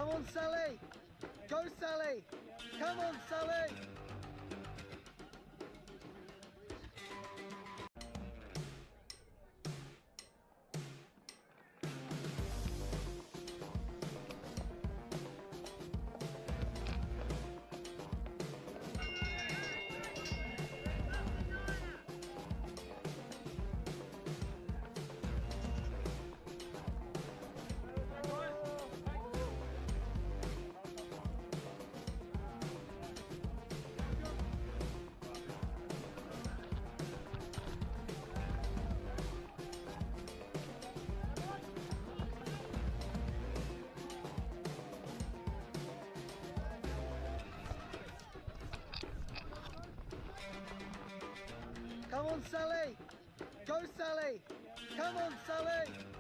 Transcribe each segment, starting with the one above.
Come on, Sally! Go, Sally! Come on, Sally! Come on, Sally! Go, Sally! Come on, Sally!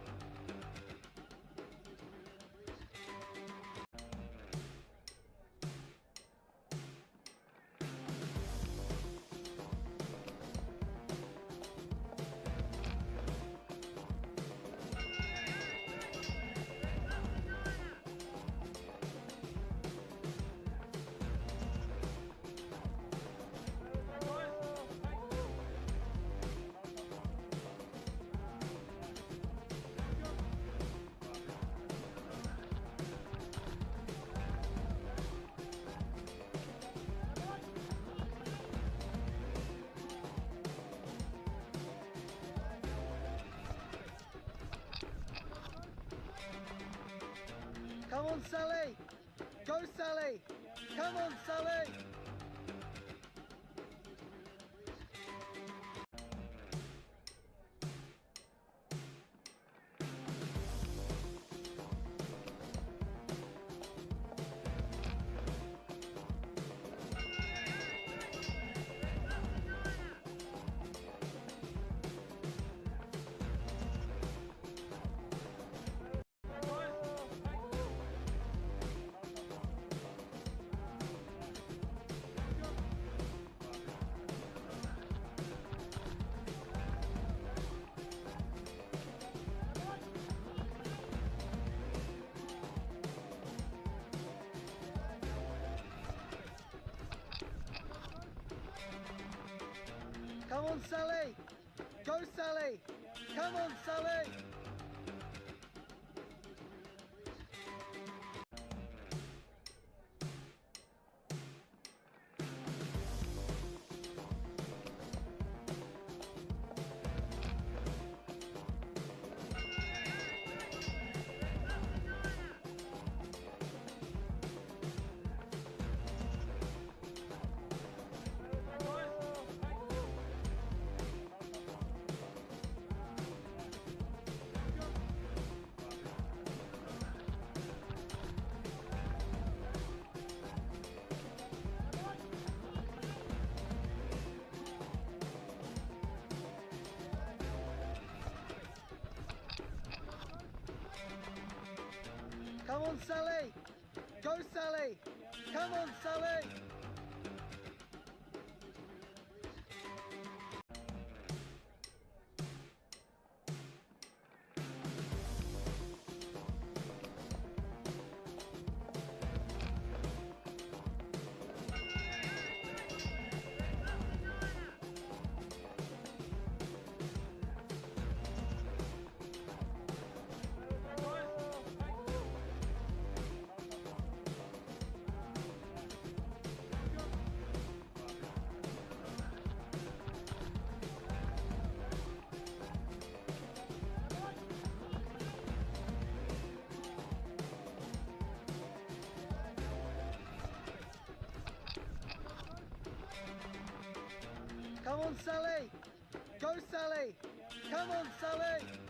Come on, Sally! Go, Sally! Come on, Sally! Come on, Sally! Go, Sally! Come on, Sally! Come on, Sally! Go, Sally! Come on, Sally! Come on, Sally! Go, Sally! Come on, Sally!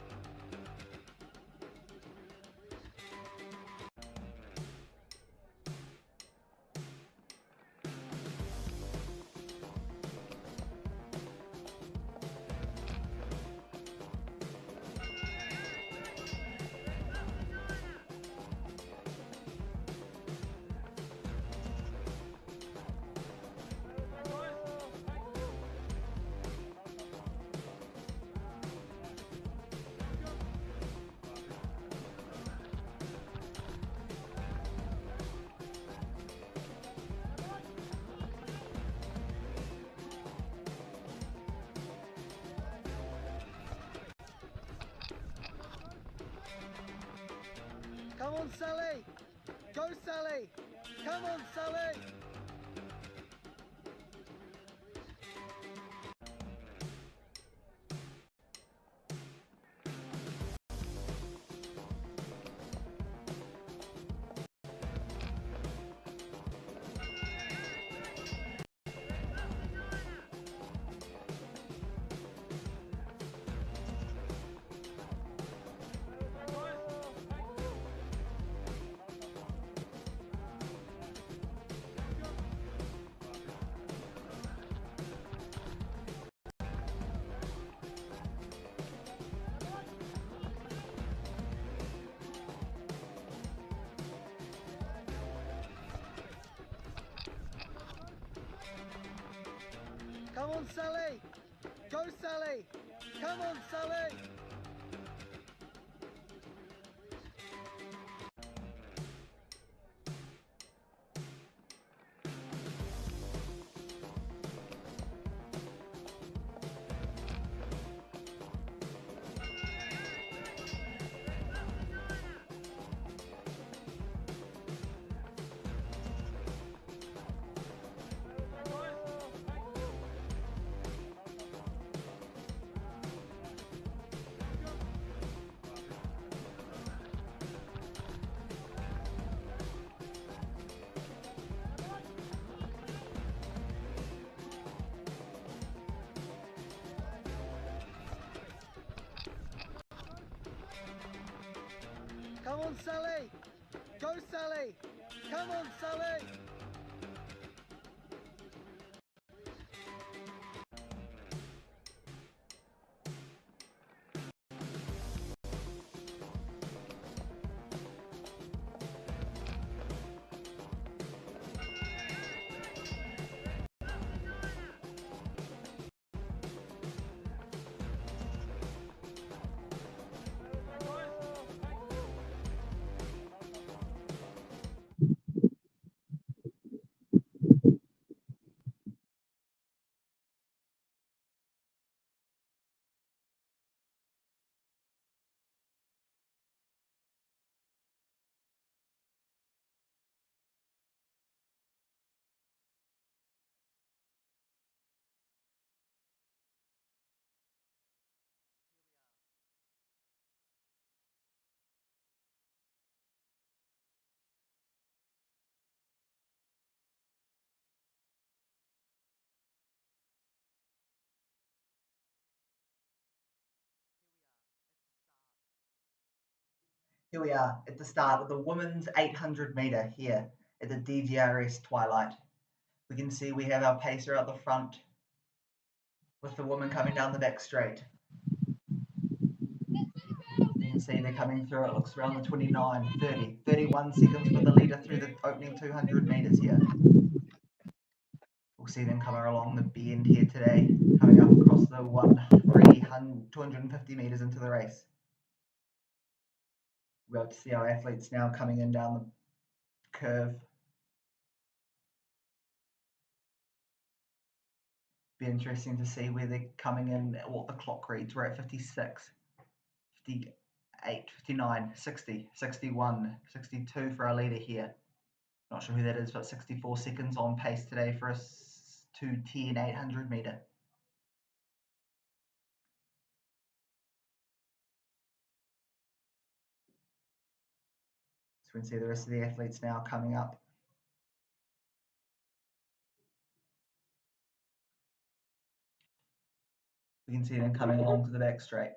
Come on, Sally. Go, Sally. Come on, Sally. Come on, Sally. Go, Sally. Come on, Sally. Come on, Sally. Go, Sally. Come on, Sally. Here we are at the start of the women's 800 metre here at the DGRS Twilight. We can see we have our pacer out the front with the woman coming down the back straight. You can see they're coming through, it looks around the 29, 30, 31 seconds for the leader through the opening 200 metres here. We'll see them coming along the bend here today, coming up across the 250 metres into the race. We're able to see our athletes now coming in down the curve. Be interesting to see where they're coming in, what the clock reads. We're at 56, 58, 59, 60, 61, 62 for our leader here. Not sure who that is, but 64 seconds on pace today for a 2:10 800 metre. So we can see the rest of the athletes now coming up. We can see them coming along to the back straight.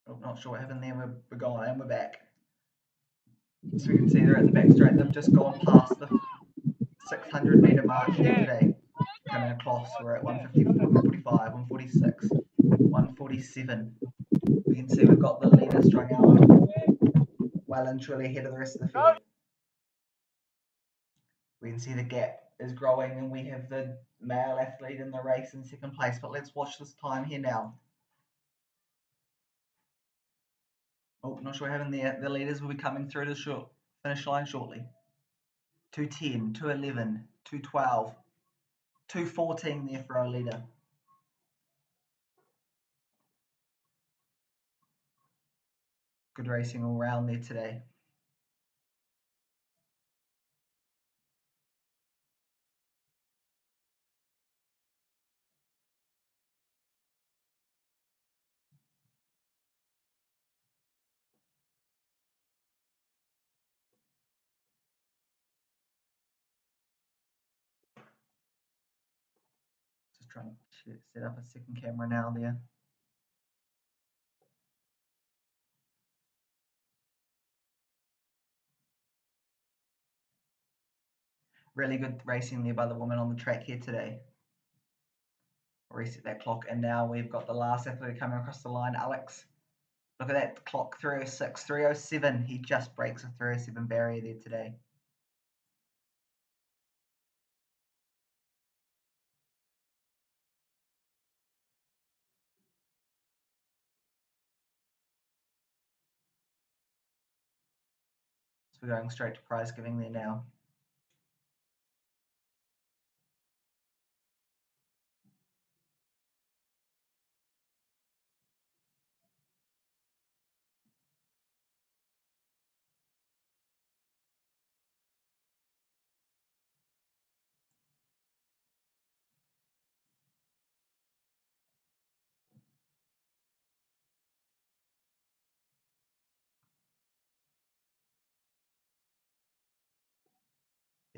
Oh, not sure what happened there. We're gone and we're back. So we can see they're at the back straight. They've just gone past the 600 metre mark here today. Coming across, we're at 154, 145, 146, 147. We can see we've got the leader strung out well and truly ahead of the rest of the field. We can see the gap is growing and we have the male athlete in the race in second place, but let's watch this time here now. Oh, not sure what happened there. The leaders will be coming through to the finish line shortly. 2:10, 2:11, 2:12, 2:14 there for our leader. Good racing all round there today. Just trying to set up a second camera now there. Really good racing there by the woman on the track here today. Reset that clock, and now we've got the last athlete coming across the line, Alex. Look at that clock, 306, 307. He just breaks a 307 barrier there today. So we're going straight to prize giving there now.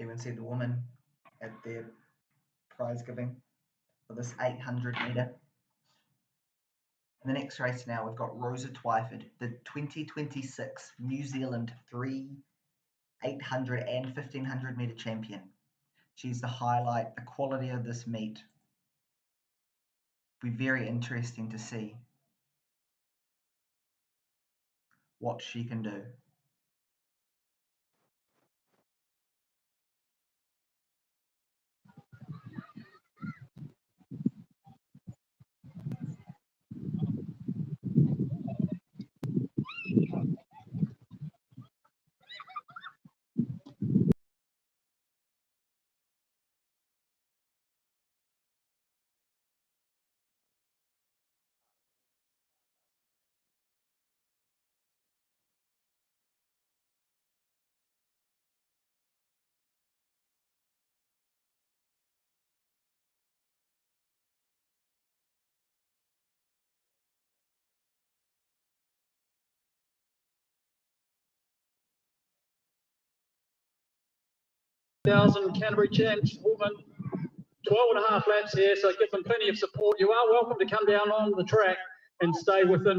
You can see the woman at their prize giving for this 800 metre. In the next race now, we've got Rosa Twyford, the 2026 New Zealand 800 and 1500 metre champion. She's the highlight, the quality of this meet. Be very interesting to see what she can do. Canterbury champs, woman, 12.5 laps here, so give them plenty of support. You are welcome to come down on the track and stay within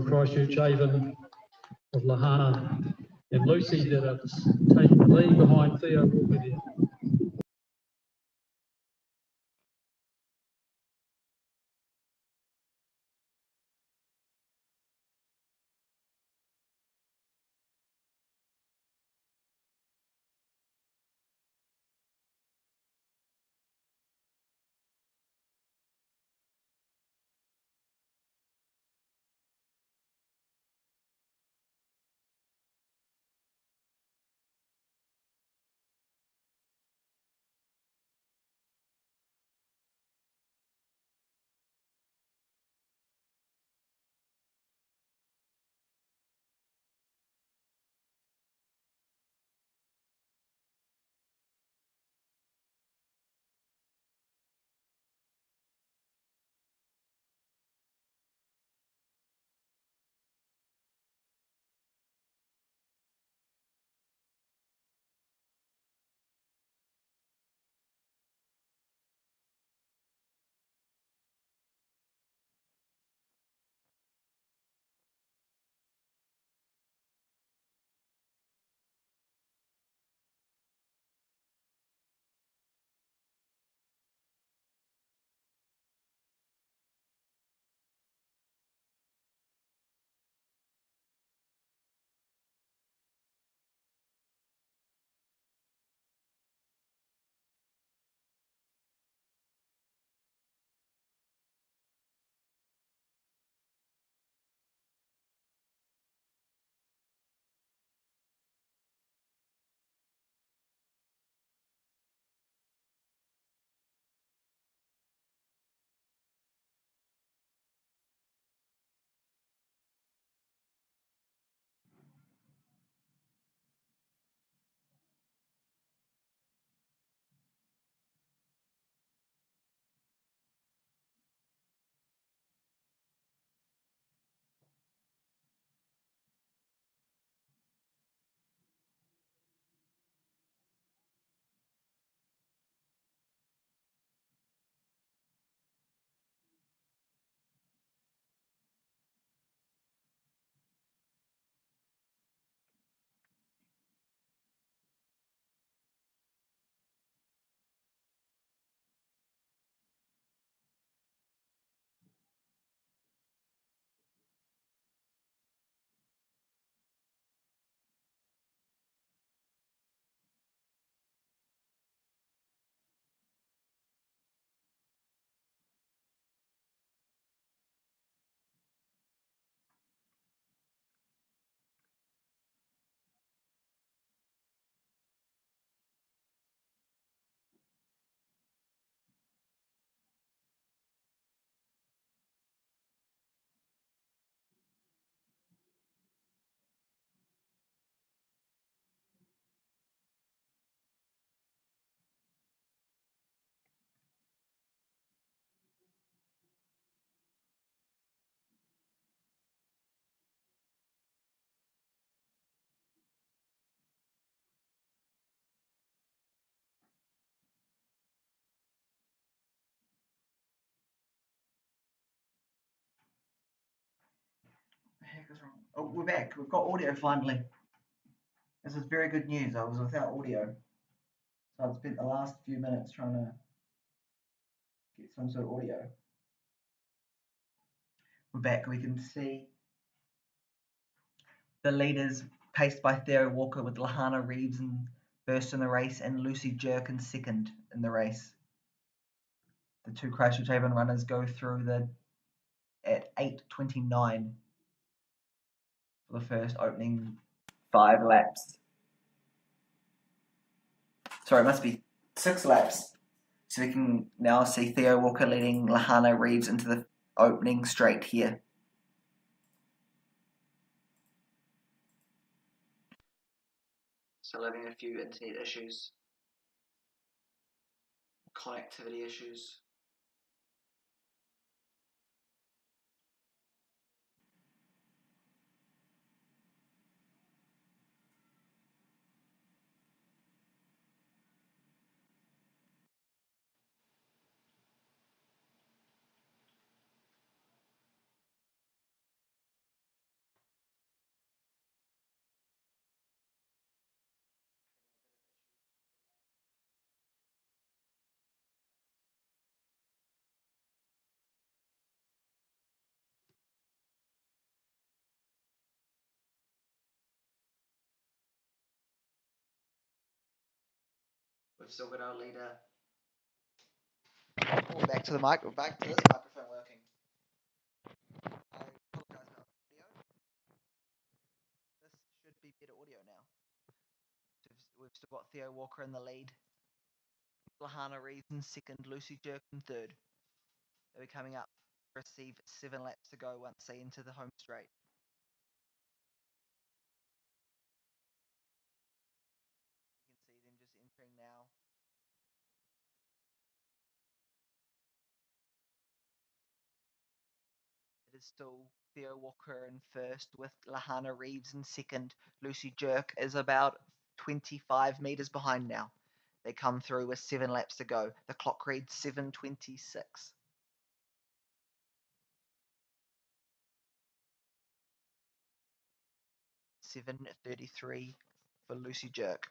Christchurch, Avon of Lahana and Lucy that are taking the lead behind Theo Walker there. is wrong. Oh, we're back. We've got audio finally. This is very good news. I was without audio. So I've spent the last few minutes trying to get some sort of audio. We're back. We can see the leaders paced by Theo Walker with Lahana Reeves in first in the race and Lucy Jerkin second in the race. The two Christchurch Avon runners go through at 8:29 for the first opening 5 laps. Sorry, it must be 6 laps. So we can now see Theo Walker leading Lahana Reeves into the opening straight here. Still having a few internet issues, connectivity issues. We've still got our leader. Oh, back to the mic. Back to this microphone working. I apologise about the audio. This should be better audio now. We've still got Theo Walker in the lead. Lahana Reeves in second. Lucy Jerk in third. They'll be coming up to receive 7 laps to go once they enter the home straight. You can see them just entering now. It is still Theo Walker in first with Lahana Reeves in second. Lucy Jerk is about 25 metres behind now. They come through with 7 laps to go. The clock reads 7:26. $7:33 for Lucy Jerk.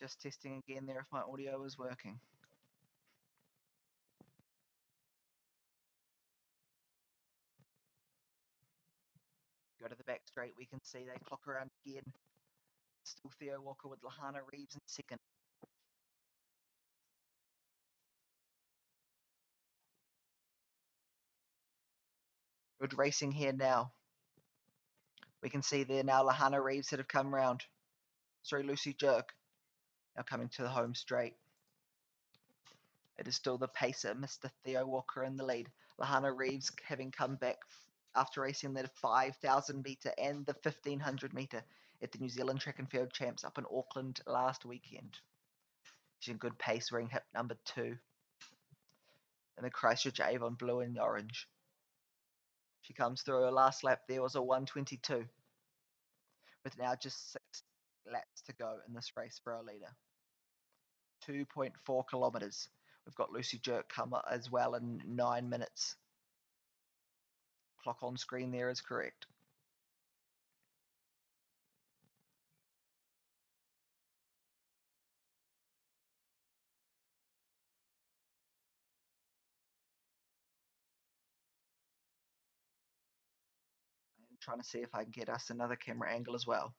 Just testing again there if my audio is working. Go to the back straight, we can see they clock around again. Still Theo Walker with Lahana Reeves in second. Good racing here now. We can see there now Lahana Reeves that have come round. Sorry, Lucy Jerk. Now coming to the home straight. It is still the pacer, Mr. Theo Walker in the lead. Lahana Reeves having come back after racing the 5,000 metre and the 1,500 metre at the New Zealand Track and Field Champs up in Auckland last weekend. She's in good pace, wearing hip number 2. And the Christchurch Avon blue and orange. She comes through. Her last lap there was a 1:22. With now just 6 laps to go in this race for our leader. 2.4 kilometres. We've got Lucy Jerk come as well in 9 minutes. Clock on screen there is correct. I'm trying to see if I can get us another camera angle as well.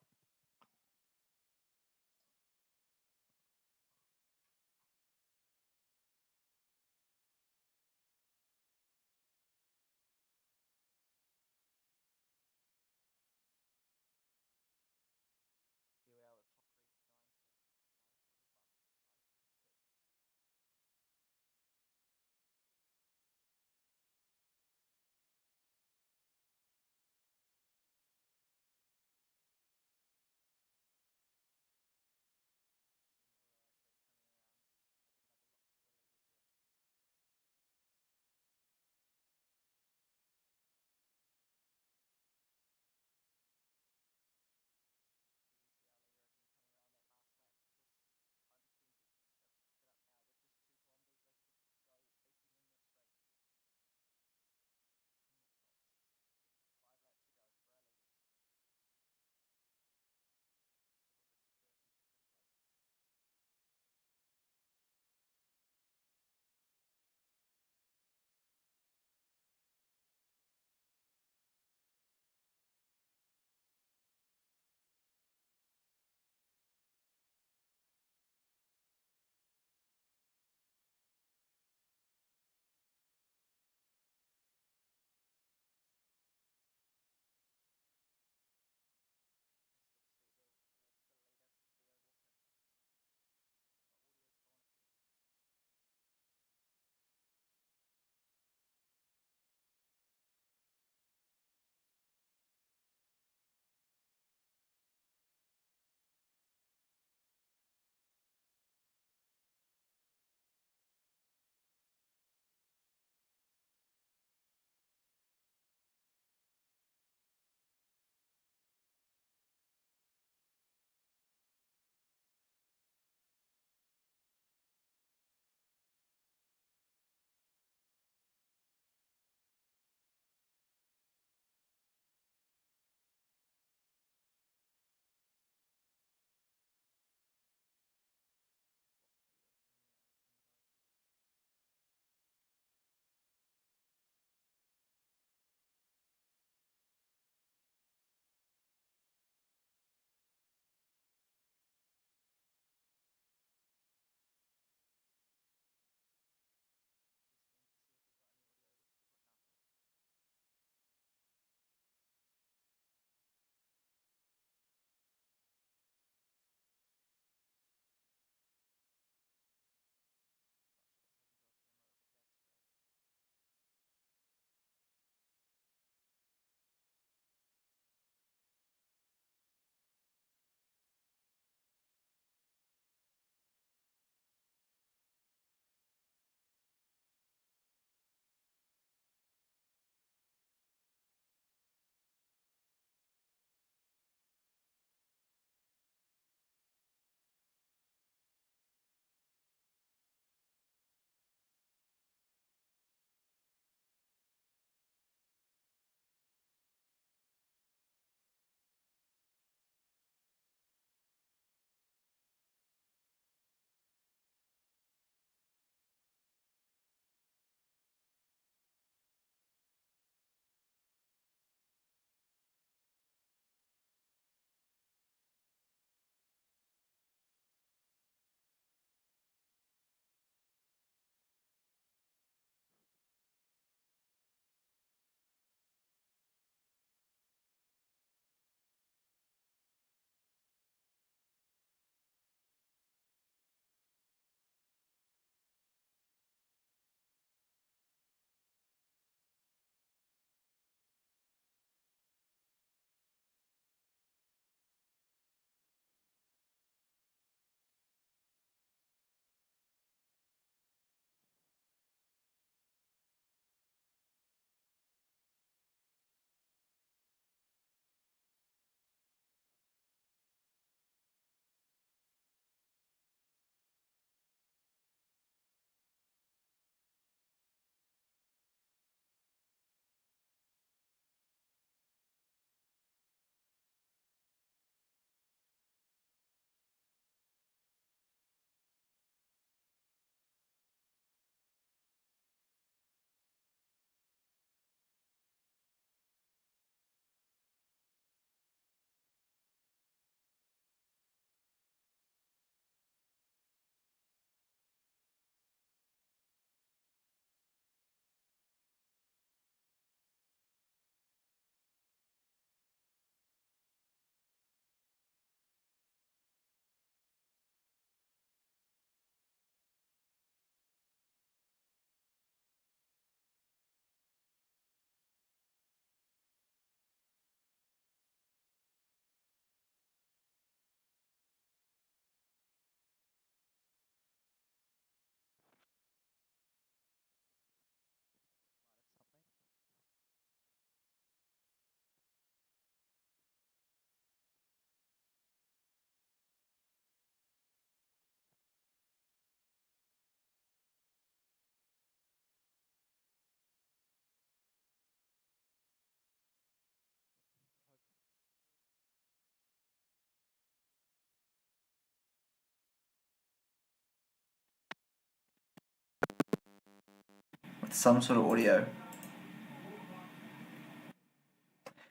with some sort of audio.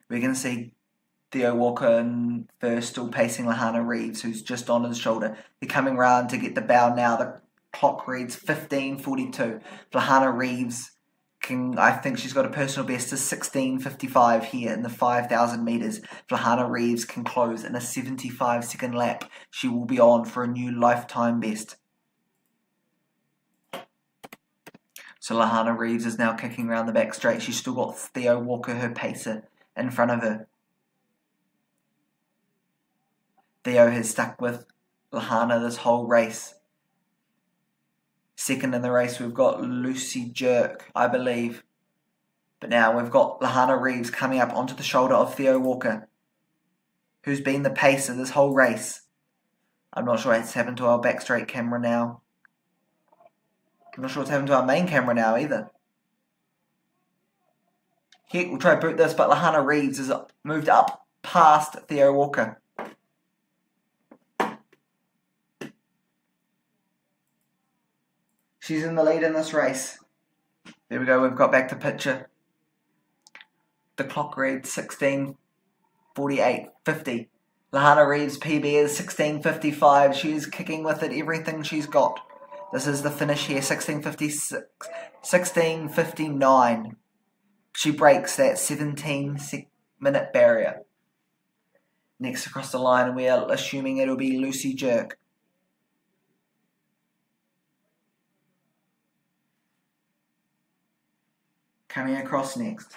We're going to see Theo Walker and first still pacing Lahana Reeves, who's just on his shoulder. They're coming round to get the bow now. The clock reads 15:42. Lahana Reeves I think she's got a personal best of 16:55 here in the 5,000 metres. Lahana Reeves can close in a 75-second lap. She will be on for a new lifetime best. So Lahana Reeves is now kicking around the back straight. She's still got Theo Walker, her pacer, in front of her. Theo has stuck with Lahana this whole race. Second in the race, we've got Lucy Jerk, I believe. But now we've got Lahana Reeves coming up onto the shoulder of Theo Walker, who's been the pacer this whole race. I'm not sure what's happened to our back straight camera now. I'm not sure what's happened to our main camera now either. Heck, we'll try to boot this, but Lahana Reeves has moved up past Theo Walker. She's in the lead in this race. There we go, we've got back to picture. The clock reads 16:48:50. Lahana Reeves' PB is 16:55. She's kicking with it everything she's got. This is the finish here, 16:56, 16:59. She breaks that 17-minute barrier. Next across the line, we are assuming it'll be Lucy Jerk. Coming across next.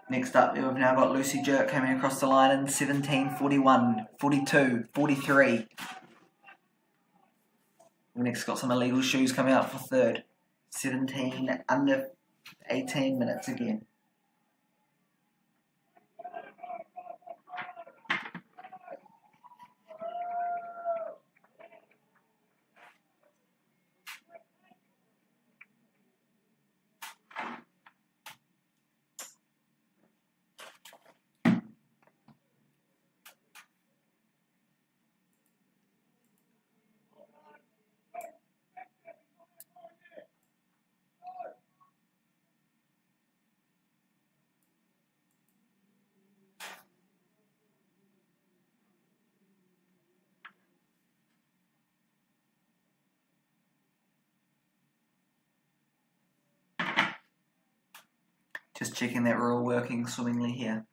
Next up, we've now got Lucy Jerk coming across the line in 17:41, 42, 43. We've next got some illegal shoes coming out for third. 17 under 18 minutes again. Just checking that we're all working swimmingly here.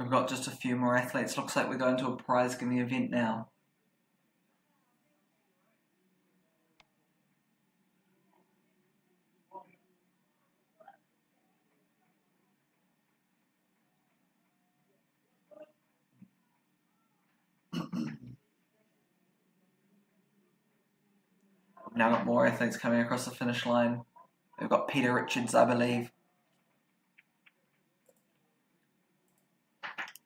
We've got just a few more athletes. Looks like we're going to a prize giving event now. We've now got more athletes coming across the finish line. We've got Peter Richards, I believe.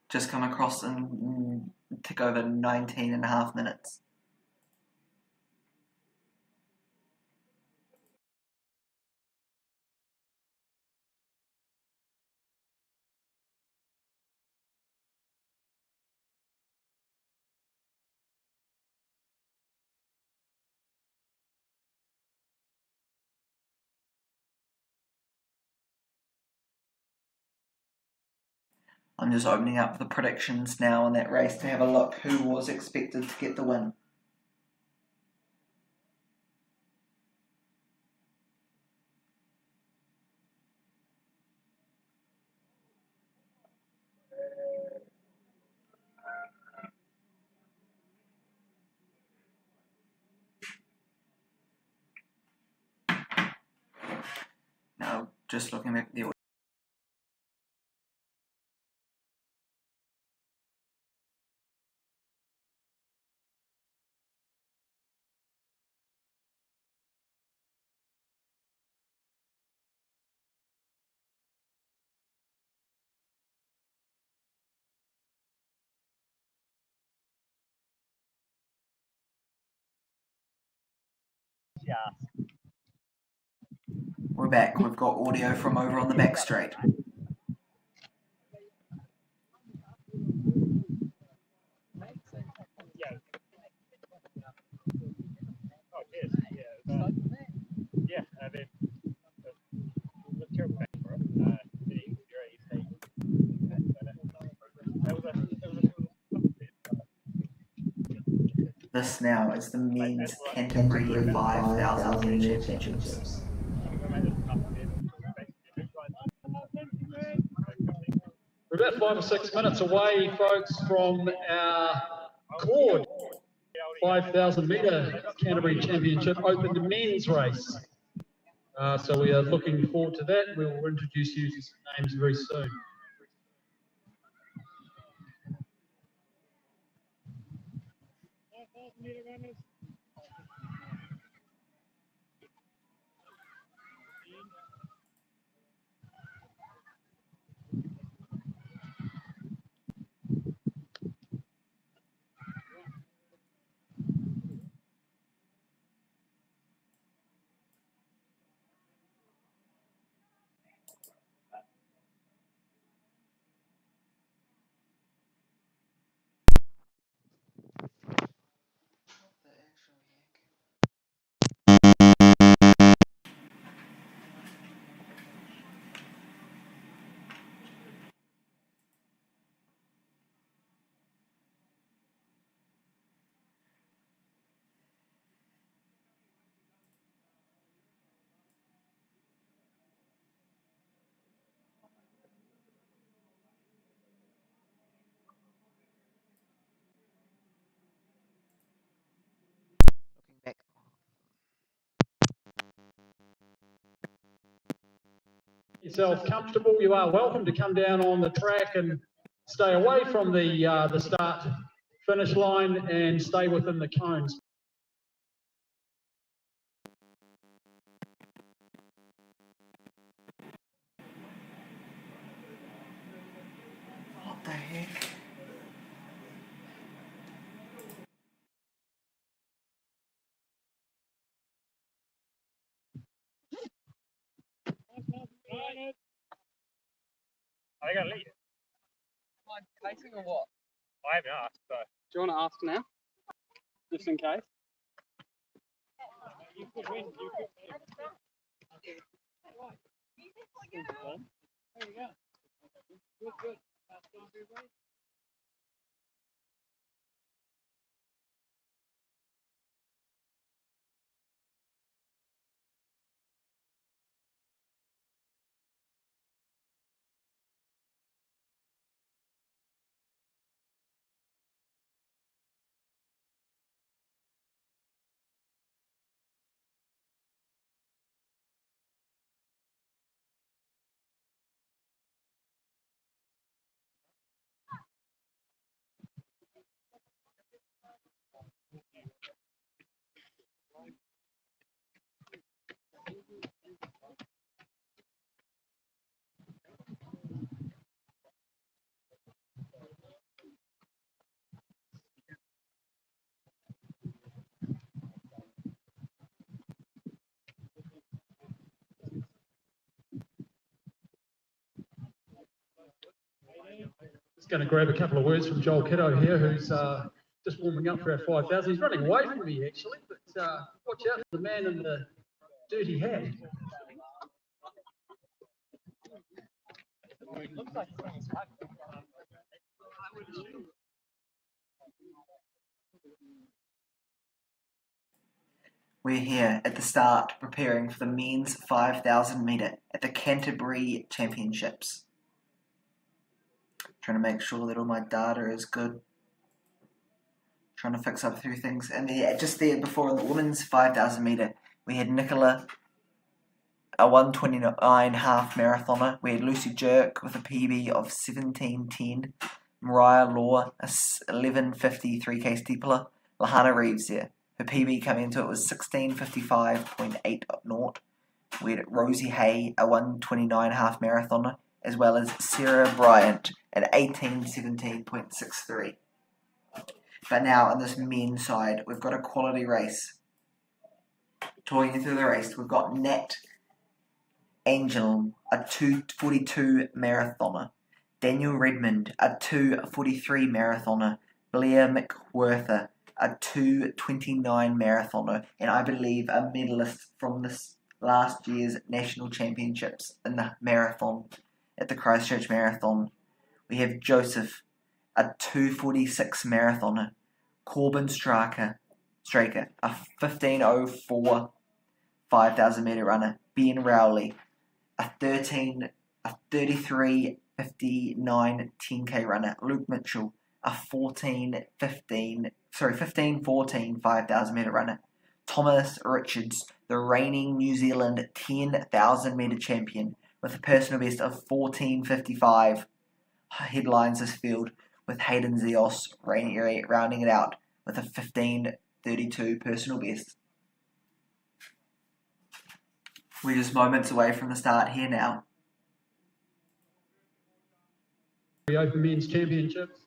Just come across and tick over 19.5 minutes. I'm just opening up the predictions now in that race to have a look who was expected to get the win. Now, Just looking at the We're back. We've got audio from over on the back straight. This now is the men's Canterbury 5,000 metre championships. We're about 5 or 6 minutes away, folks, from our CORDE 5,000 metre Canterbury Championship Open men's race. So we are looking forward to that. We will introduce you to some names very soon. Yourself comfortable, you are welcome to come down on the track and stay away from the start finish line and stay within the cones. What the heck? Are they going to lead it? Am I casing or what? I haven't asked, so. Do you want to ask now? Just in case? You could win. You could win. There we go. Good, good. Just going to grab a couple of words from Joel Kiddo here, who's just warming up for our 5,000. He's running away from me, actually, but watch out for the man in the dirty hat. We're here at the start preparing for the men's 5,000 metre at the Canterbury Championships. Trying to make sure that all my data is good. Trying to fix up a few things. And just there before the women's 5,000 metre, we had Nicola a 1:29 half marathoner. We had Lucy Jerk with a PB of 17:10. Mariah Law, a 11:50 3K steepler. Lahana Reeves there. Her PB coming into it was 16:55.80. We had Rosie Hay, a 1:29 half marathoner, as well as Sarah Bryant at 18:17.63. But now on this men's side, we've got a quality race. Talking you through the race, we've got Nat Angel, a 2:42 marathoner. Daniel Redmond, a 2:43 marathoner. Blair McWhirter, a 2:29 marathoner, and I believe a medalist from this last year's national championships in the marathon at the Christchurch Marathon. We have Joseph, a 2:46 marathoner. Corbin Straker, a 15:04 5,000 metre runner. Ben Rowley, a 33:59 10K runner. Luke Mitchell, a 15:14 5,000 metre runner. Thomas Richards, the reigning New Zealand 10,000 metre champion, with a personal best of 14:55, headlines this field, with Hayden Zeos rounding it out with a 15:32 personal best. We're just moments away from the start here now. The Open Men's Championships.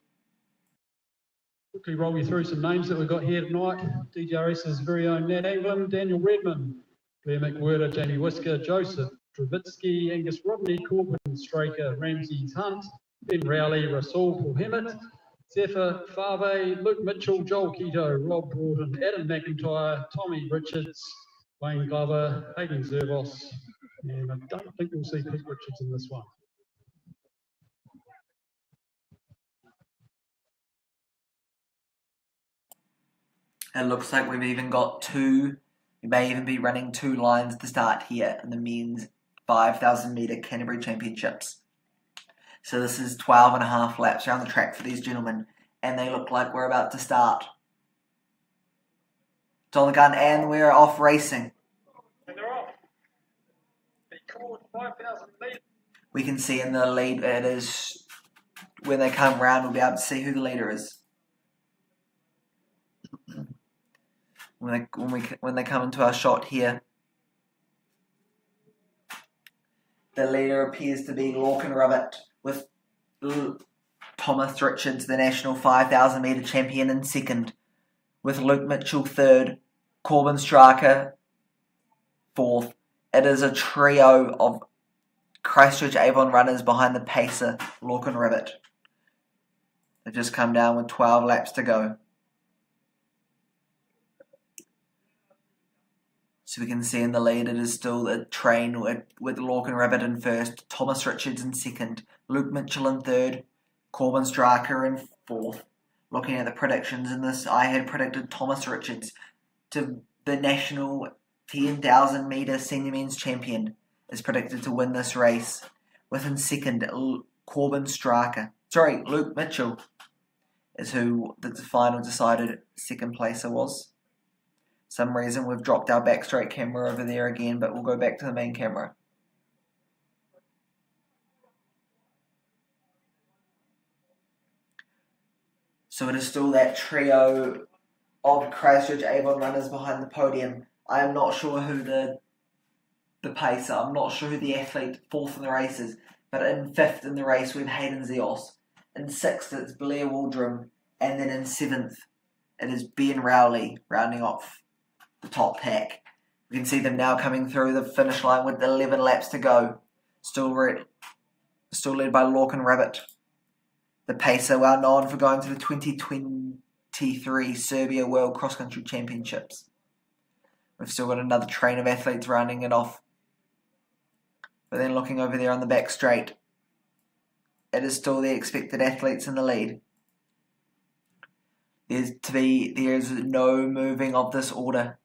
Quickly roll you through some names that we've got here tonight. DGRS's very own Nat England, Daniel Redmond, Blair McWhirter, Jamie Whisker, Joseph Trevitsky, Angus Rodney, Corbin Straker, Ramses Hunt, Ben Rowley, Rasul Mohammed, Zephyr Fave, Luke Mitchell, Joel Keto, Rob Broughton, Adam McIntyre, Tommy Richards, Wayne Glover, Hayden Zervos, and I don't think we'll see Pete Richards in this one. It looks like we've even got we may even be running 2 lines to start here in the men's 5,000 metre Canterbury Championships. So this is 12.5 laps around the track for these gentlemen, and they look like we're about to start. It's on the gun, and we're off racing. And they're off. They called 5,000 metres. We can see in the lead, it is, when they come round, we'll be able to see who the leader is. When they come into our shot here, the leader appears to be Lorcan Rubbit, with Thomas Richards, the national 5,000 metre champion, in second, with Luke Mitchell third, Corbin Straker fourth. It is a trio of Christchurch Avon runners behind the pacer, Lorcan Rubbit. They've just come down with 12 laps to go. So we can see in the lead it is still a train with Lorcan Rabbit in first, Thomas Richards in second, Luke Mitchell in third, Corbin Straker in fourth. Looking at the predictions in this, I had predicted Thomas Richards to the national 10,000 metre senior men's champion, is predicted to win this race. Within second, Luke Mitchell is who the final decided second placer was. Some reason we've dropped our back straight camera over there again, but we'll go back to the main camera. So it is still that trio of Christchurch Avon runners behind the podium. I am not sure who the pacer, I'm not sure who the athlete fourth in the race is, but in fifth in the race we have Hayden Zeos. In sixth it's Blair Waldrum, and then in seventh it is Ben Rowley rounding off the top pack. We can see them now coming through the finish line with 11 laps to go. Still led by Lorcan Rabbit. The pacer, well known for going to the 2023 Serbia World Cross Country Championships. We've still got another train of athletes rounding it off. But then looking over there on the back straight, it is still the expected athletes in the lead. There is no moving of this order.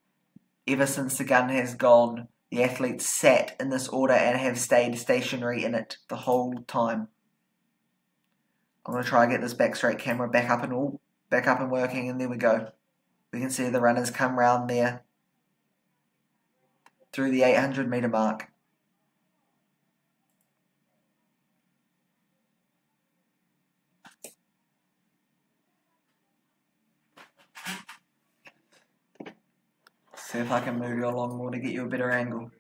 Ever since the gun has gone, the athletes sat in this order and have stayed stationary in it the whole time. I'm going to try and get this back straight camera back up and working, and there we go. We can see the runners come round there through the 800 metre mark. See if I can move you along more to get you a better angle.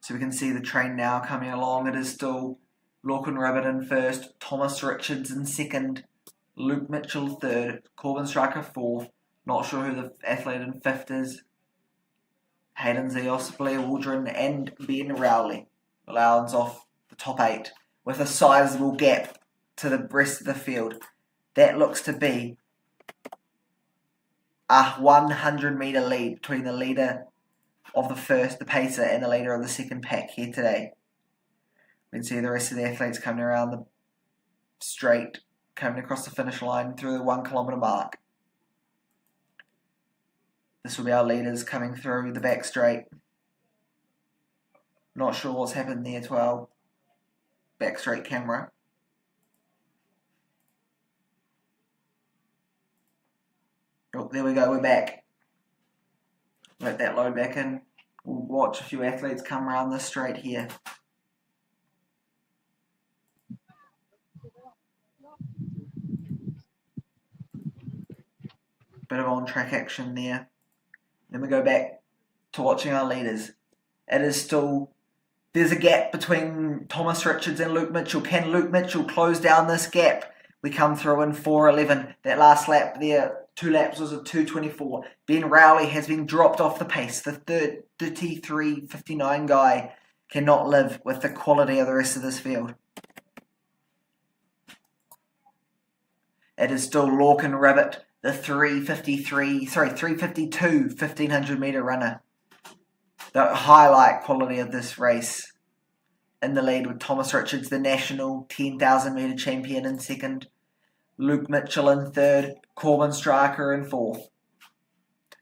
So we can see the train now coming along. It is still Lorcan Rabbit in first, Thomas Richards in second, Luke Mitchell third, Corbin Striker fourth. Not sure who the athlete in fifth is. Hayden Zeos, Blair Waldron and Ben Rowley. Allowance off the top 8 with a sizable gap to the rest of the field. That looks to be a 100 metre lead between the leader of the first, the pacer, and the leader of the second pack here today. We can see the rest of the athletes coming around the straight, coming across the finish line through the 1 kilometre mark. This will be our leaders coming through the back straight. Not sure what's happened there to our back straight camera. Oh, there we go, we're back. Let that load back in. We'll watch a few athletes come around the straight here. Bit of on-track action there. Then we go back to watching our leaders. It is still, there's a gap between Thomas Richards and Luke Mitchell. Can Luke Mitchell close down this gap? We come through in 4:11. That last lap there, 2 laps was a 2:24. Ben Rowley has been dropped off the pace. The 33:59 guy cannot live with the quality of the rest of this field. It is still Lorcan Rabbit, the 352 1500 metre runner. The highlight quality of this race. In the lead with Thomas Richards, the national 10,000 metre champion in second. Luke Mitchell in third. Corbin Striker in fourth.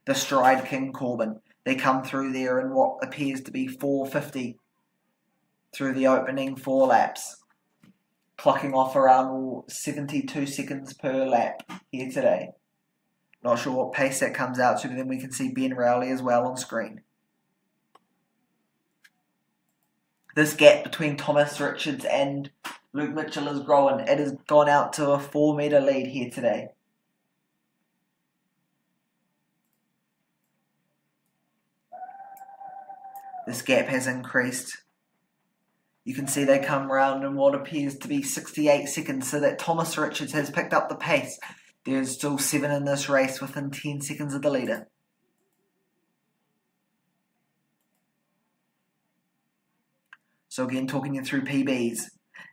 The Stride King Corbin. They come through there in what appears to be 4:50 through the opening 4 laps. Clocking off around 72 seconds per lap here today. Not sure what pace that comes out to, but then we can see Ben Rowley as well on screen. This gap between Thomas Richards and Luke Mitchell is growing. It has gone out to a 4 metre lead here today. This gap has increased. You can see they come round in what appears to be 68 seconds, so that Thomas Richards has picked up the pace. There's still 7 in this race within 10 seconds of the leader. So again, talking you through PBs.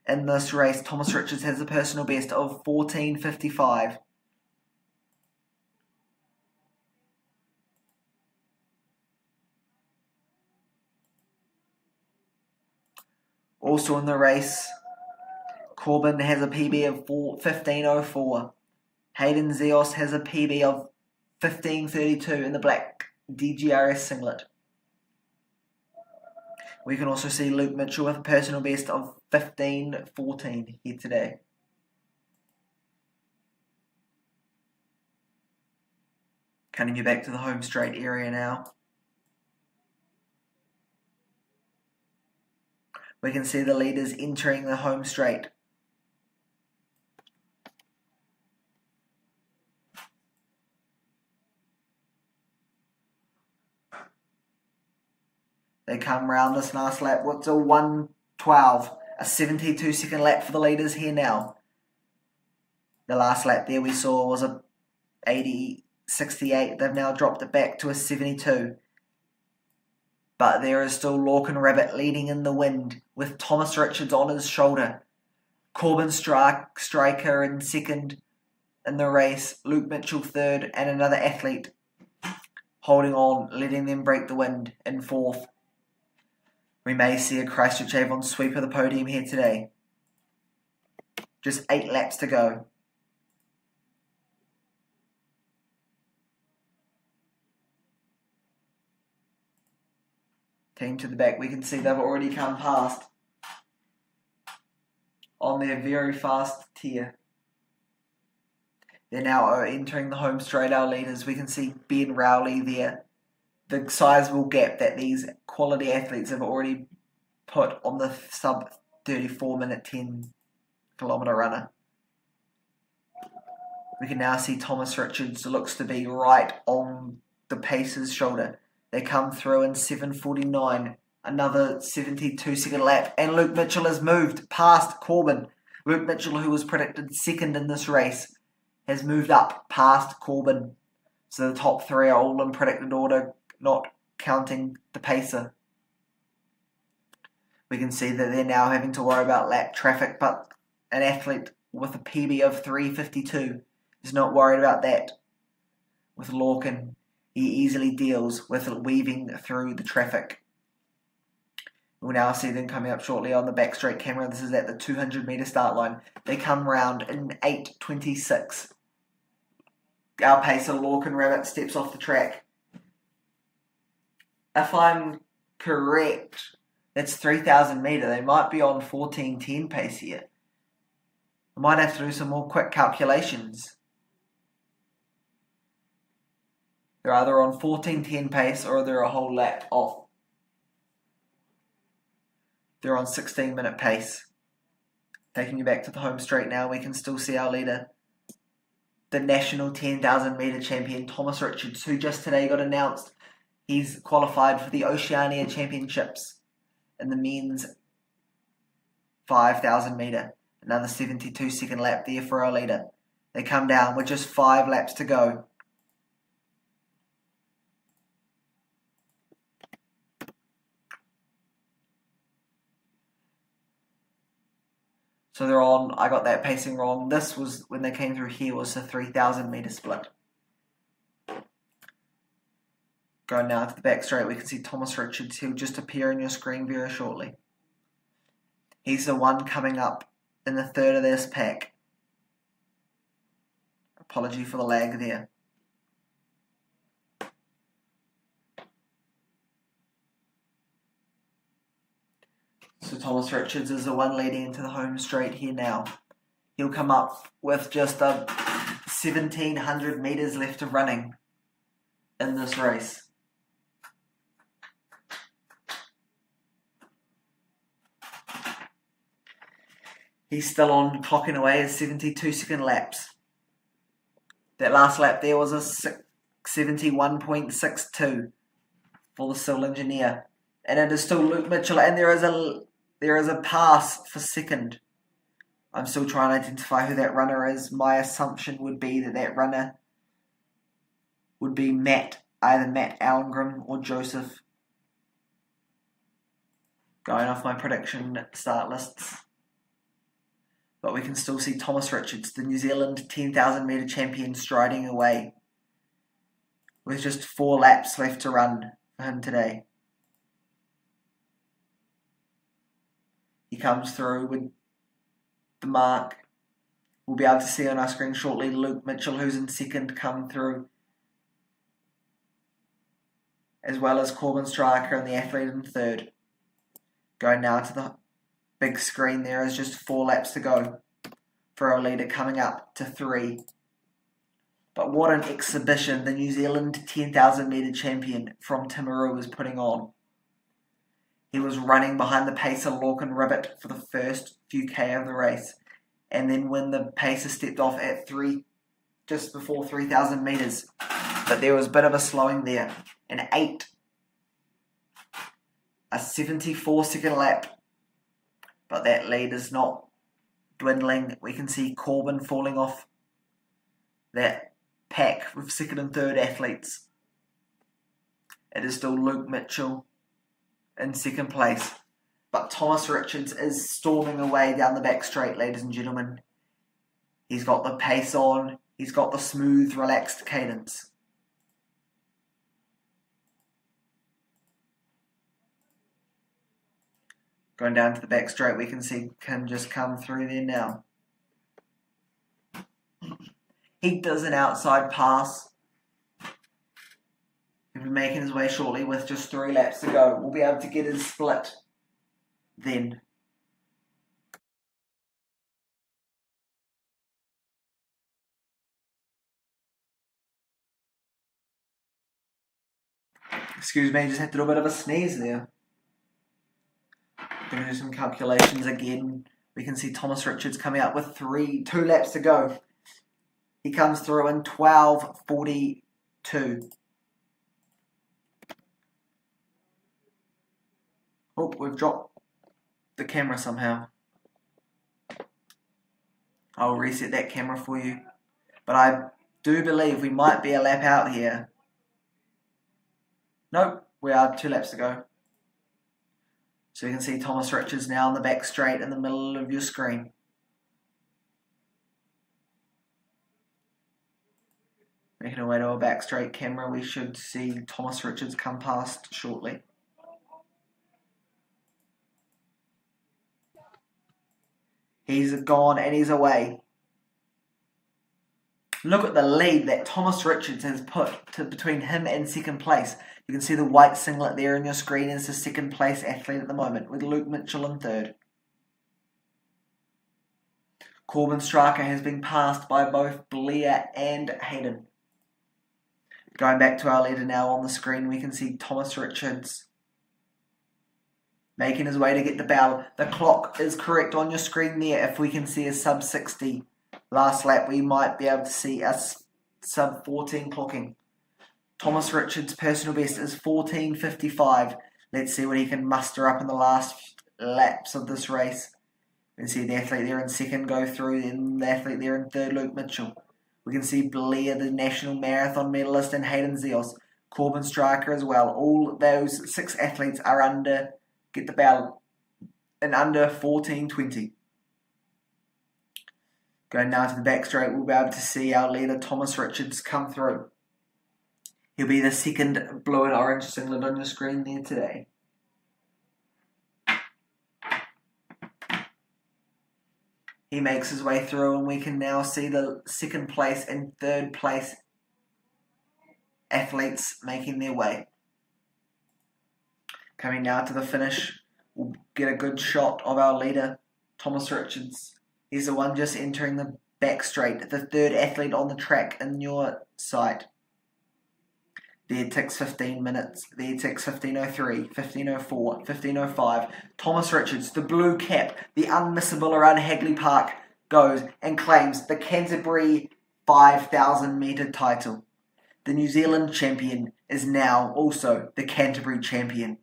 In this race, Thomas Richards has a personal best of 14:55. Also in the race, Corbin has a PB of 15:04. Hayden Zeos has a PB of 15:32 in the black DGRS singlet. We can also see Luke Mitchell with a personal best of 15:14 here today. Cutting you back to the home straight area now. We can see the leaders entering the home straight. They come round this last lap. What's a 1:12? A 72 second lap for the leaders here now. The last lap there we saw was a 68. They've now dropped it back to a 72. But there is still Lorcan Rabbit leading in the wind with Thomas Richards on his shoulder. Corbin Striker in second in the race. Luke Mitchell third and another athlete holding on, letting them break the wind in fourth. We may see a Christchurch Avon sweep of the podium here today. Just 8 laps to go. Team to the back, we can see they've already come past on their very fast tier. They're now entering the home straight, our leaders. We can see Ben Rowley there. The sizable gap that these quality athletes have already put on the sub 34 minute 10 kilometre runner. We can now see Thomas Richards looks to be right on the pacer's shoulder. They come through in 7:49, another 72-second lap, and Luke Mitchell has moved past Corbin. Luke Mitchell, who was predicted second in this race, has moved up past Corbin. So the top three are all in predicted order, not counting the pacer. We can see that they're now having to worry about lap traffic, but an athlete with a PB of 3:52 is not worried about that. With Lorcan, he easily deals with weaving through the traffic. We'll now see them coming up shortly on the back straight camera. This is at the 200-metre start line. They come round in 8:26. Our pacer, Lorcan Rabbit, steps off the track. If I'm correct, that's 3,000 metre. They might be on 14:10 pace here. I might have to do some more quick calculations. They're either on 14:10 pace or they're a whole lap off. They're on 16-minute pace. Taking you back to the home straight now, we can still see our leader, the national 10,000 metre champion, Thomas Richards, who just today got announced he's qualified for the Oceania Championships in the men's 5,000 metre. Another 72-second lap there for our leader. They come down with just 5 laps to go. So they're on, I got that pacing wrong. This was, when they came through here, was a 3,000 metre split. Going now to the back straight, we can see Thomas Richards. He'll just appear on your screen very shortly. He's the one coming up in the third of this pack. Apology for the lag there. So Thomas Richards is the one leading into the home straight here now. He'll come up with just 1,700 metres left of running in this race. He's still on, clocking away at 72-second laps. That last lap there was a 71.62 for the civil engineer. And it is still Luke Mitchell, and there is a pass for second. I'm still trying to identify who that runner is. My assumption would be that runner would be either Matt Allengram or Joseph. Going off my prediction start lists. But we can still see Thomas Richards, the New Zealand 10,000 metre champion, striding away with just 4 laps left to run for him today. He comes through with the mark. We'll be able to see on our screen shortly Luke Mitchell, who's in second, come through, as well as Corbin Striker and the athlete in third. Going now to the big screen, there is just 4 laps to go for our leader, coming up to 3. But what an exhibition the New Zealand 10,000 metre champion from Timaru was putting on. He was running behind the pacer Lorcan Ribbit for the first few K of the race. And then when the pacer stepped off at just before 3,000 metres, but there was a bit of a slowing there. A 74-second lap. But that lead is not dwindling. We can see Corbin falling off that pack with second and third athletes. It is still Luke Mitchell in second place. But Thomas Richards is storming away down the back straight, ladies and gentlemen. He's got the pace on. He's got the smooth, relaxed cadence. Going down to the back straight, we can see Kim just come through there now. He does an outside pass. He'll be making his way shortly with just 3 laps to go. We'll be able to get his split then. Excuse me, just had to do a bit of a sneeze there. Going to do some calculations again. We can see Thomas Richards coming out with 2 laps to go. He comes through in 12:42. Oh, we've dropped the camera somehow. I'll reset that camera for you. But I do believe we might be a lap out here. Nope, we are 2 laps to go. So you can see Thomas Richards now on the back straight in the middle of your screen. Making our way to a back straight camera, we should see Thomas Richards come past shortly. He's gone and he's away. Look at the lead that Thomas Richards has put between him and second place. You can see the white singlet there on your screen is the second place athlete at the moment, with Luke Mitchell in third. Corbin Straka has been passed by both Blair and Hayden. Going back to our leader now on the screen, we can see Thomas Richards making his way to get the bell. The clock is correct on your screen there. If we can see a sub 60 last lap, we might be able to see a sub 14 clocking. Thomas Richards' personal best is 14:55. Let's see what he can muster up in the last laps of this race. We can see the athlete there in second go through, and the athlete there in third, Luke Mitchell. We can see Blair, the national marathon medalist, and Hayden Zeos. Corbin Striker as well. All those 6 athletes are under, get the bell, and under 14:20. Going now to the back straight, we'll be able to see our leader Thomas Richards come through. He'll be the second blue and orange singlet on your screen there today. He makes his way through, and we can now see the second place and third place athletes making their way. Coming now to the finish, we'll get a good shot of our leader, Thomas Richards. He's the one just entering the back straight, the third athlete on the track in your sight. There ticks 15 minutes, there ticks 15:03, 15:04, 15:05. Thomas Richards, the blue cap, the unmissable around Hagley Park, goes and claims the Canterbury 5,000 metre title. The New Zealand champion is now also the Canterbury champion.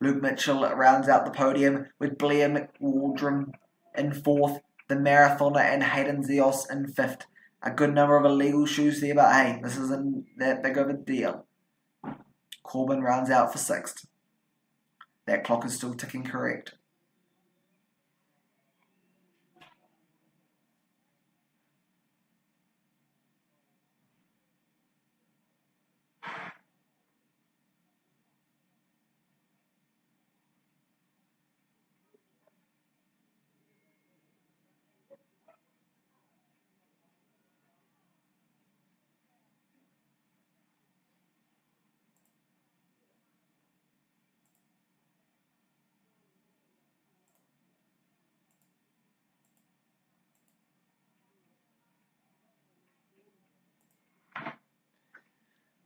Luke Mitchell rounds out the podium with Blair McWaldron in fourth, the marathoner and Hayden Zeos in fifth. A good number of illegal shoes there, but hey, this isn't that big of a deal. Corbin rounds out for sixth. That clock is still ticking correct.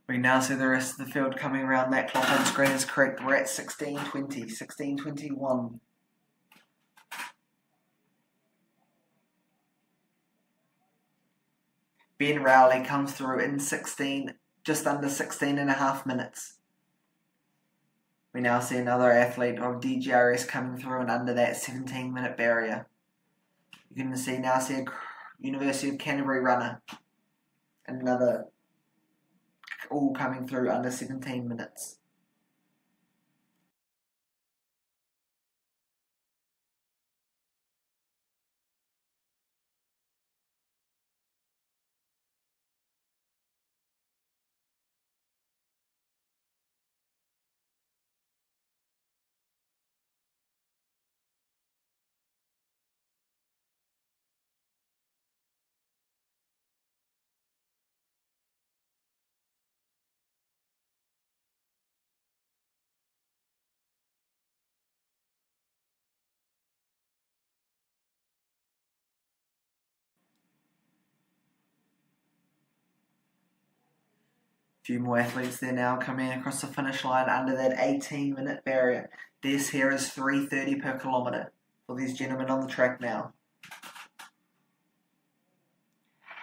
We now see the rest of the field coming around. That clock on screen is correct. We're at 16:20, 16:21. Ben Rowley comes through in just under 16 and a half minutes. We now see another athlete of DGRS coming through and under that 17-minute barrier. You can see a University of Canterbury runner. Another, all coming through under 17 minutes. Few more athletes there now coming across the finish line under that 18-minute barrier. This here is 3:30 per kilometre for these gentlemen on the track now.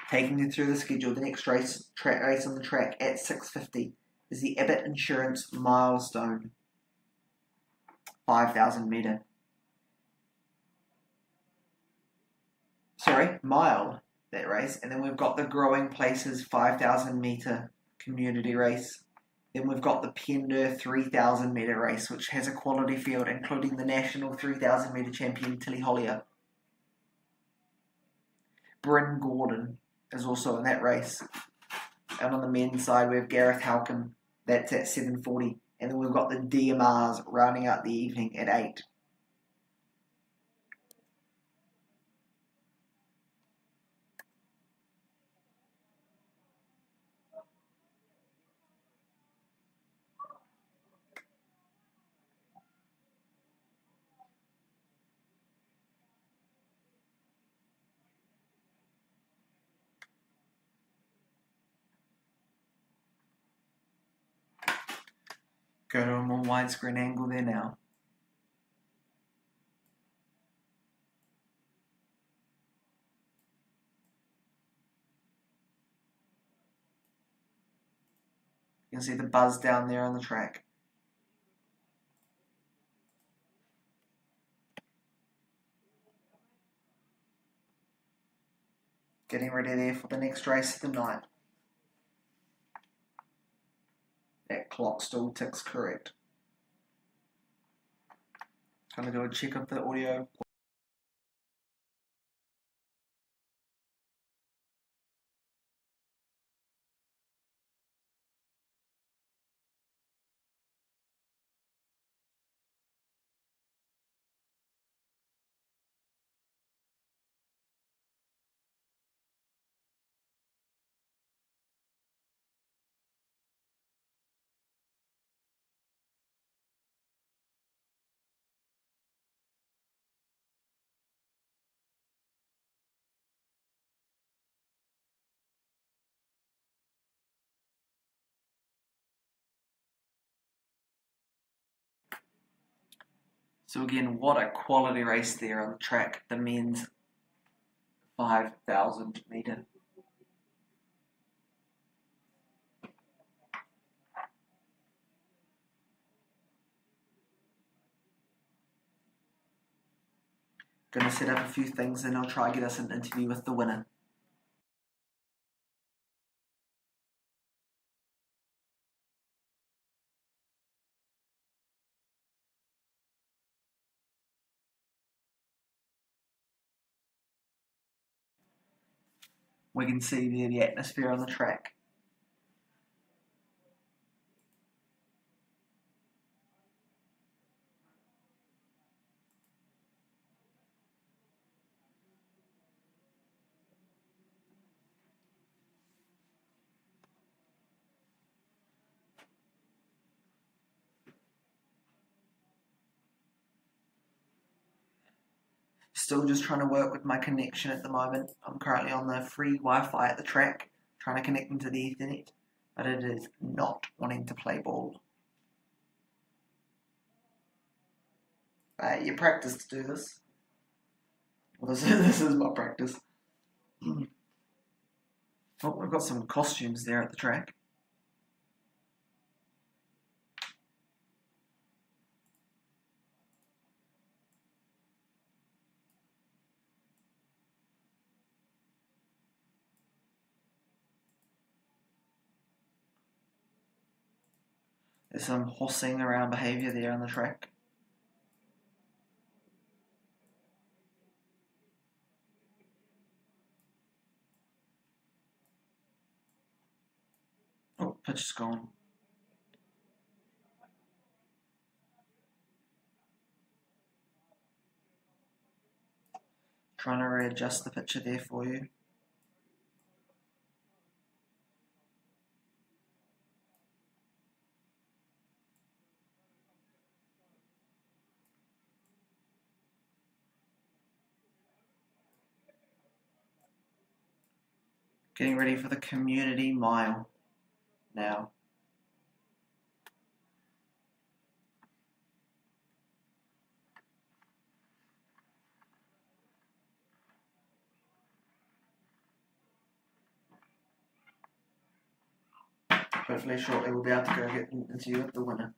Taking you through the schedule, the next race on the track at 6:50 is the Abbott Insurance Milestone 5,000 metre. Mile, that race. And then we've got the Growing Places 5,000 metre community race. Then we've got the Pender 3,000 metre race, which has a quality field, including the national 3,000 metre champion Tilly Hollier. Bryn Gordon is also in that race. And on the men's side, we have Gareth Halcombe. That's at 7:40. And then we've got the DMRs rounding out the evening at 8. Go to a more widescreen angle there now. You can see the buzz down there on the track. Getting ready there for the next race of the night. That clock still ticks correct. Gonna do a check of the audio. So again, what a quality race there on the track, the men's 5,000 metre. Gonna set up a few things and I'll try to get us an interview with the winner. We can see there the atmosphere on the track. Still just trying to work with my connection at the moment. I'm currently on the free Wi-Fi at the track, trying to connect into the Ethernet, but it is not wanting to play ball. You practice to do this. Well, this is my practice. Oh, we've got some costumes there at the track. There's some horsing around behaviour there on the track. Oh, pitch is gone. Trying to readjust the picture there for you. Getting ready for the community mile now. hopefully shortly we'll be able to go get an interview with the winner.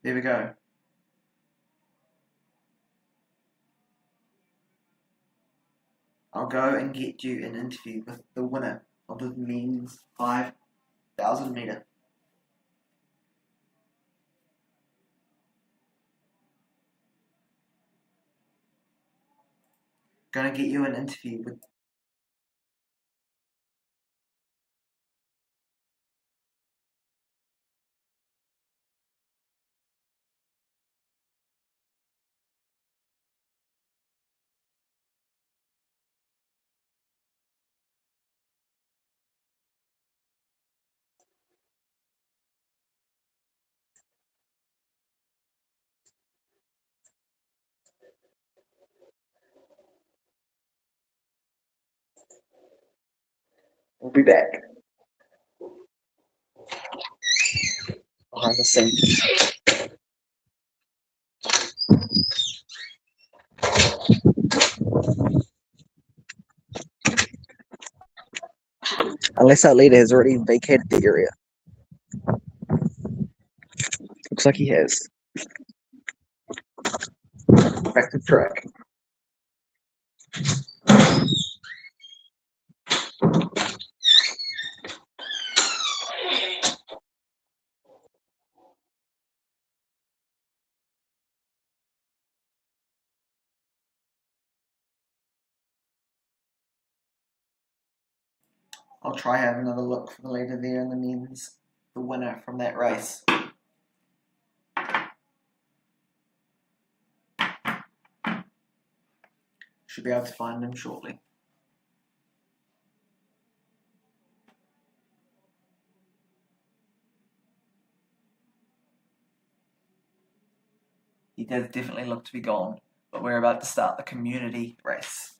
There we go. I'll go and get you an interview with the winner of the men's 5,000 metre. Gonna get you an interview with We'll be back. Behind the scenes. Unless that leader has already vacated the area. Looks like he has. Back to track. I'll try have another look for the leader there in the men's, the winner from that race. Should be able to find him shortly. He does definitely look to be gone, but we're about to start the community race.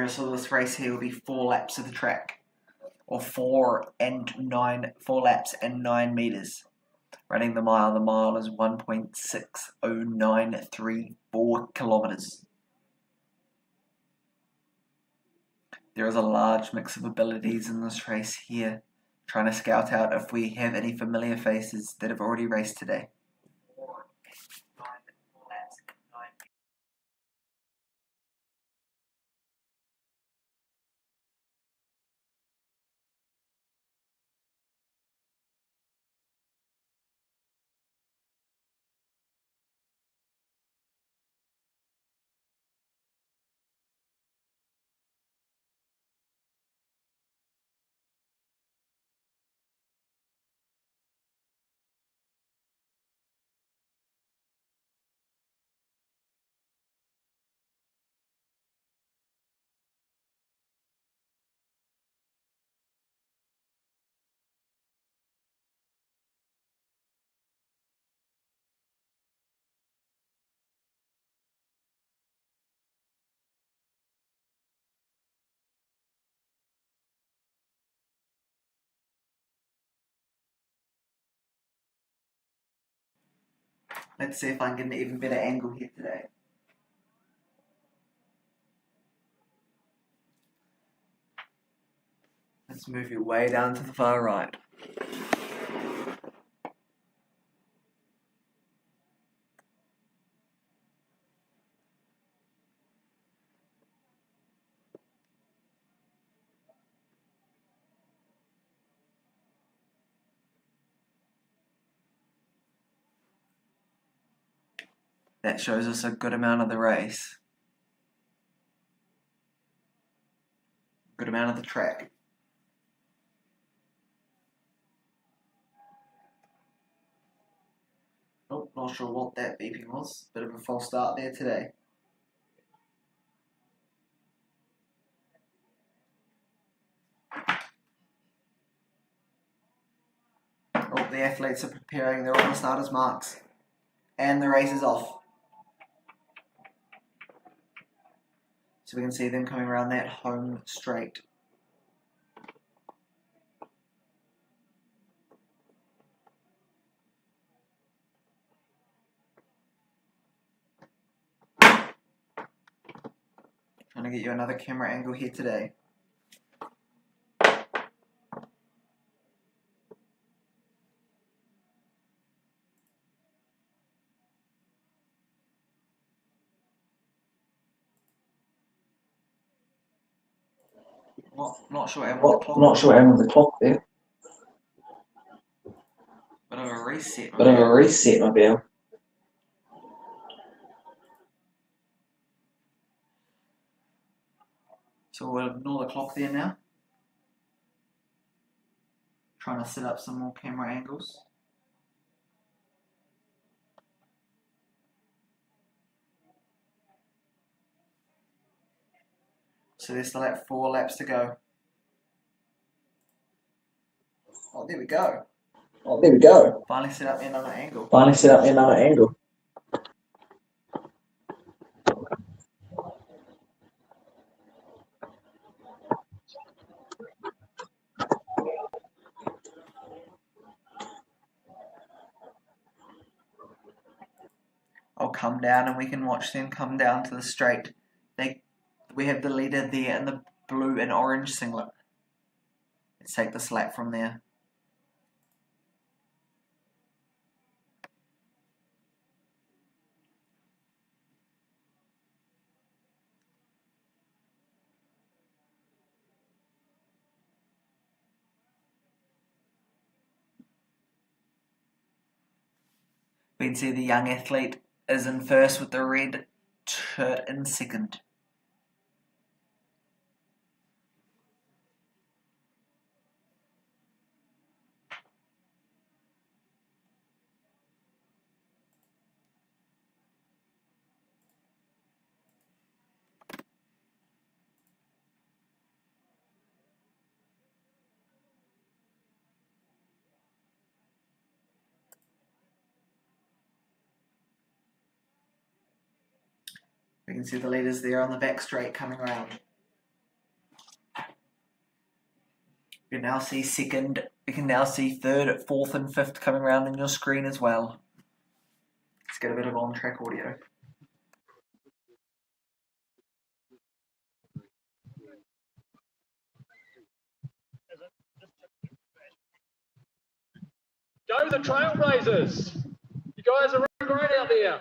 So this race here will be 4 laps of the track, or 4 laps and 9 meters. Running the mile is 1.6094 kilometers. There is a large mix of abilities in this race here, trying to scout out if we have any familiar faces that have already raced today. Let's see if I can get an even better angle here today. Let's move you way down to the far right. That shows us a good amount of the race. Good amount of the track. Oh, not sure what that beeping was. Bit of a false start there today. Oh, the athletes are preparing. They're on the starters' marks. And the race is off. So we can see them coming around that home straight. Trying to get you another camera angle here today. Not sure what happened with the clock. Not sure what happened with the clock there. Bit of a reset. Bit of a reset, my dear. So we'll ignore the clock there now. Trying to set up some more camera angles. So there's still like 4 laps to go. Oh, there we go. Oh, there we go. Finally set up another angle. Finally set up another angle. I'll come down and we can watch them come down to the straight. We have the leader there in the blue and orange singlet. Let's take the lap from there. We can see the young athlete is in first with the red shirt in second. We can see the leaders there on the back straight coming around. We can now see second, we can now see third, fourth and fifth coming around on your screen as well. Let's get a bit of on-track audio. Go the Trailblazers! You guys are running great out there.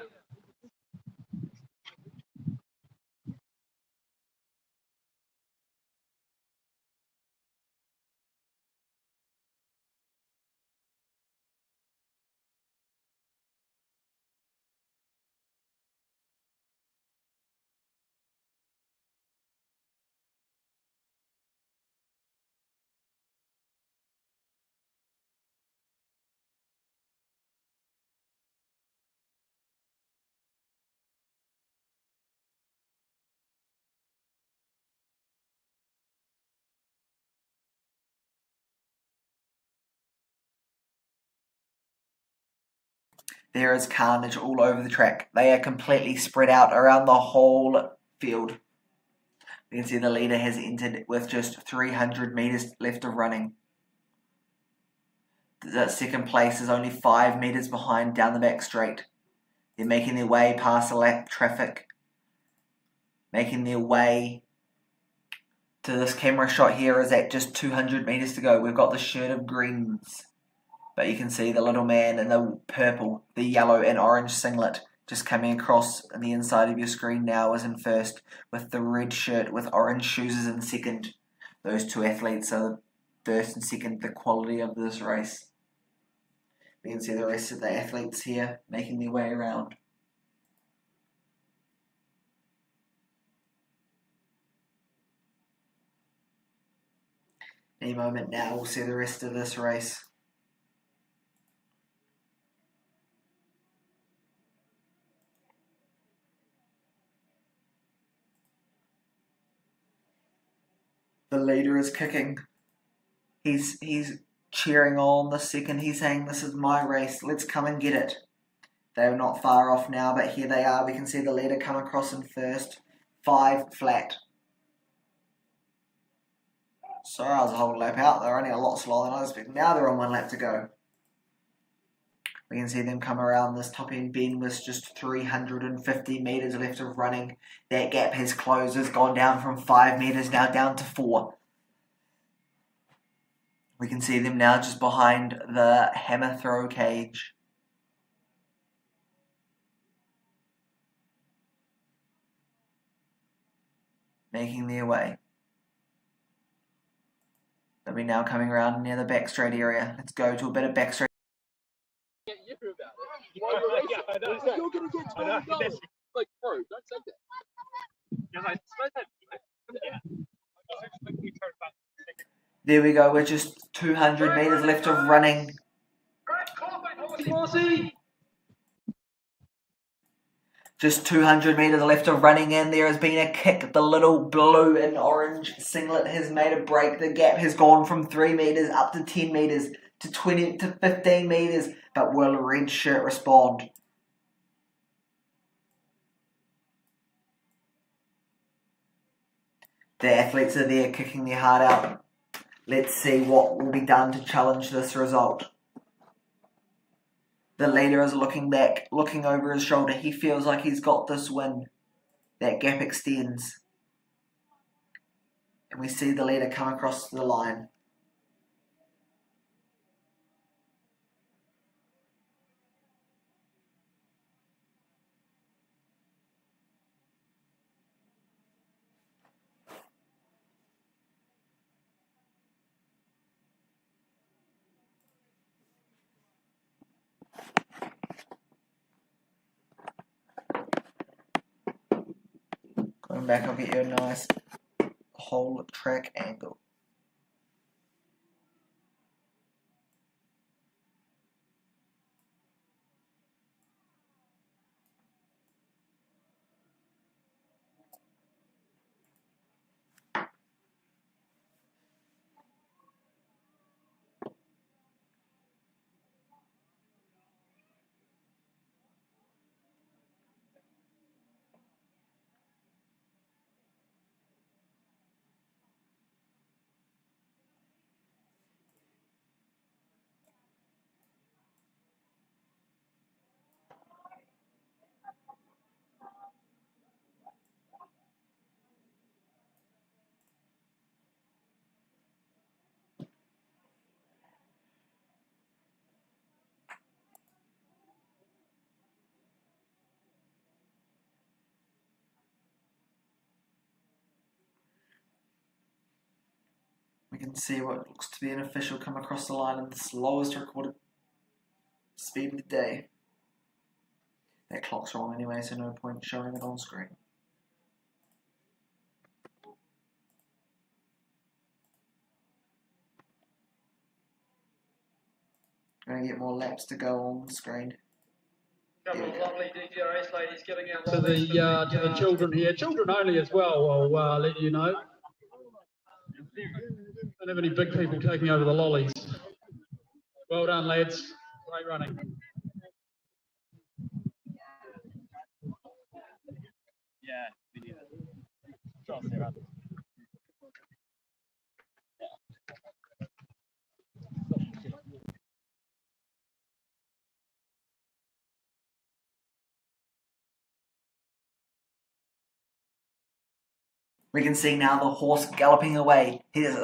There is carnage all over the track. They are completely spread out around the whole field. You can see the leader has entered with just 300 metres left of running. The second place is only 5 metres behind down the back straight. They're making their way past the lap traffic. Making their way to this camera shot here is at just 200 meters to go. We've got the shirt of greens, but you can see the little man in the purple, the yellow and orange singlet just coming across on the inside of your screen now is in first, with the red shirt with orange shoes is in second. Those two athletes are first and second, the quality of this race. We can see the rest of the athletes here making their way around. Any moment now we'll see the rest of this race. The leader is kicking. He's cheering on the second. He's saying, "This is my race. Let's come and get it." They're not far off now, but here they are. We can see the leader come across in first. 5 flat. Sorry, I was a whole lap out. They're only a lot slower than I was expecting. Now they're on 1 lap to go. We can see them come around this top end bend with just 350 meters left of running. That gap has closed. It's gone down from 5 meters now down to 4. We can see them now just behind the hammer throw cage. Making their way. They'll be now coming around near the back straight area. Let's go to a bit of back straight. You're going to get $20. Like, bro, don't say that. There we go. We're just 200 meters left of running. Just 200 meters left of running, and there has been a kick. The little blue and orange singlet has made a break. The gap has gone from 3 meters up to 10 meters to 20 to 15 meters. But will red shirt respond? The athletes are there kicking their heart out. Let's see what will be done to challenge this result. The leader is looking back, looking over his shoulder. He feels like he's got this win. That gap extends. And we see the leader come across the line. Going back, I'll get you a nice whole track angle. We can see what looks to be an official come across the line in the slowest recorded speed of the day. That clock's wrong anyway, so no point showing it on screen. Going to get more laps to go on the screen. Couple of lovely DGRS ladies giving out To the children here, children only as well. I'll let you know. Don't have any big people taking over the lollies. Well done, lads. Great running. Yeah, we need it. Try and stay around. We can see now the horse galloping away. He's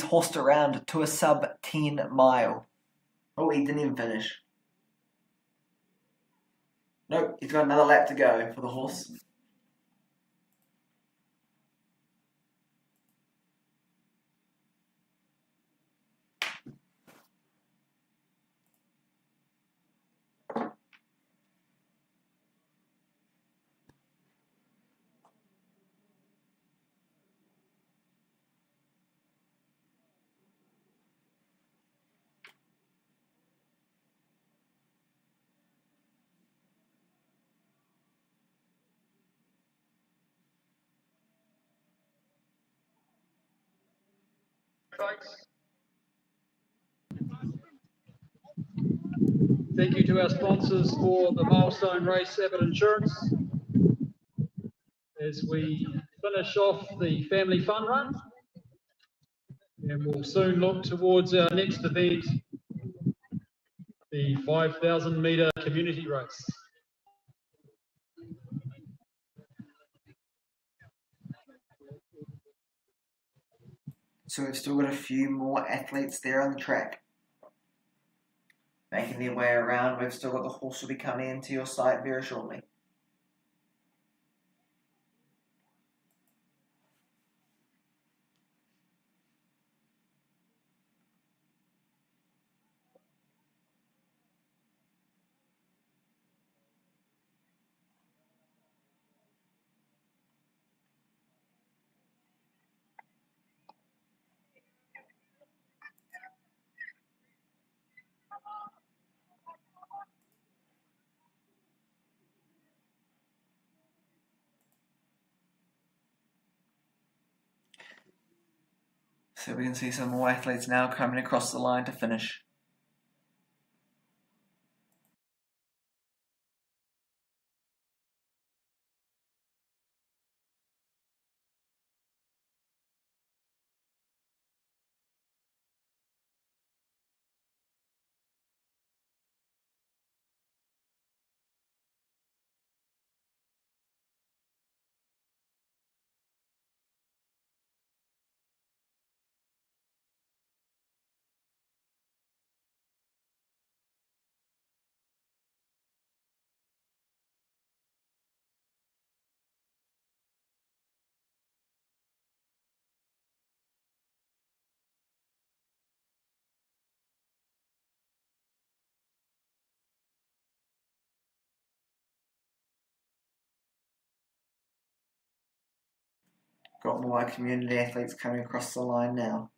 horsed around to a sub 10 mile. Oh, he didn't even finish. Nope, he's got another lap to go for the horse. Folks. Thank you to our sponsors for the milestone race, Abbott Insurance. As we finish off the family fun run, and we'll soon look towards our next event, the 5,000 metre community race. So we've still got a few more athletes there on the track, making their way around. We've still got the horse will be coming into your sight very shortly. So we can see some more athletes now coming across the line to finish. Got more community athletes coming across the line now.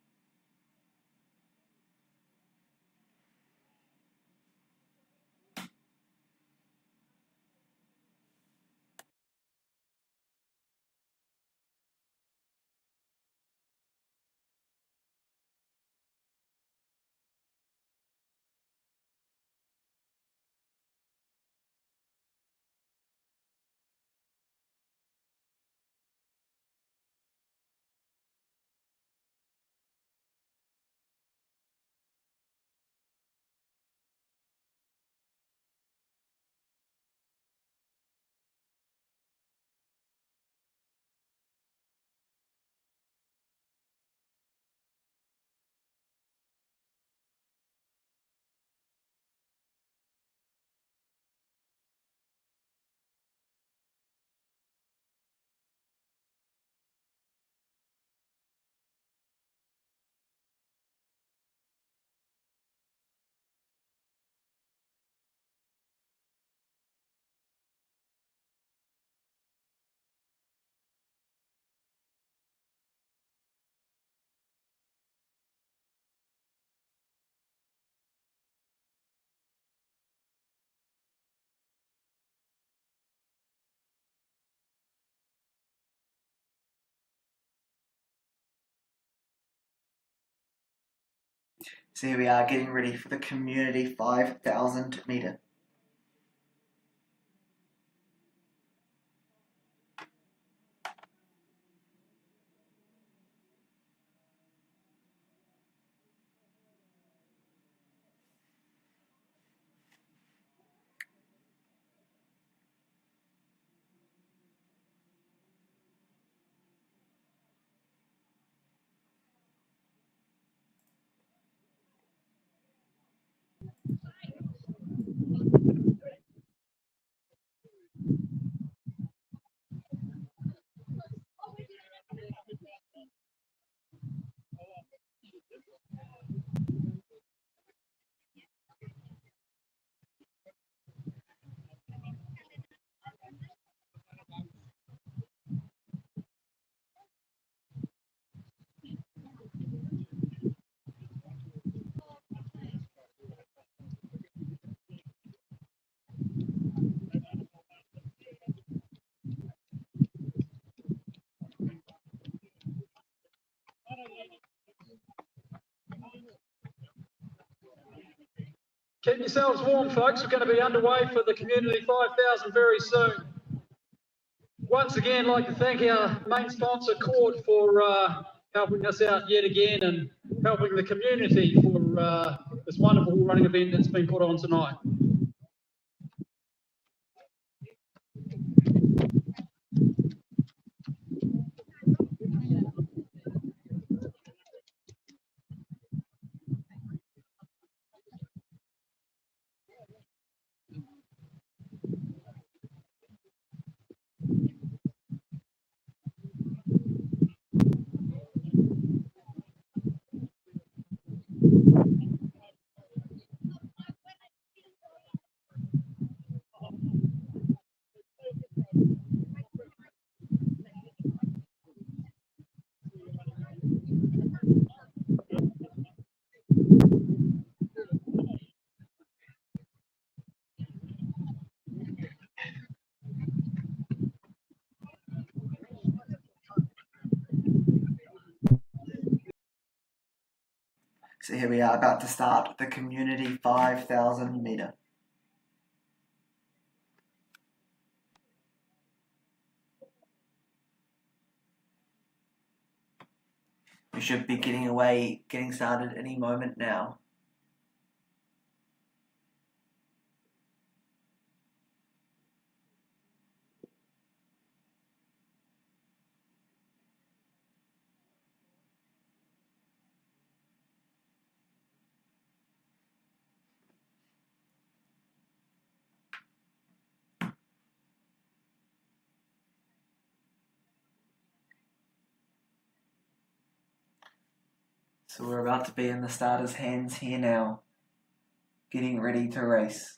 So here we are getting ready for the community 5,000 metre. Keep yourselves warm, folks. We're going to be underway for the Community 5000 very soon. Once again, I'd like to thank our main sponsor, CORDE, for helping us out yet again and helping the community for this wonderful running event that's been put on tonight. So here we are about to start the Community 5000 metre. We should be getting started any moment now. So we're about to be in the starters' hands here now, getting ready to race.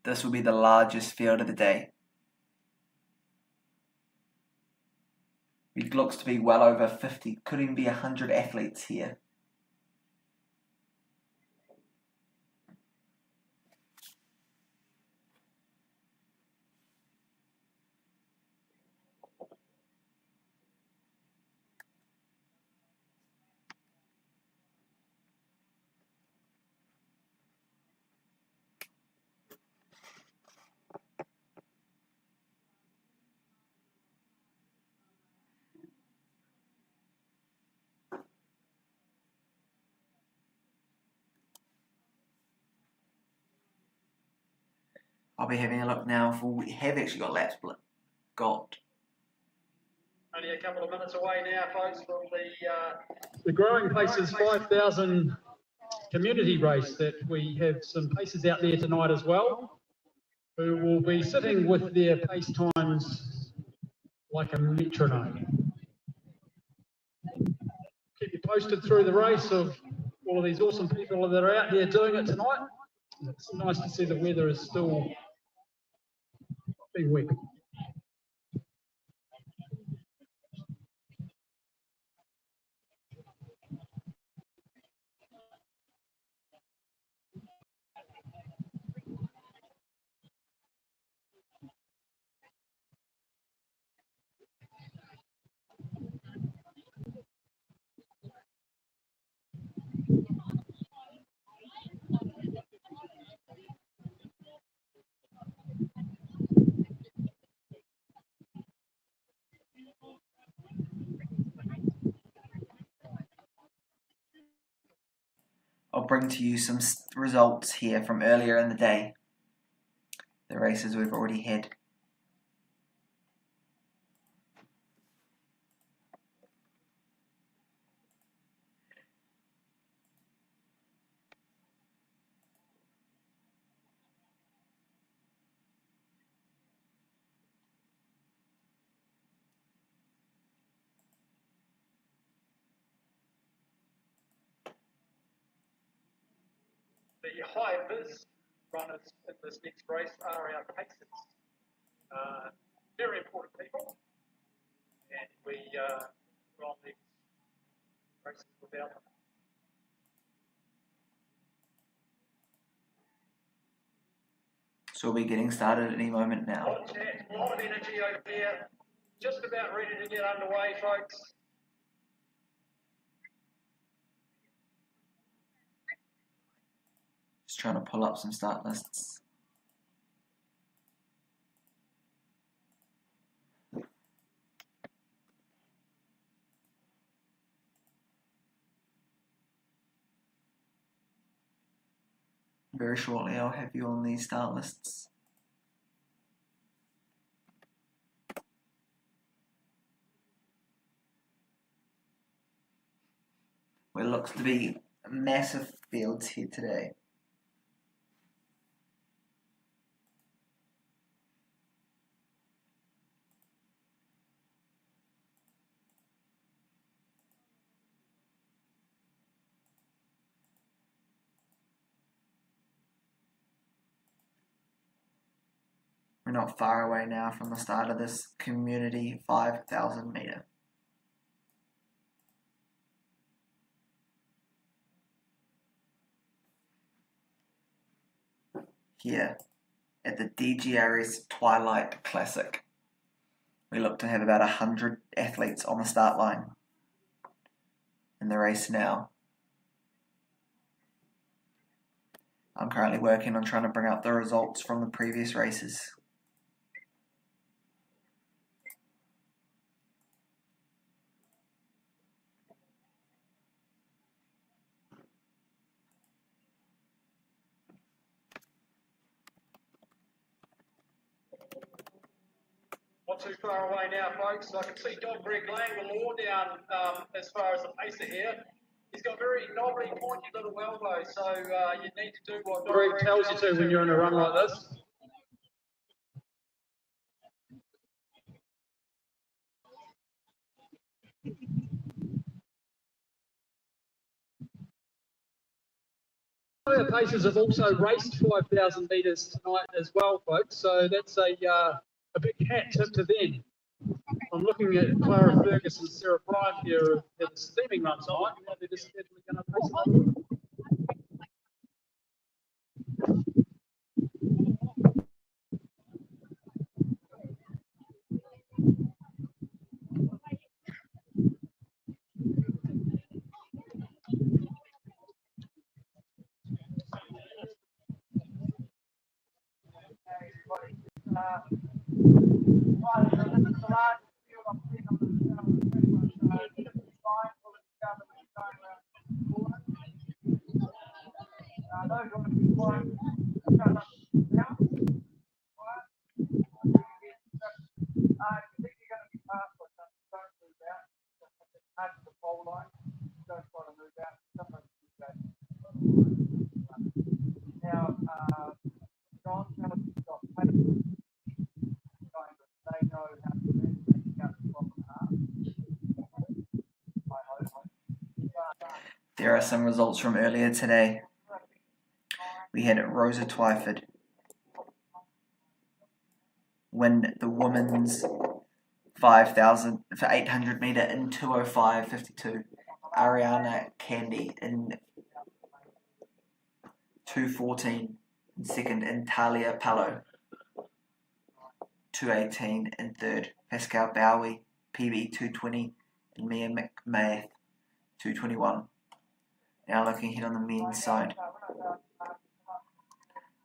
This will be the largest field of the day. It looks to be well over 50, could even be 100 athletes here. I'll be having a look now for we have actually got lap split. Only a couple of minutes away now, folks, from the Growing Paces 5000 community race that we have some paces out there tonight as well, who will be sitting with their pace times like a metronome. Keep you posted through the race of all of these awesome people that are out here doing it tonight. It's nice to see the weather is still being wet. I'll bring to you some results here from earlier in the day. The races we've already had. The high vis runners in this next race are our paces. Very important people, and we run these races without them. So we'll be getting started any moment A now. lot of energy over here. Just about ready to get underway, folks. Just trying to pull up some start lists. Very shortly I'll have you on these start lists. Where it looks to be massive fields here today. We're not far away now from the start of this community 5,000 metre. Here at the DGRS Twilight Classic, we look to have about 100 athletes on the start line in the race now. I'm currently working on trying to bring up the results from the previous races. Not too far away now, folks. I can see Don Greg laying the law down as far as the pacer here. He's got very knobbly, pointy little elbow, so you need to do what Don Greg tells you to when you're in a run like this. The Pacers have also raced 5,000 metres tonight as well, folks, so that's a big hat tip to them. I'm looking at Clara Ferguson and Sarah Bryant here at the steaming run tonight. They're just definitely going to pace it. There are some results from earlier today. We had Rosa Twyford win the women's 5,000 for 800 metre in 2:05.52. Ariana Candy in 2:14 in second, and Talia Palo 2:18 in third. Pascal Bowie PB 2:20 and Mia McMath 2:21. Now looking ahead on the men's side.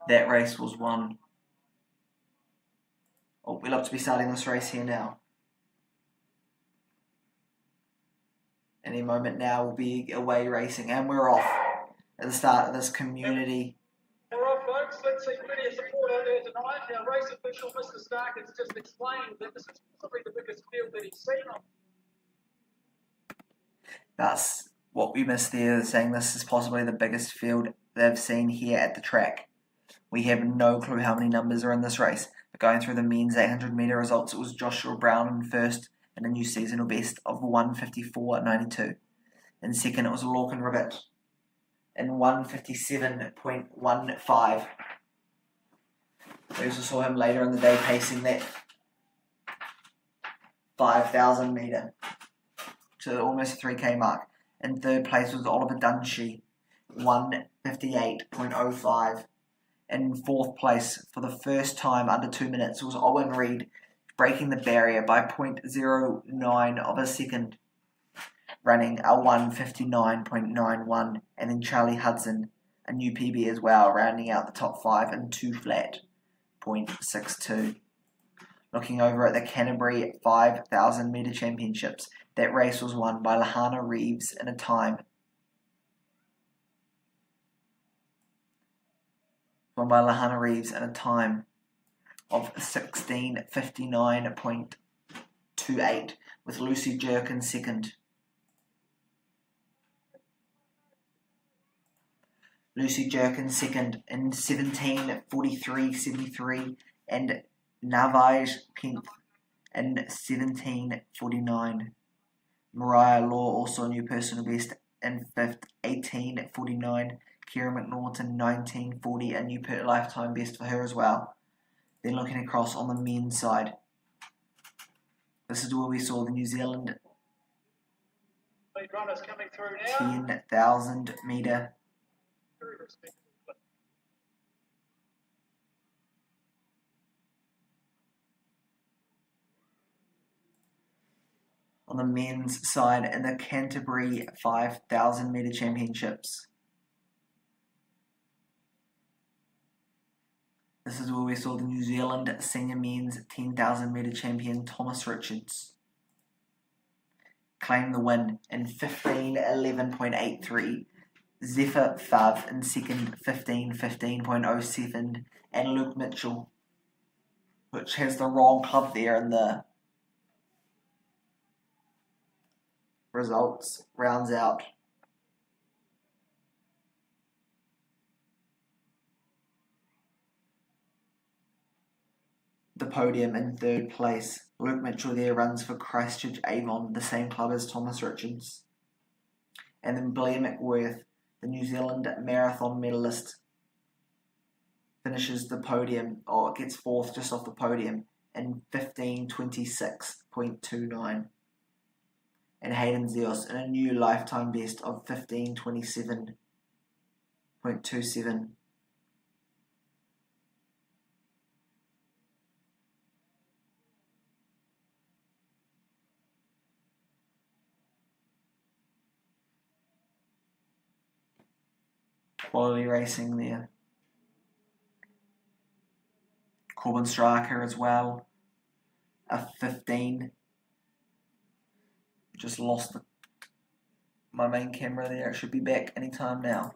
That race was won. Oh, we'll have to be starting this race here now. Any moment now we'll be away racing, and we're off at the start of this community. We're off, folks. Let's see plenty of support out there tonight. Our race official, Mr. Stark, has just explained that this is possibly the biggest field that he's seen on. That's what we missed there, saying this is possibly the biggest field they've seen here at the track. We have no clue how many numbers are in this race, but going through the men's 800 metre results, it was Joshua Brown in first in a new seasonal best of 1:54.92. In second, it was Lorcan Ribbett in 1:57.15. We also saw him later in the day pacing that 5,000 metre to almost a 3K mark. In third place was Oliver Dunshee, 1:58.05. In fourth place, for the first time under 2 minutes, was Owen Reed, breaking the barrier by 0.09 of a second, running a 1:59.91. And then Charlie Hudson a new PB as well, rounding out the top 5 in 2 flat, 0.62. Looking over at the Canterbury 5,000 metre championships, that race was won by Lahana Reeves in a time of 16:59.28, with Lucy Jerkin second. Lucy Jerkin second in 17:43.73, and Navaj 10th in 17:49. Mariah Law also a new personal best in 5th, 18:49. Kira McNaughton 19:40, a new lifetime best for her as well. Then looking across on the men's side, this is where we saw the New Zealand Lead runners coming through now. 10,000 metre Very respectful. on the men's side in the Canterbury 5,000 metre championships. This is where we saw the New Zealand senior men's 10,000 metre champion Thomas Richards claim the win in 15:11.83. Zephyr Fav in second, 15:15.07, and Luke Mitchell, which has the wrong club there in the results, rounds out the podium in third place. Luke Mitchell there runs for Christchurch Avon, the same club as Thomas Richards. And then Blair McWorth, the New Zealand marathon medalist, finishes the podium, or gets fourth just off the podium, in 15:26.29. And Hayden Zeos in a new lifetime best of 15:27.27. Quality racing there. Corbin Striker as well, a 15. Just lost my main camera there. It should be back anytime now.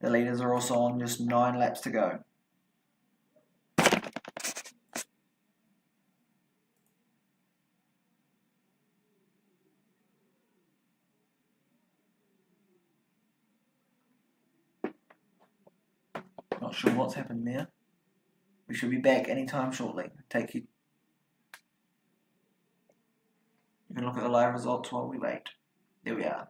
The leaders are also on just 9 laps to go. Not sure what's happened there. We should be back anytime shortly. You can look at the live results while we wait. There we are.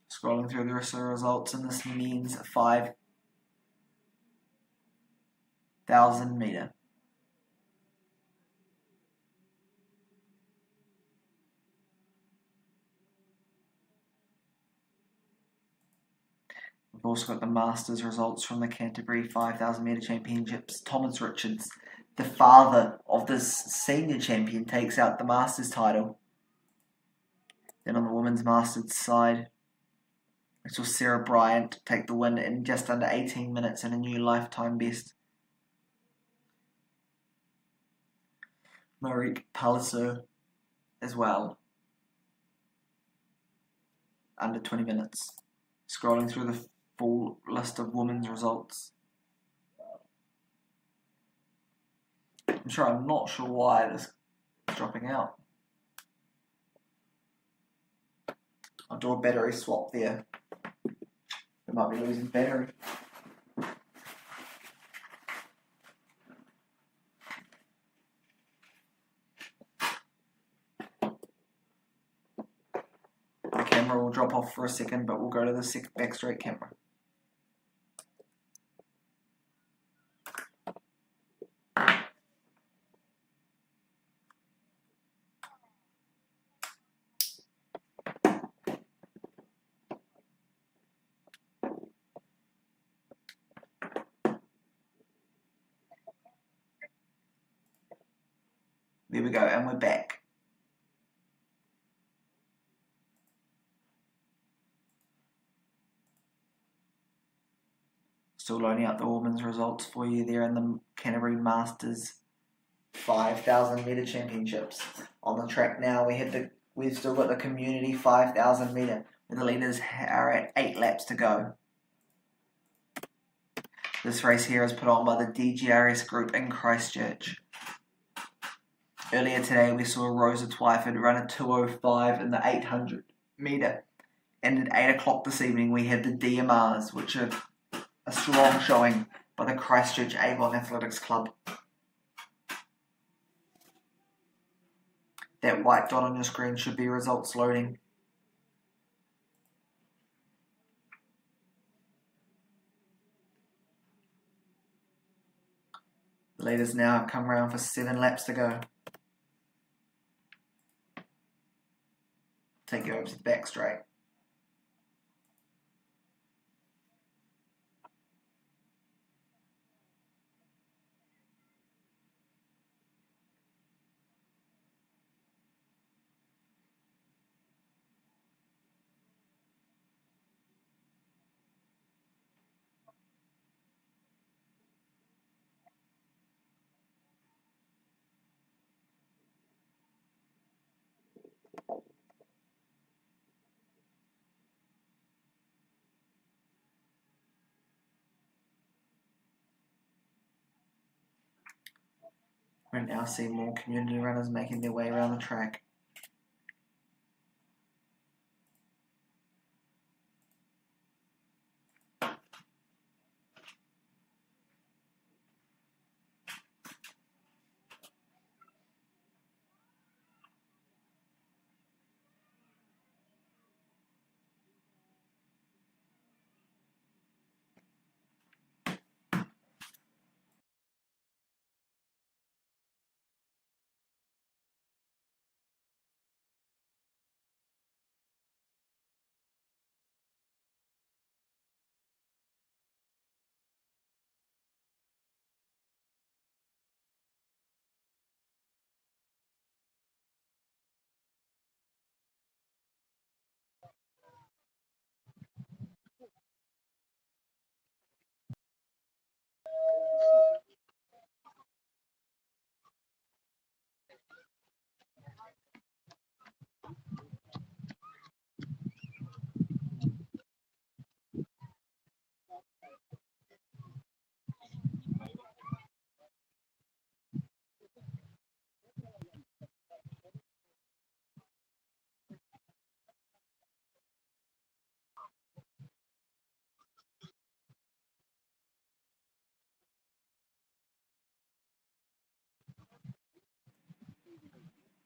Scrolling through the rest of the results in this men's 5,000 metre. We've also got the Masters results from the Canterbury 5,000 metre championships. Thomas Richards, the father of this senior champion, takes out the Masters title. Then on the women's Masters side, we saw Sarah Bryant take the win in just under 18 minutes and a new lifetime best. Marique Palliser as well, under 20 minutes. Scrolling through the full list of women's results. I'm not sure why this is dropping out. I'll do a battery swap there. We might be losing battery. The camera will drop off for a second, but we'll go to the back straight camera. There we go, and we're back. Still loading up the women's results for you there in the Canterbury Masters 5,000 metre championships. On the track now, we've still got the community 5,000 metre, where the leaders are at 8 laps to go. This race here is put on by the DGRS group in Christchurch. Earlier today, we saw Rosa Twyford run a 2:05 in the 800 metre. And at 8 o'clock this evening, we had the DMRs, which are a strong showing by the Christchurch Avon Athletics Club. That white dot on your screen should be results loading. The leaders now have come around for 7 laps to go. Take you over to the back straight. We're now seeing more community runners making their way around the track.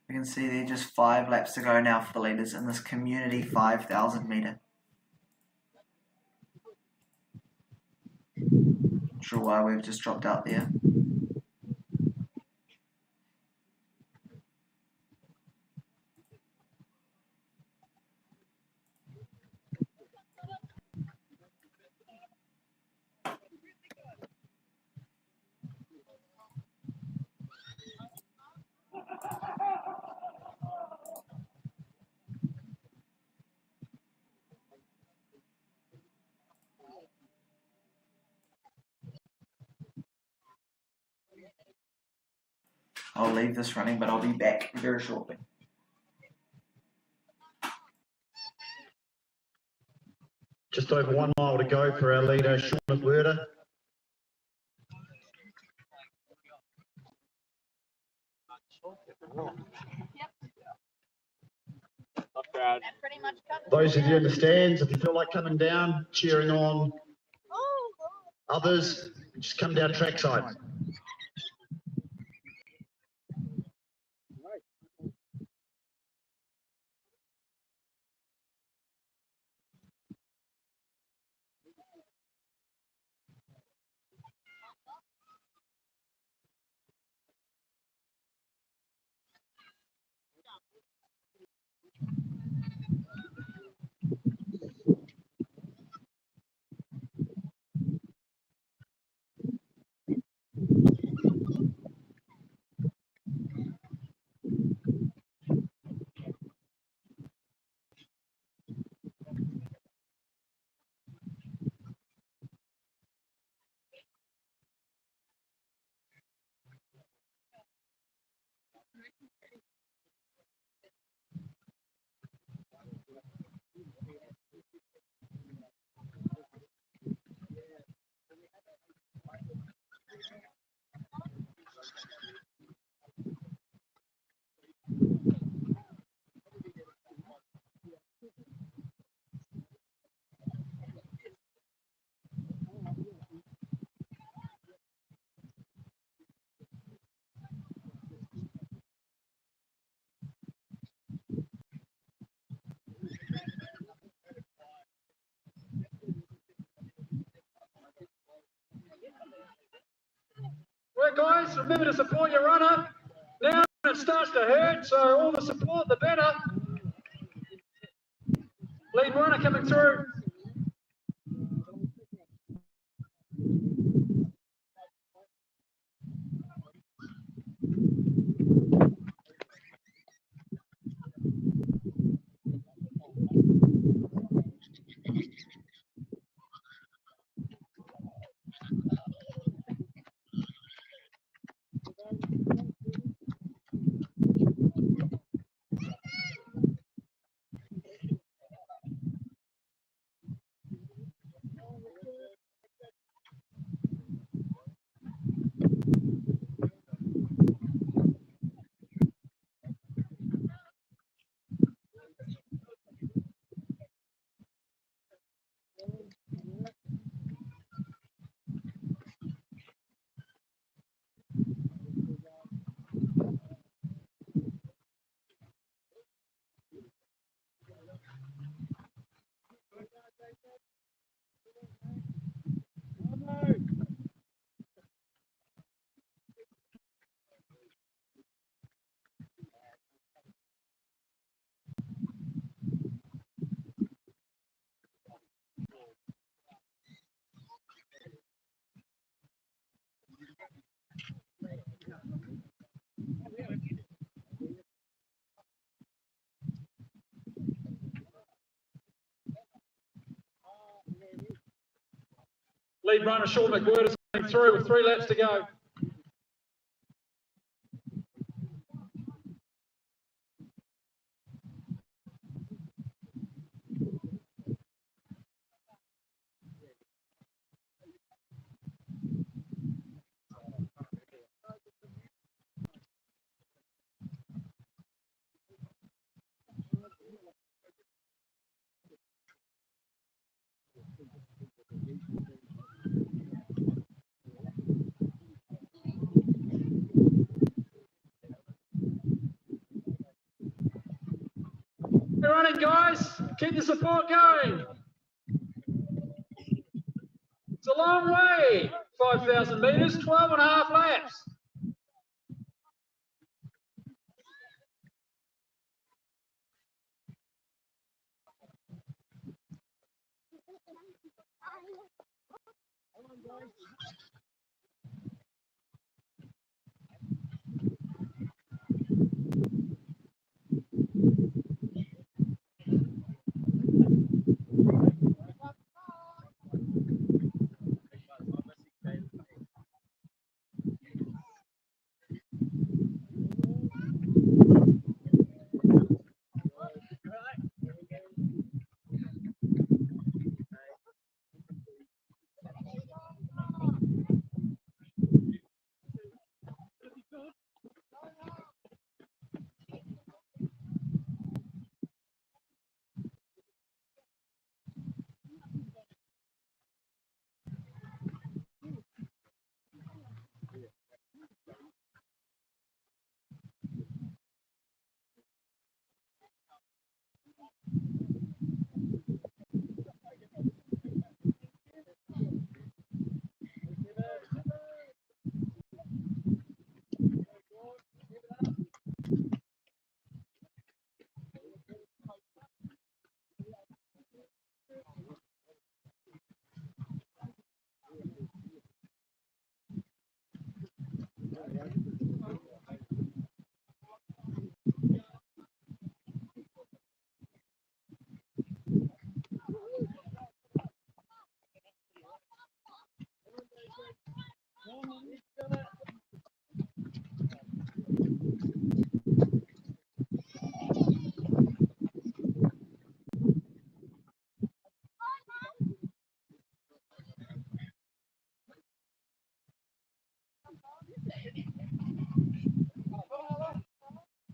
We can see there just 5 laps to go now for the leaders in this community 5,000 metre. Not sure why we've just dropped out there. I'll leave this running, but I'll be back very shortly. Just over 1 mile to go for our leader, Sean McWhirter. Those of you in the stands, if you feel like coming down, cheering on others, just come down trackside. Right, guys, remember to support your runner. Now when it starts to hurt, so all the support, the better. Lead runner coming through. Lead runner Sean McWhirter is coming through with 3 laps to go. Keep running, guys. Keep the support going. It's a long way. 5,000 metres, 12 and a half laps.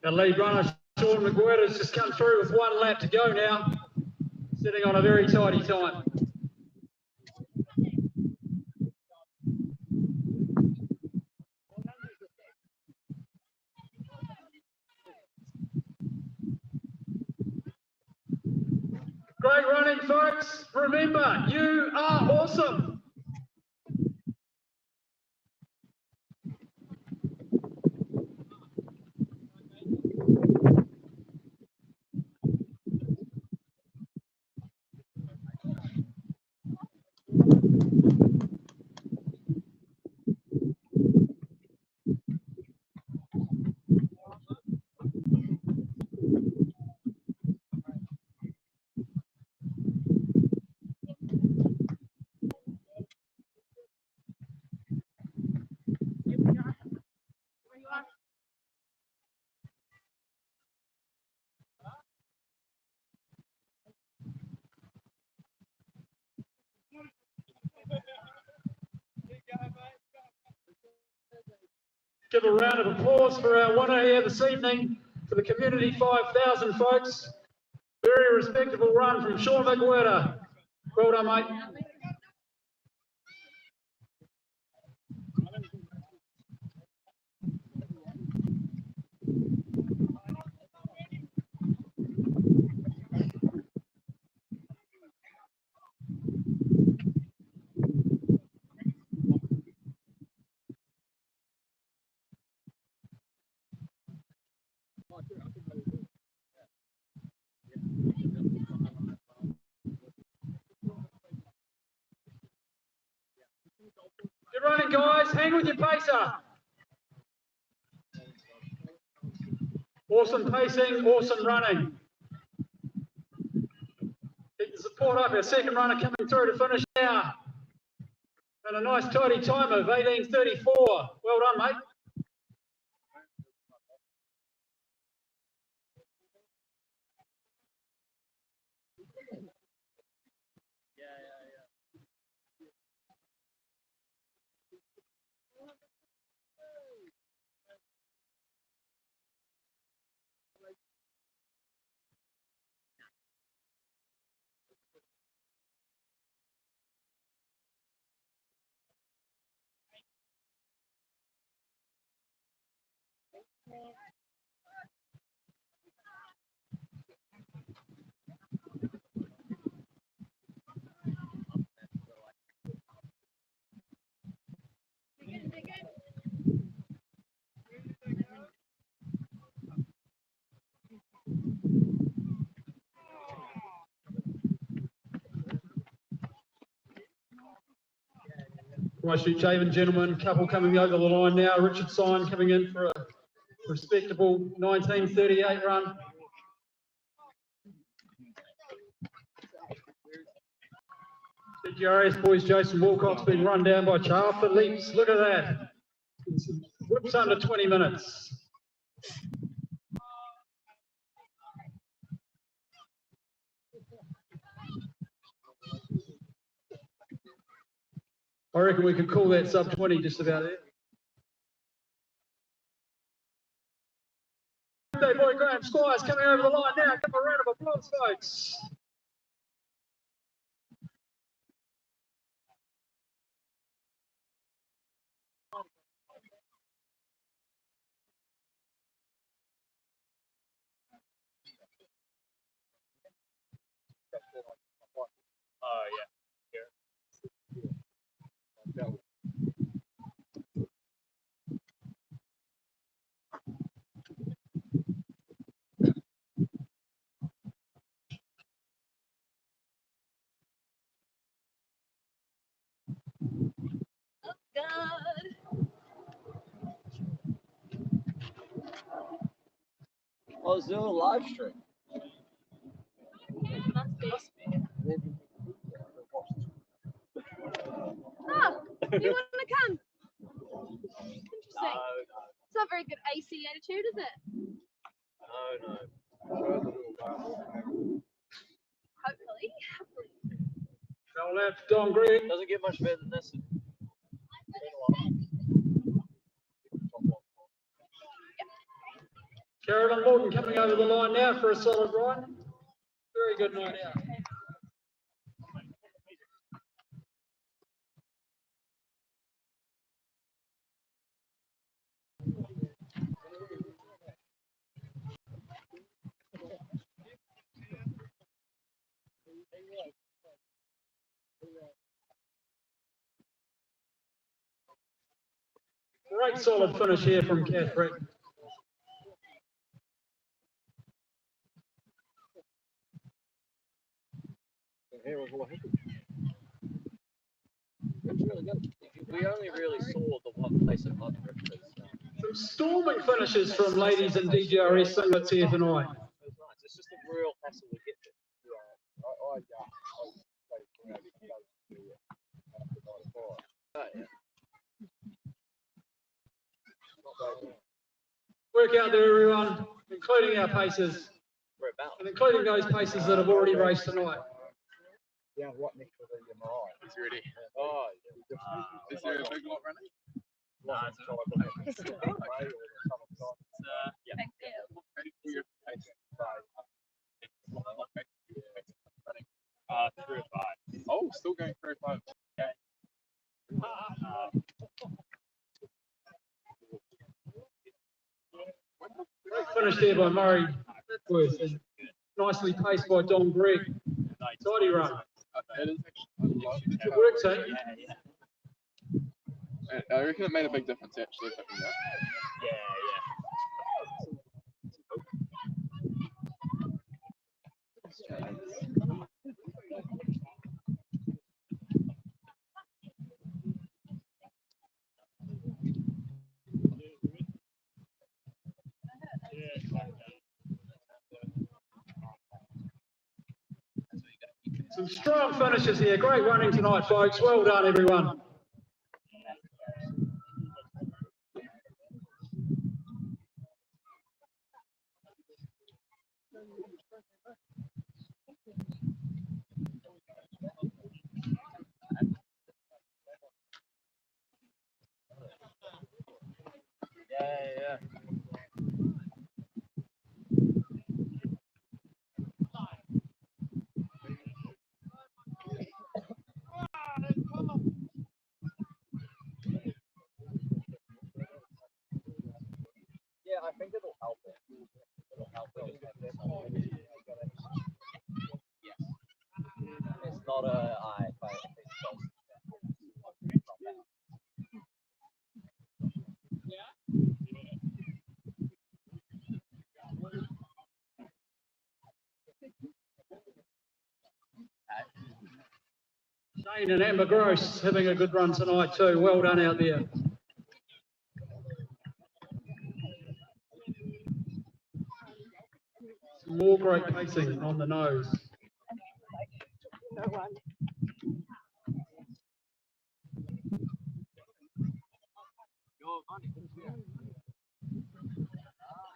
Our lead runner, Sean McGuirk, has just come through with 1 lap to go now, sitting on a very tidy time. Great running, folks. Remember, you are awesome. Give a round of applause for our winner here this evening for the Community 5000, folks. Very respectable run from Sean McGuirk. Well done, mate. Good running, guys. Hang with your pacer. Awesome pacing, awesome running. Keep the support up. Our second runner coming through to finish now. And a nice tidy time of 18:34. Well done, mate. Christchurch Haven gentlemen, couple coming over the line now. Richard Syme coming in for a respectable 1938 run. DGRS boys, Jason Walcott's been run down by Charles Phillips. Look at that. Whips under 20 minutes. I reckon we could call that sub 20 just about there. Birthday boy Graham Squires coming over the line now. Give a round of applause, folks. Oh, yeah. Oh, is there a live stream? Must be. Oh, you want to come? Interesting. It's not very good AC attitude, is it? No. Hopefully. Well left, Don Green. Doesn't get much better than this. Carolyn Morton coming over the line now for a solid ride. Very good night out. Great solid finish here from Canterbury. We only really saw the one place at Mother. Some storming finishes from ladies in DGRS singlets here tonight. It's just a real hassle to get there. Work out there, everyone, including our pacers, We're about. and including those pacers that have already raced tonight. Yeah, right next to the MRI. It's ready. Oh, Is there a big lot running? no, it's yeah. 3 or 5. Oh, still going 3 or 5. Great finish there by Murray Whitworth, and nicely paced by Don Gregg. Tidy run. It is actually, Good work, team. I reckon it made a big difference actually picking that. Some strong finishes here. Great running tonight, folks. Well done, everyone. Yeah. Yeah, I think it'll help it. It'll help it. Yes. It's not a I by Shane and Amber Gross having a good run tonight too. Well done out there. Some more great pacing on the nose.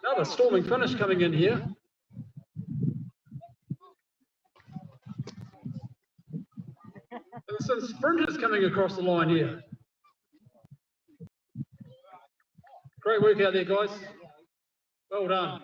Another storming finish coming in here. There's some sprinters coming across the line here. Great work out there, guys. Well done.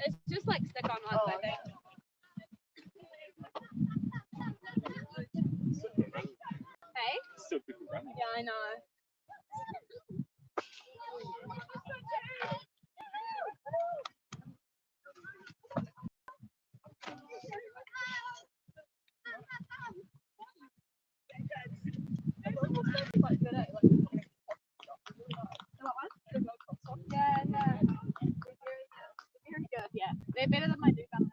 It's just like stick on ones, I think. Hey? Still people running. Yeah, I know. Yeah, yeah. Very good, yeah. They're better than my new gun.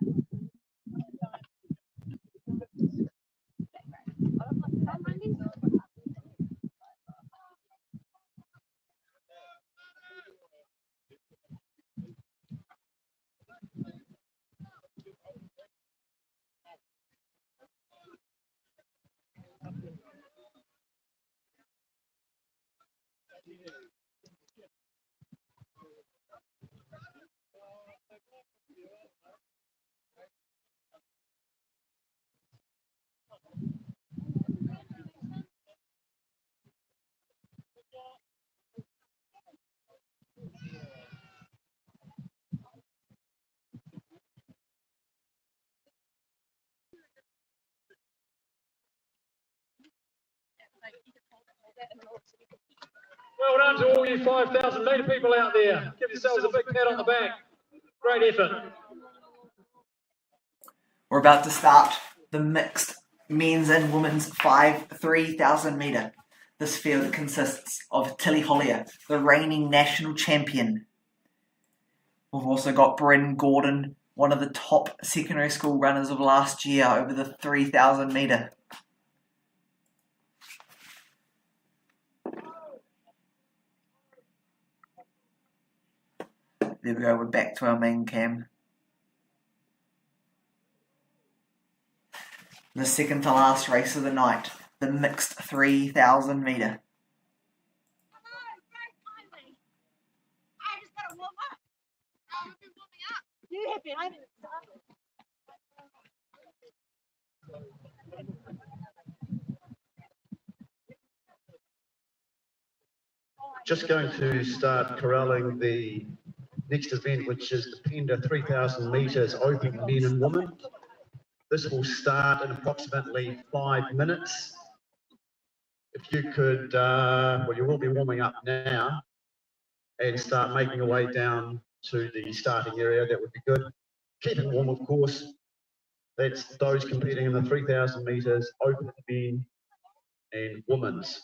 Well done to all you 5,000 metre people out there. Give yourselves a big pat on the back. Great effort. We're about to start the mixed men's and women's 3,000 metre. This field consists of Tilly Hollier, the reigning national champion. We've also got Bryn Gordon, one of the top secondary school runners of last year over the 3,000 metre. There we go, we're back to our main cam. The second to last race of the night, the mixed 3,000 metre. Just going to start corralling the next event, which is the Penda 3,000 metres open men and women. This will start in approximately 5 minutes. If you could, well, you will be warming up now and start making your way down to the starting area, that would be good. Keep it warm, of course. That's those competing in the 3,000 metres open men and women's.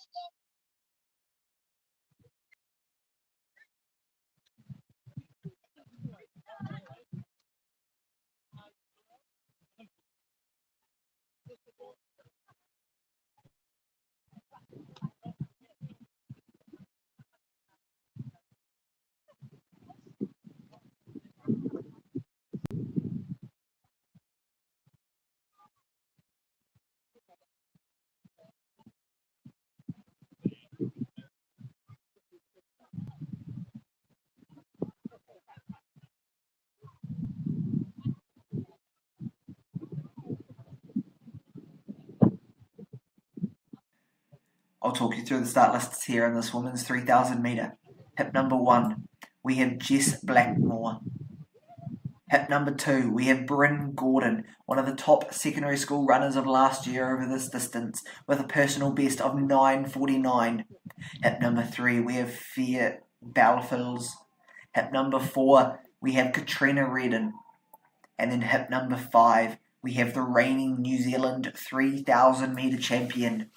I'll talk you through the start lists here in this women's 3,000 metre. Hip number 1, we have Jess Blackmore. Hip number 2, we have Bryn Gordon, one of the top secondary school runners of last year over this distance, with a personal best of 9:49. Hip number 3, we have Fia Balfils. Hip number 4, we have Katrina Redden. And then hip number 5, we have the reigning New Zealand 3,000 metre champion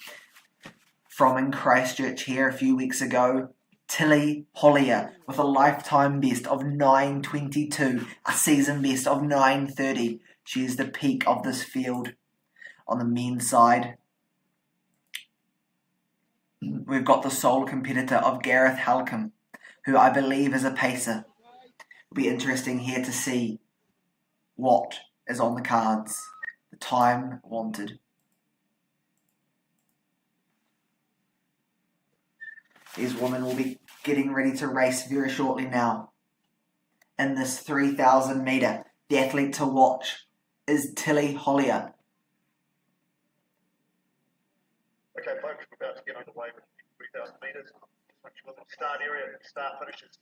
from in Christchurch here a few weeks ago, Tilly Hollier, with a lifetime best of 9:22, a season best of 9:30. She is the peak of this field. On the men's side, we've got the sole competitor of Gareth Halcombe, who I believe is a pacer. It'll be interesting here to see what is on the cards, the time wanted. These women will be getting ready to race very shortly now. In this 3,000 metre, the athlete to watch is Tilly Hollier. Okay, folks, we're about to get underway with 3,000 metres. Just make sure the start area and start finish is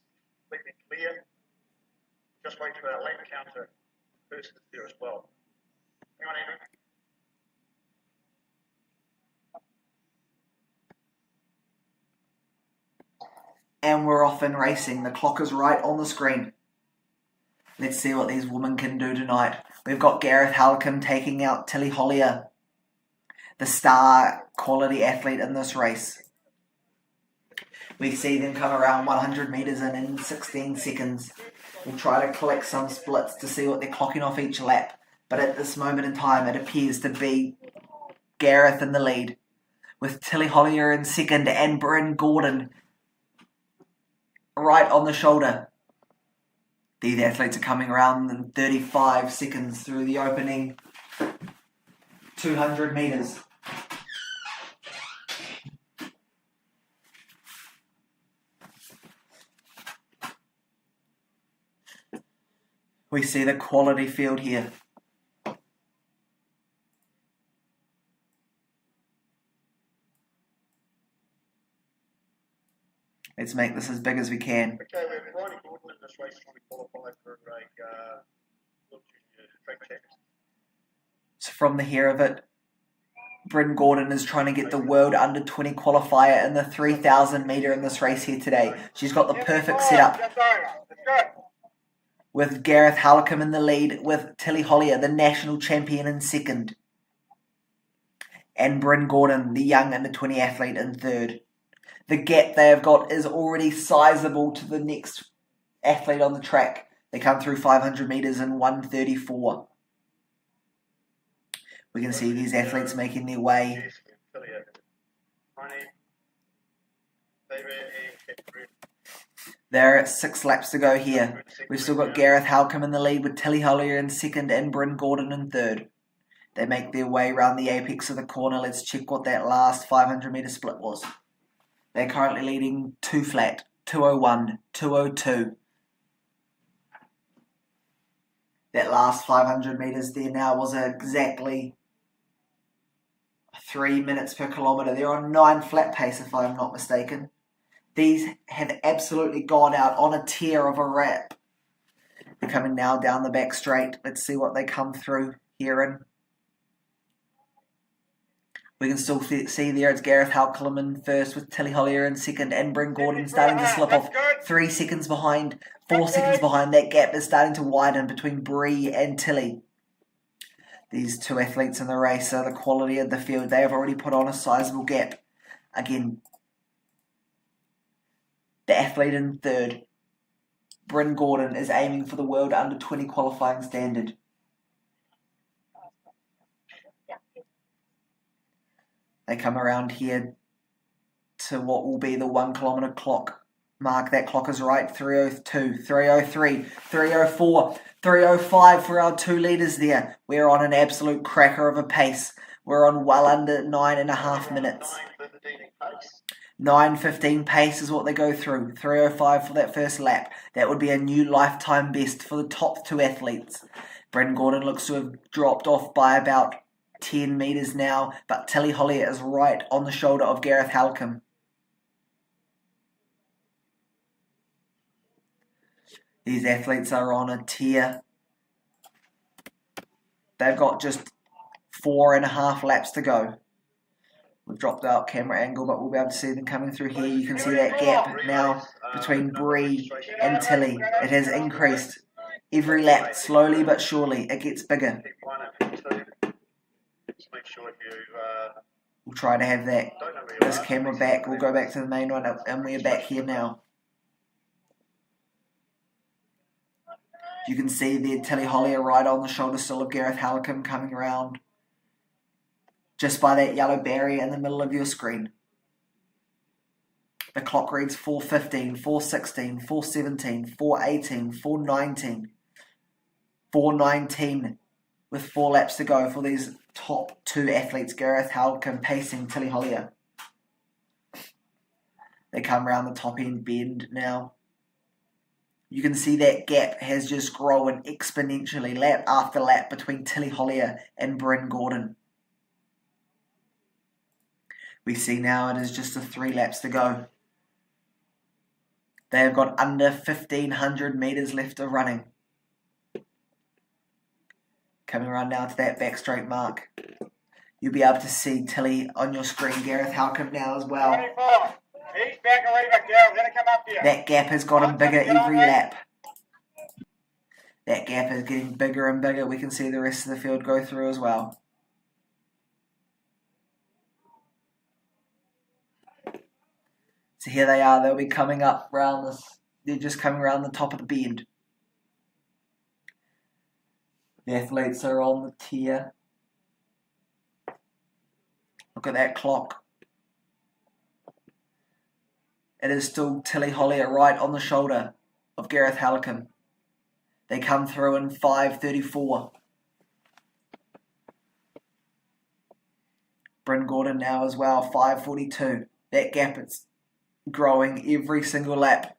completely clear. Just wait for our lap counter person is there as well. Hang on, Andrew. And we're off and racing. The clock is right on the screen. Let's see what these women can do tonight. We've got Gareth Halcombe taking out Tilly Hollier, the star quality athlete in this race. We see them come around 100 metres in 16 seconds. We'll try to collect some splits to see what they're clocking off each lap. But at this moment in time, it appears to be Gareth in the lead, with Tilly Hollier in second and Bryn Gordon right on the shoulder. These athletes are coming around in 35 seconds through the opening 200 metres. We see the quality field here. Let's make this as big as we can. Okay, we're Bridie Gordon in this race trying to qualify for a World Junior track check. So from the here of it, Bryn Gordon is trying to get the World Under 20 qualifier in the 3,000 metre in this race here today. She's got the perfect setup, with Gareth Halcombe in the lead, with Tilly Hollier, the national champion, in second, and Bryn Gordon, the young under 20 athlete, in third. The gap they have got is already sizable to the next athlete on the track. They come through 500 metres in 1:34. We can see these athletes making their way. There are 6 laps to go here. We've still got Gareth Halcombe in the lead, with Tilly Hollier in second and Bryn Gordon in third. They make their way around the apex of the corner. Let's check what that last 500 metre split was. They're currently leading 2 flat, 2:01, 2:02. That last 500 metres there now was exactly 3 minutes per kilometre. They're on 9 flat pace, if I'm not mistaken. These have absolutely gone out on a tear of a rap. They're coming now down the back straight. Let's see what they come through here in. We can still see there it's Gareth Halcombe in first, with Tilly Hollier in second and Bryn Gordon starting to slip off. 3 seconds behind, 4 seconds behind. That gap is starting to widen between Bree and Tilly. These 2 athletes in the race are the quality of the field. They have already put on a sizable gap. Again, the athlete in third, Bryn Gordon, is aiming for the World Under 20 qualifying standard. They come around here to what will be the 1 kilometre clock mark. That clock is right. 3:02, 3:03, 3:04, 3:05 for our 2 leaders there. We're on an absolute cracker of a pace. We're on well under 9.5 minutes. 9:15 pace is what they go through. 3:05 for that first lap. That would be a new lifetime best for the top 2 athletes. Bryn Gordon looks to have dropped off by about 10 metres now, but Tilly Hollier is right on the shoulder of Gareth Halcombe. These athletes are on a tear. They've got just 4.5 laps to go. We've dropped out camera angle, but we'll be able to see them coming through here. You can see that gap now between Bree and Tilly. It has increased. Every lap, slowly but surely, it gets bigger. We'll try to have this camera back. We'll go back to the main one, and we're back here now. You can see there Tilly Hollier right on the shoulder still of Gareth Halcombe coming around. Just by that yellow barrier in the middle of your screen. The clock reads 4:15, 4:16, 4:17, 4:18, 4:19, 4:19 with 4 laps to go for these top 2 athletes, Gareth Halcombe pacing Tilly Hollier. They come around the top end bend now. You can see that gap has just grown exponentially lap after lap between Tilly Hollier and Bryn Gordon. We see now it is just 3 laps to go. They have got under 1,500 metres left of running. Coming around now to that back straight mark. You'll be able to see Tilly on your screen, Gareth Halcombe now as well. 24. He's back away back down. Gonna come up here. That gap has gotten bigger every lap. That gap is getting bigger and bigger. We can see the rest of the field go through as well. So here they are. They'll be coming up round this. They're just coming around the top of the bend. The athletes are on the tier. Look at that clock. It is still Tilly Hollier right on the shoulder of Gareth Halcombe. They come through in 5:34. Bryn Gordon now as well, 5:42. That gap is growing every single lap.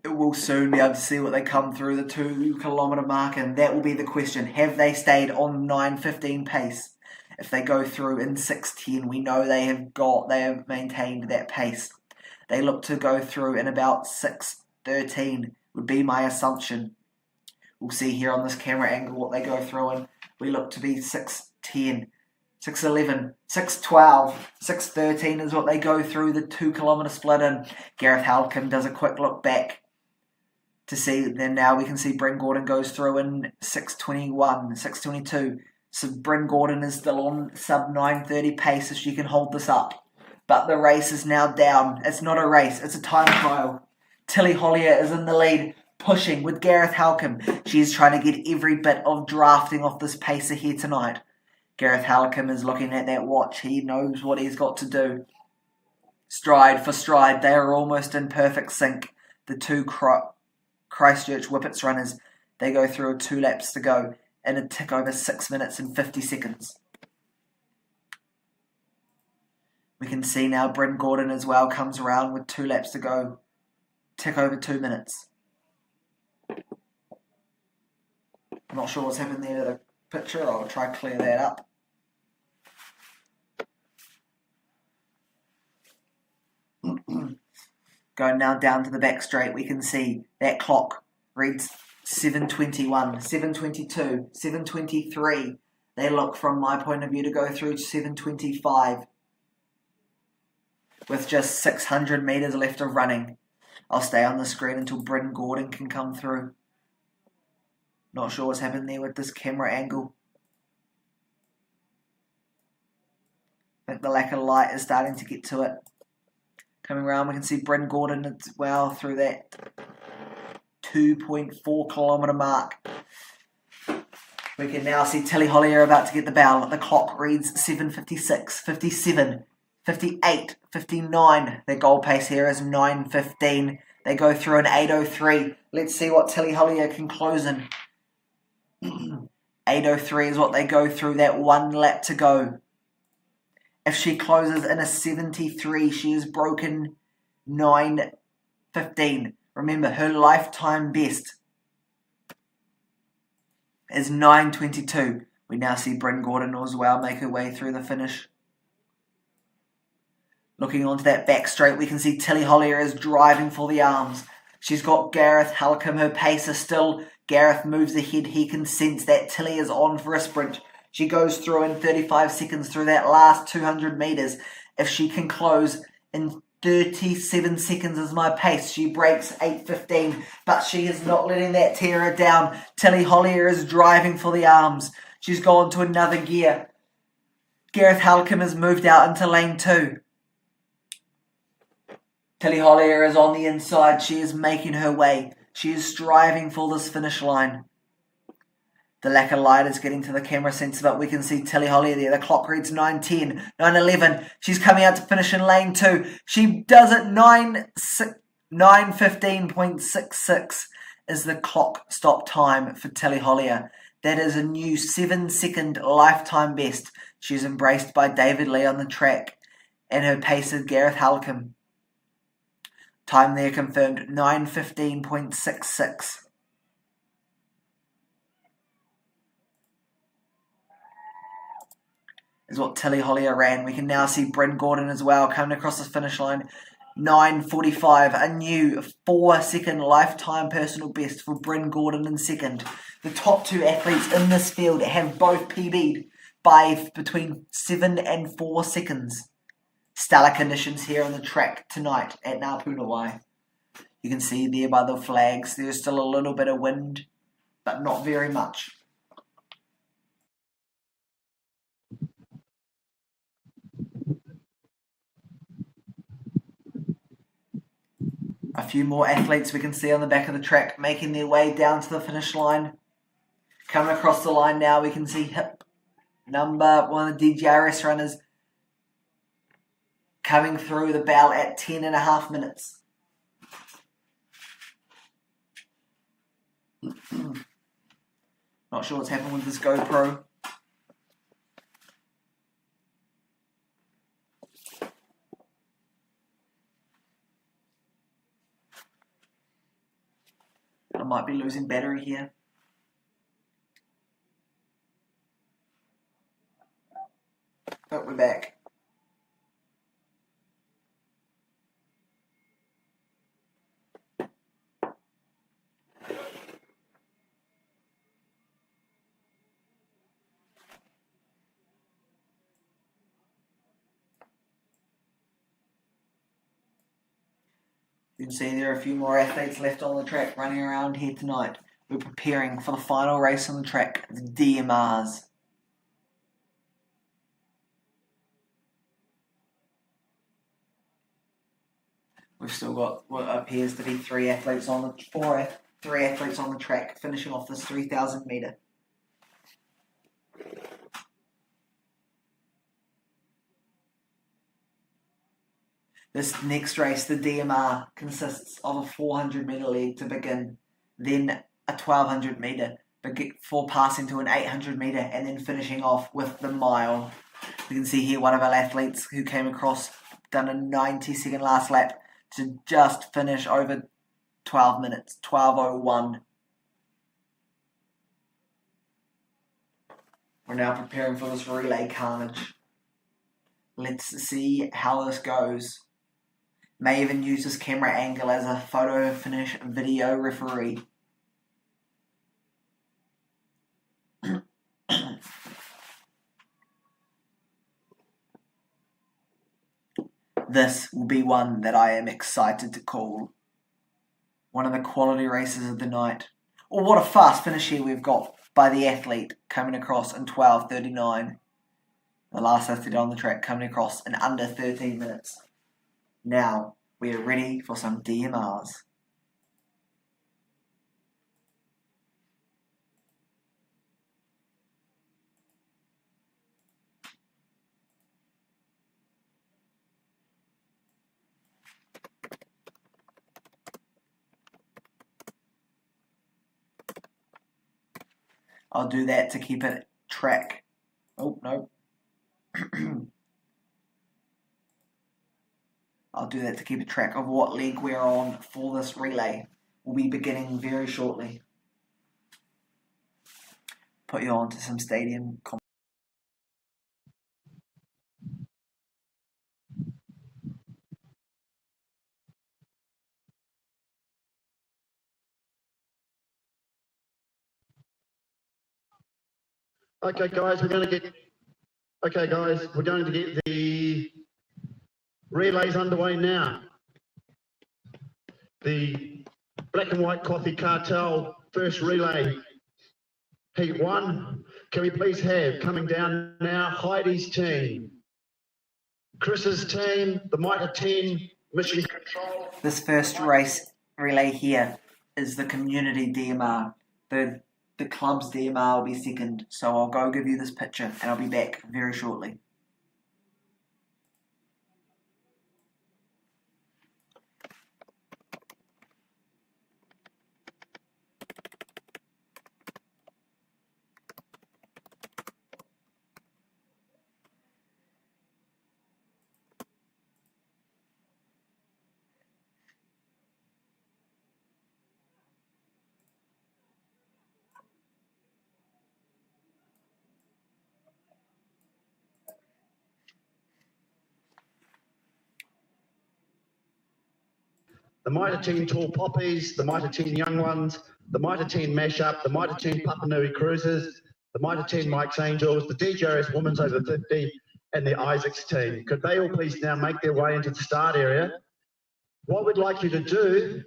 We'll soon be able to see what they come through the 2 kilometre mark, and that will be the question. Have they stayed on 9:15 pace? If they go through in 6:10, we know they have maintained that pace. They look to go through in about 6:13 would be my assumption. We'll see here on this camera angle what they go through in. We look to be 6:10, 6:11, 6:12, 6:13 is what they go through the 2 kilometre split in. Gareth Halcombe does a quick look back to see, then now we can see Bryn Gordon goes through in 6:21, 6:22. So Bryn Gordon is still on sub 9:30 pace if she can hold this up. But the race is now down. It's not a race, it's a time trial. Tilly Hollier is in the lead, pushing with Gareth Halcombe. She's trying to get every bit of drafting off this pacer here tonight. Gareth Halcombe is looking at that watch. He knows what he's got to do. Stride for stride, they are almost in perfect sync. The 2 Christchurch Whippets runners, they go through 2 laps to go in a tick over 6 minutes and 50 seconds. We can see now Bryn Gordon as well comes around with 2 laps to go. Tick over 2 minutes. I'm not sure what's happened there to the picture. I'll try to clear that up. Going now down to the back straight, we can see that clock reads 7:21, 7:22, 7:23. They look, from my point of view, to go through 7:25 with just 600 metres left of running. I'll stay on the screen until Bryn Gordon can come through. Not sure what's happened there with this camera angle. I think the lack of light is starting to get to it. Coming around, we can see Bryn Gordon as well through that 2.4 kilometre mark. We can now see Tilly Hollier about to get the bell. The clock reads 7:56, 57, 58, 59. Their goal pace here is 9:15. They go through an 8:03. Let's see what Tilly Hollier can close in. 8:03 is what they go through, that 1 lap to go. If she closes in a 73, she has broken 9:15. Remember, her lifetime best is 9:22. We now see Bryn Gordon as well make her way through the finish. Looking onto that back straight, we can see Tilly Hollier is driving for the arms. She's got Gareth Halcombe, her pacer still. Gareth moves ahead. He can sense that Tilly is on for a sprint. She goes through in 35 seconds through that last 200 metres. If she can close in 37 seconds is my pace. She breaks 8:15, but she is not letting that tear her down. Tilly Hollier is driving for the arms. She's gone to another gear. Gareth Halcombe has moved out into lane 2. Tilly Hollier is on the inside. She is making her way. She is striving for this finish line. The lack of light is getting to the camera sensor, but we can see Tilly Hollier there. The clock reads 9:10, 9:11. She's coming out to finish in lane 2. She does it 9:15.66 is the clock stop time for Tilly Hollier. That is a new 7-second lifetime best. She's embraced by David Lee on the track and her pacer Gareth Halcombe. Time there confirmed 9:15.66. Is what Tilly Hollier ran. We can now see Bryn Gordon as well coming across the finish line. 9:45, a new 4-second lifetime personal best for Bryn Gordon in second. The top 2 athletes in this field have both PB'd by between 7 and 4 seconds. Stellar conditions here on the track tonight at Ngāpunawai. You can see there by the flags, there's still a little bit of wind, but not very much. A few more athletes we can see on the back of the track making their way down to the finish line. Coming across the line now, we can see Hip, one of the DGRS runners, coming through the bell at 10.5 minutes. Not sure what's happened with this GoPro. I might be losing battery here. But we're back. You can see there are a few more athletes left on the track running around here tonight. We're preparing for the final race on the track, the DMRs. We've still got what appears to be three athletes on the track, finishing off this 3,000 metre. This next race, the DMR, consists of a 400 metre leg to begin, then a 1200 metre before passing to an 800 metre and then finishing off with the mile. You can see here one of our athletes who came across, done a 90-second last lap to just finish over 12 minutes, 12:01. We're now preparing for this relay carnage. Let's see how this goes. May even use this camera angle as a photo finish video referee. This will be one that I am excited to call. One of the quality races of the night. Oh, what a fast finish here we've got by the athlete coming across in 12:39. The last athlete on the track coming across in under 13 minutes. Now, we are ready for some DMRs. I'll do that to keep it track. Oh, no. I'll do that to keep a track of what leg we're on for this relay. We'll be beginning very shortly. put you on to some stadium. Okay, guys, we're going to get the relays underway now. The Black and White Coffee Cartel first relay, Heat 1. Can we please have, coming down now, Heidi's team, Chris's team, the Mitre 10, Mission Control. This first race relay here is the community DMR. The club's DMR will be second, so I'll go give you this picture and I'll be back very shortly. The Mitre 10 Tall Poppies, the Mitre 10 Young Ones, the Mitre 10 Mashup, the Mitre 10 Papanui Cruisers, the Mitre 10 Mike's Angels, the DGRS Women's Over 50, and the Isaacs team. Could they all please now make their way into the start area? What we'd like you to do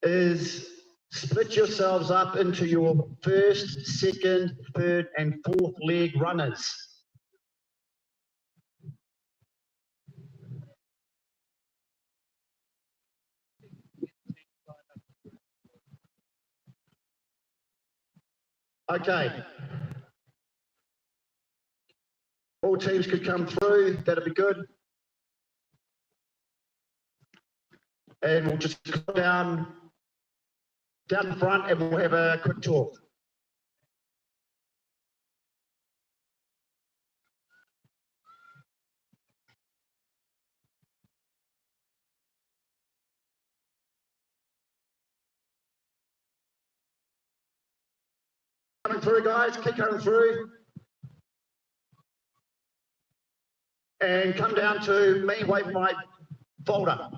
is split yourselves up into your first, second, third, and fourth leg runners. Okay. All teams could come through, that'd be good. And we'll just go down the front and we'll have a quick talk. Coming through, guys, keep coming through. And come down to me, wave my folder.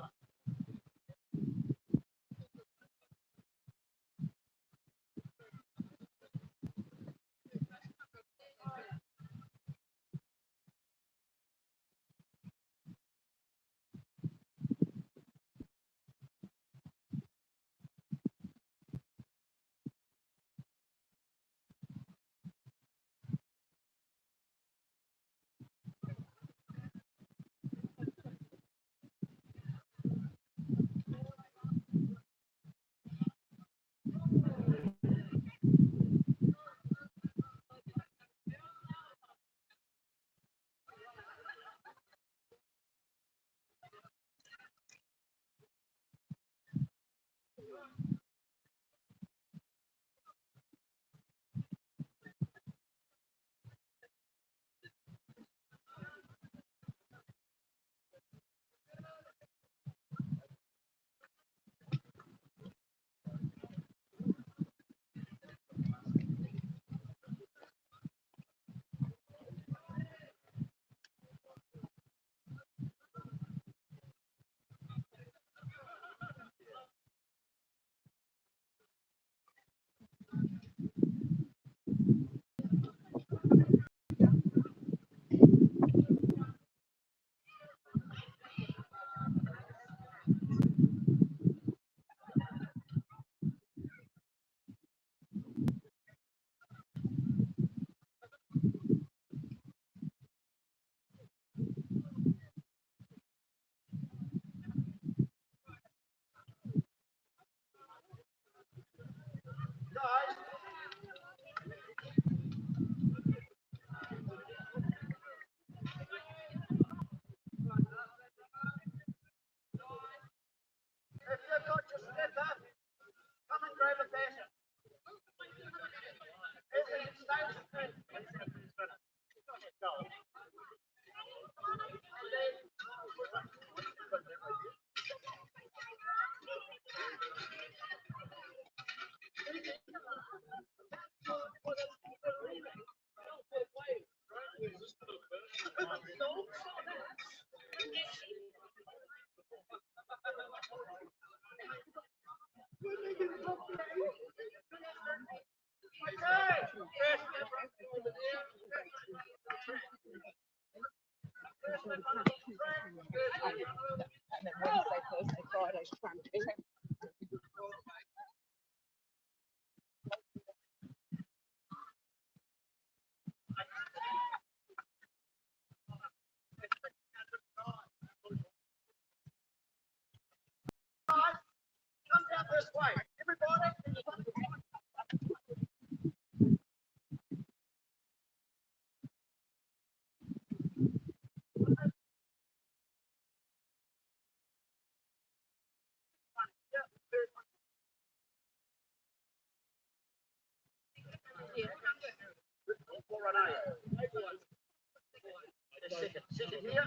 Second here.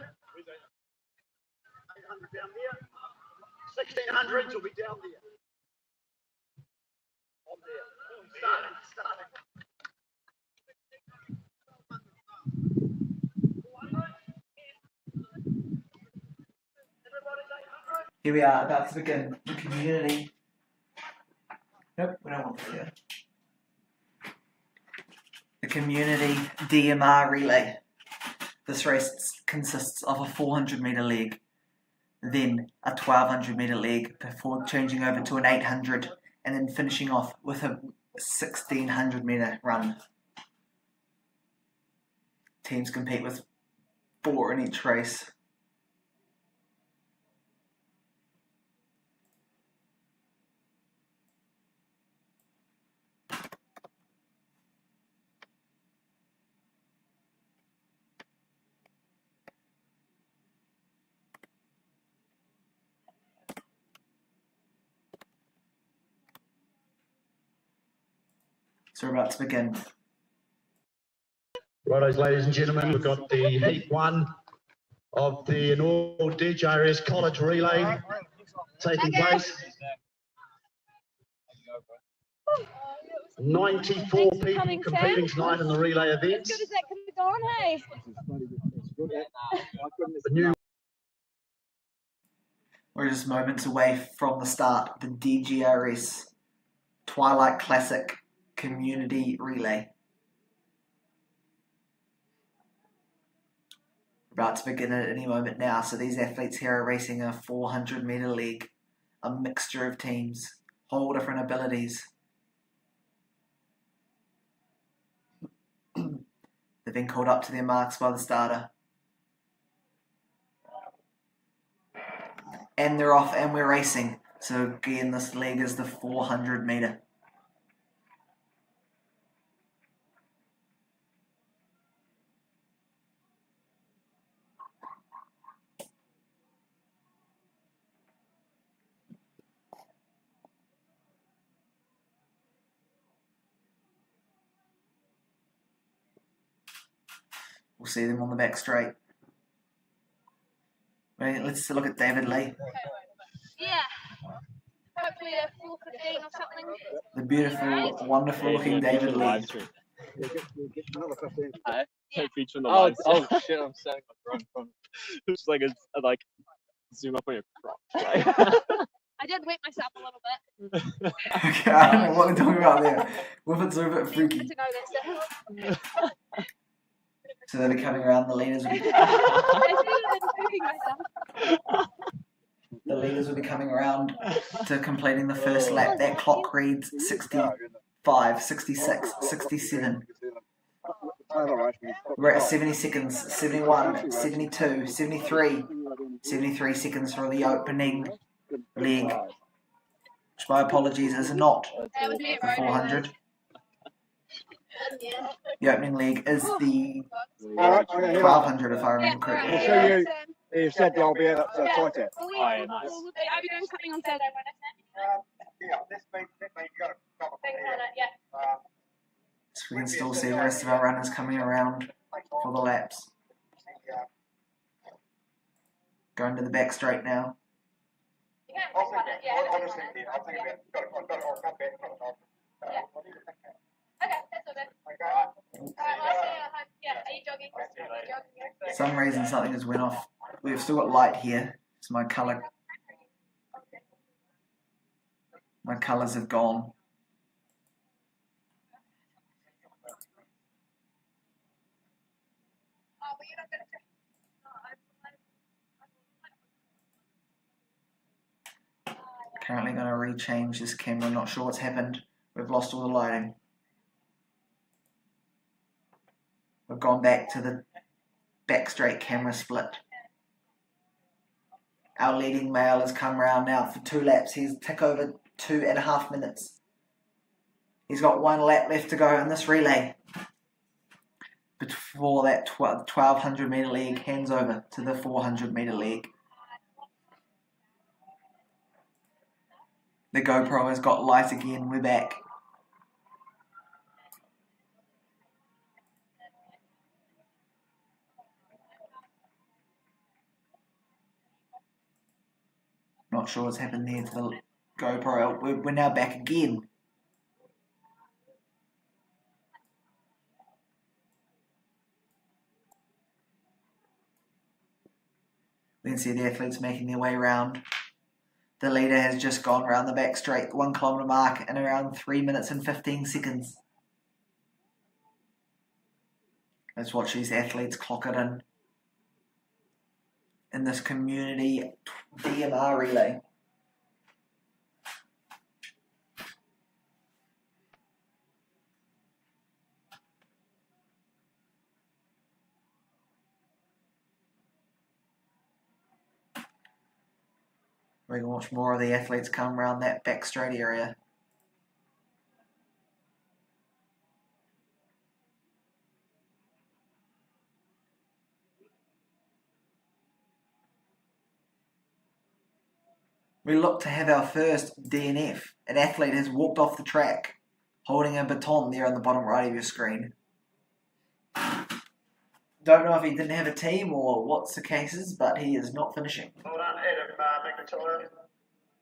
800 down there. 1600s will be down there. On there. Starting. Here we are, about to begin the community. Nope, we don't want to hear. The community DMR relay. This race consists of a 400 metre leg, then a 1200 metre leg before changing over to an 800 and then finishing off with a 1600 metre run. Teams compete with 4 in each race. So we're about to begin. Rightos, ladies and gentlemen, we've got the heat 1 of the inaugural DGRS college relay taking place. 94 people competing tonight in the relay events. As good as that could have gone, hey? The new We're just moments away from the start, the DGRS Twilight Classic Community Relay. We're about to begin at any moment now, so these athletes here are racing a 400 metre leg, a mixture of teams, whole different abilities. They've been called up to their marks by the starter. And they're off and we're racing. So again, this leg is the 400 metre. We'll see them on the back straight. Right, let's look at David Lee. Yeah. Hopefully a 4:15 or something. The beautiful, wonderful looking David Lee. Take feature on the live stream. Oh shit, I'm standing on the wrong. It's like like zoom up on your crotch. I did wet myself a little bit. Okay, I don't know what we're talking about there. What if it's a bit freaky? To know that stuff. So they'll be coming around, the leaders will be, the leaders will be coming around to completing the first lap. That clock reads 65, 66, 67. We're at 70 seconds, 71, 72, 73, 73 seconds for the opening leg, which my apologies is not the 400. The opening leg is the 1200 if I remember correctly. I'll show you. You said they'll be at Twilight. Are we doing something on Saturday? yeah, this means you got to So we can still see the rest of our runners coming around for the laps. Going to the back straight now. Okay, that's all good. Alright, I'll see you at home. Yeah, are you jogging? For some reason something has went off. We've still got light here, so my colours have gone. Currently going to rechange this camera. Not sure what's happened. We've lost all the lighting. We've gone back to the back straight camera split. Our leading male has come round now for 2 laps. He's tick over 2.5 minutes. He's got 1 lap left to go in this relay before that 1200 metre leg hands over to the 400 metre leg. The GoPro has got light again. We're back. Not sure what's happened there to the GoPro. We're now back again. We can see the athletes making their way around. The leader has just gone around the back straight, the 1 kilometre mark, in around 3 minutes and 15 seconds. Let's watch these athletes clock it in this community DMR relay. We can watch more of the athletes come around that back straight area. We look to have our first DNF. An athlete has walked off the track holding a baton there on the bottom right of your screen. Don't know if he didn't have a team or what's the cases, but he is not finishing. Well done, Adam McIntyre.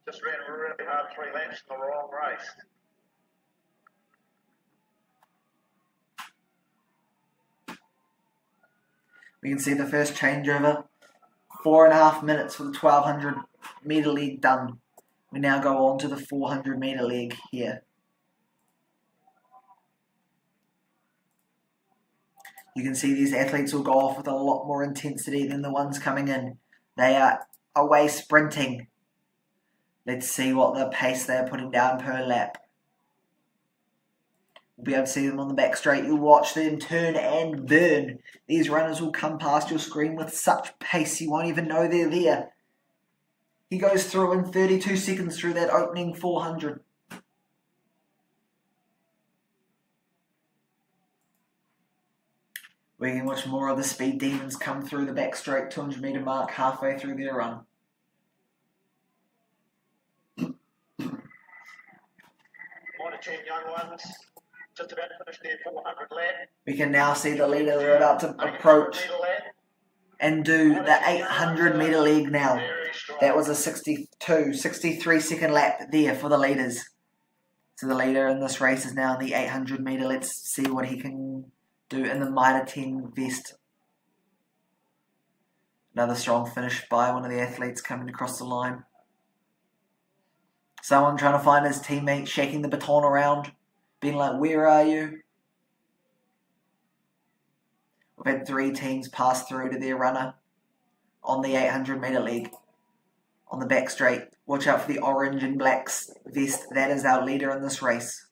Just ran a really hard 3 laps in the wrong race. We can see the first changeover. 4.5 minutes for the 1200 metre leg done. We now go on to the 400 metre leg here. You can see these athletes will go off with a lot more intensity than the ones coming in. They are away sprinting. Let's see what the pace they're putting down per lap. We'll be able to see them on the back straight. You'll watch them turn and burn. These runners will come past your screen with such pace you won't even know they're there. He goes through in 32 seconds through that opening 400. We can watch more of the speed demons come through the back straight 200 metre mark halfway through their run. Morning, team, young ones. Just about to finish their 400 lap. We can now see the leader they're about to approach and do the 800 metre leg now. That was a 63 second lap there for the leaders. So the leader in this race is now in the 800 metre. Let's see what he can do in the Mitre 10 vest. Another strong finish by one of the athletes coming across the line. Someone trying to find his teammate, shaking the baton around, being like, where are you? We've had 3 teams pass through to their runner on the 800 metre leg. On the back straight, watch out for the orange and black vest. That is our leader in this race.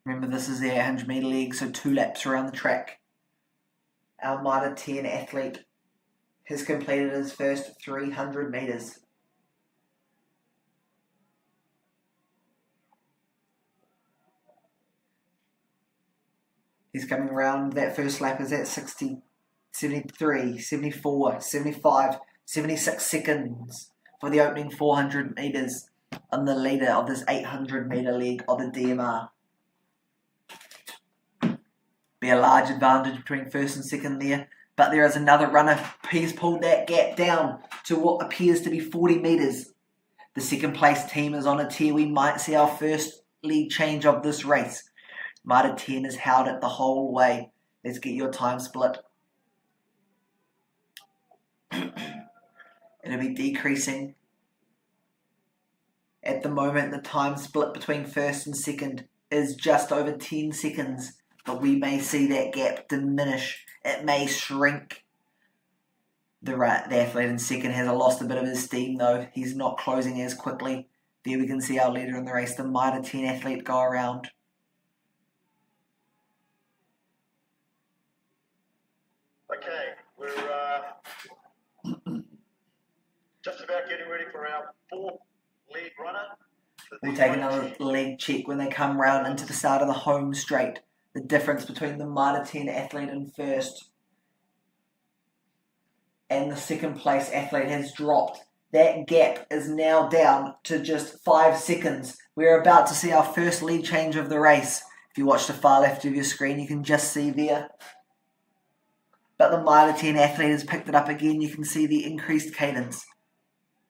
Remember, this is the 800 metre leg, so 2 laps around the track. Our Mitre 10 athlete has completed his first 300 metres. He's coming around, that first lap is at 60, 73, 74, 75, 76 seconds for the opening 400 metres on the leader of this 800 metre leg of the DMR. Be a large advantage between first and second there, but there is another runner. He's pulled that gap down to what appears to be 40 metres. The second place team is on a tear. We might see our first lead change of this race. Mitre 10 has held it the whole way. Let's get your time split. It'll be decreasing. At the moment, the time split between first and second is just over 10 seconds, but we may see that gap diminish. It may shrink. The athlete in second has lost a bit of his steam though. He's not closing as quickly. There we can see our leader in the race, the Mitre 10 athlete, go around. Okay, we're just about getting ready for our fourth lead runner. We'll take another leg check when they come round into the start of the home straight. The difference between the Mitre 10 athlete in first and the second place athlete has dropped. That gap is now down to just 5 seconds. We're about to see our first lead change of the race. If you watch the far left of your screen, you can just see there. But the Mitre 10 athlete has picked it up again. You can see the increased cadence.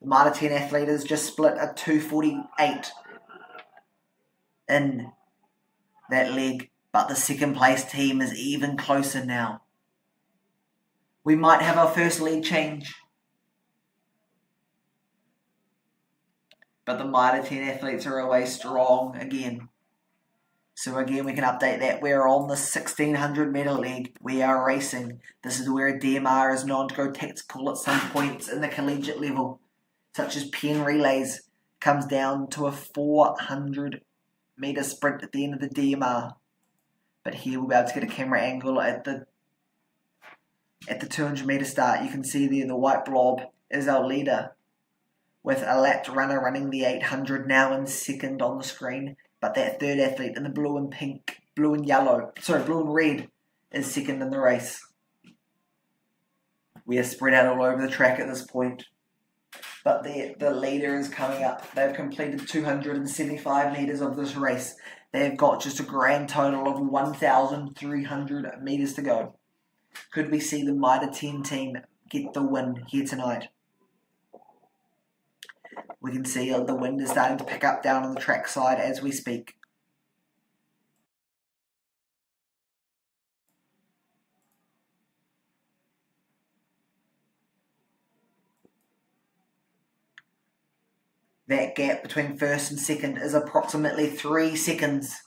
The Mitre 10 athlete has just split a 2:48 in that leg. But the second place team is even closer now. We might have our first lead change. But the Mitre 10 athletes are away strong again. So again, we can update that. We're on the 1600 metre leg. We are racing. This is where a DMR is known to go tactical at some points in the collegiate level, such as pen relays. Comes down to a 400 metre sprint at the end of the DMR. But here we'll be able to get a camera angle at the 200 metre start. You can see there the white blob is our leader, with a lapped runner running the 800 now in second on the screen. But that third athlete in the blue and red is second in the race. We are spread out all over the track at this point. But the leader is coming up. They've completed 275 metres of this race. They've got just a grand total of 1,300 metres to go. Could we see the Mitre 10 team get the win here tonight? We can see the wind is starting to pick up down on the track side as we speak. That gap between first and second is approximately 3 seconds.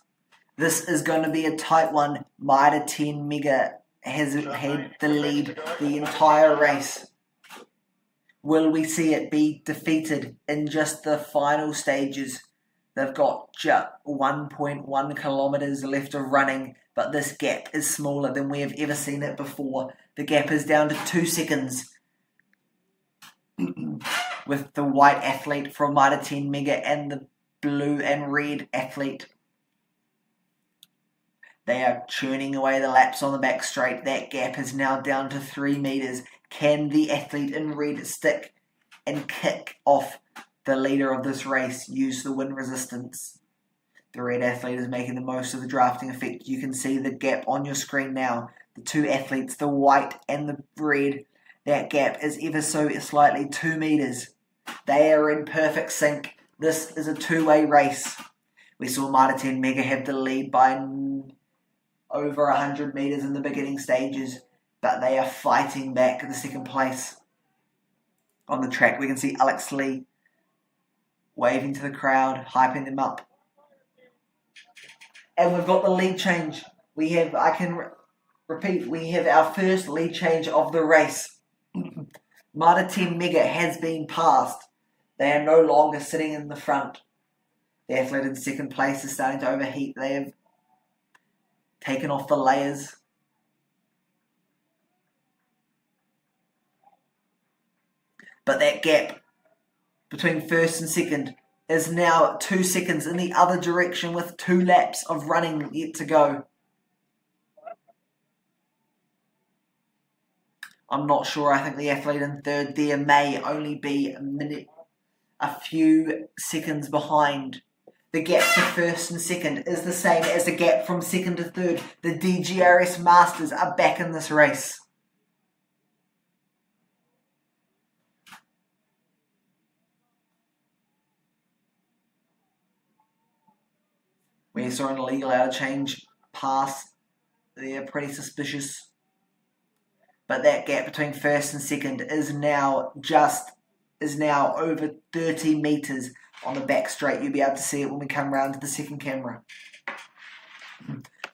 This is going to be a tight one. Mitre 10 Mega has had the lead the entire race. Will we see it be defeated in just the final stages? They've got just 1.1 kilometres left of running, but this gap is smaller than we have ever seen it before. The gap is down to 2 seconds. With the white athlete from Mitre 10 Mega and the blue and red athlete. They are churning away the laps on the back straight. That gap is now down to 3 metres. Can the athlete in red stick and kick off the leader of this race, use the wind resistance? The red athlete is making the most of the drafting effect. You can see the gap on your screen now. The two athletes, the white and the red, that gap is ever so slightly 2 metres. They are in perfect sync. This is a two-way race. We saw Mitre 10 Mega have the lead by over 100 metres in the beginning stages, but they are fighting back the second place. On the track, we can see Alex Lee waving to the crowd, hyping them up. And we've got the lead change. We have our first lead change of the race. Mitre 10 Mega has been passed. They are no longer sitting in the front. The athlete in second place is starting to overheat. They have taken off the layers. But that gap between first and second is now 2 seconds in the other direction with 2 laps of running yet to go. I'm not sure. I think the athlete in third there may only be a few seconds behind. The gap to first and second is the same as the gap from second to third. The DGRS Masters are back in this race. We saw an illegal out of change pass there, pretty suspicious. But that gap between first and second is now over 30 metres on the back straight. You'll be able to see it when we come round to the second camera.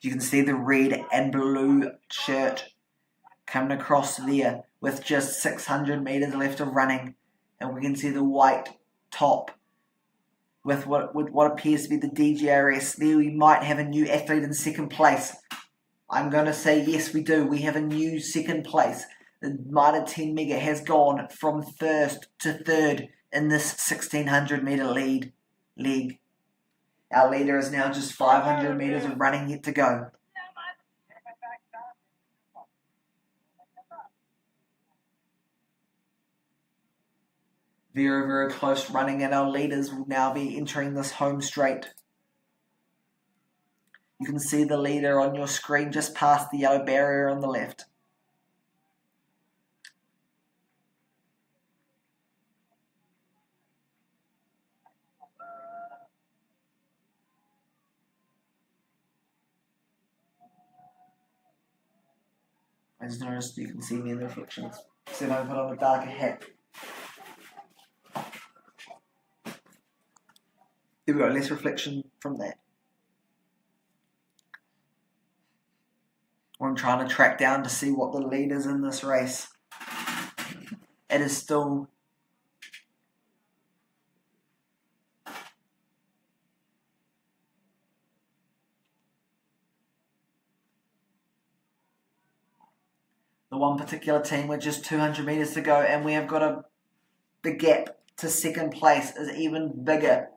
You can see the red and blue shirt coming across there with just 600 metres left of running. And we can see the white top with what appears to be the DGRS. There we might have a new athlete in second place. I'm going to say yes, we do. We have a new second place. The Mitre 10 Mega has gone from first to third in this 1600 metre league. Our leader is now just 500 metres of running yet to go. Very, very close running, and our leaders will now be entering this home straight. You can see the leader on your screen just past the yellow barrier on the left. I just noticed you can see me in the reflections. See if I can put on a darker hat. Here we go, less reflection from that. I'm trying to track down to see what the lead is in this race. It is still the one particular team with just 200 metres to go, and we have got the gap to second place is even bigger.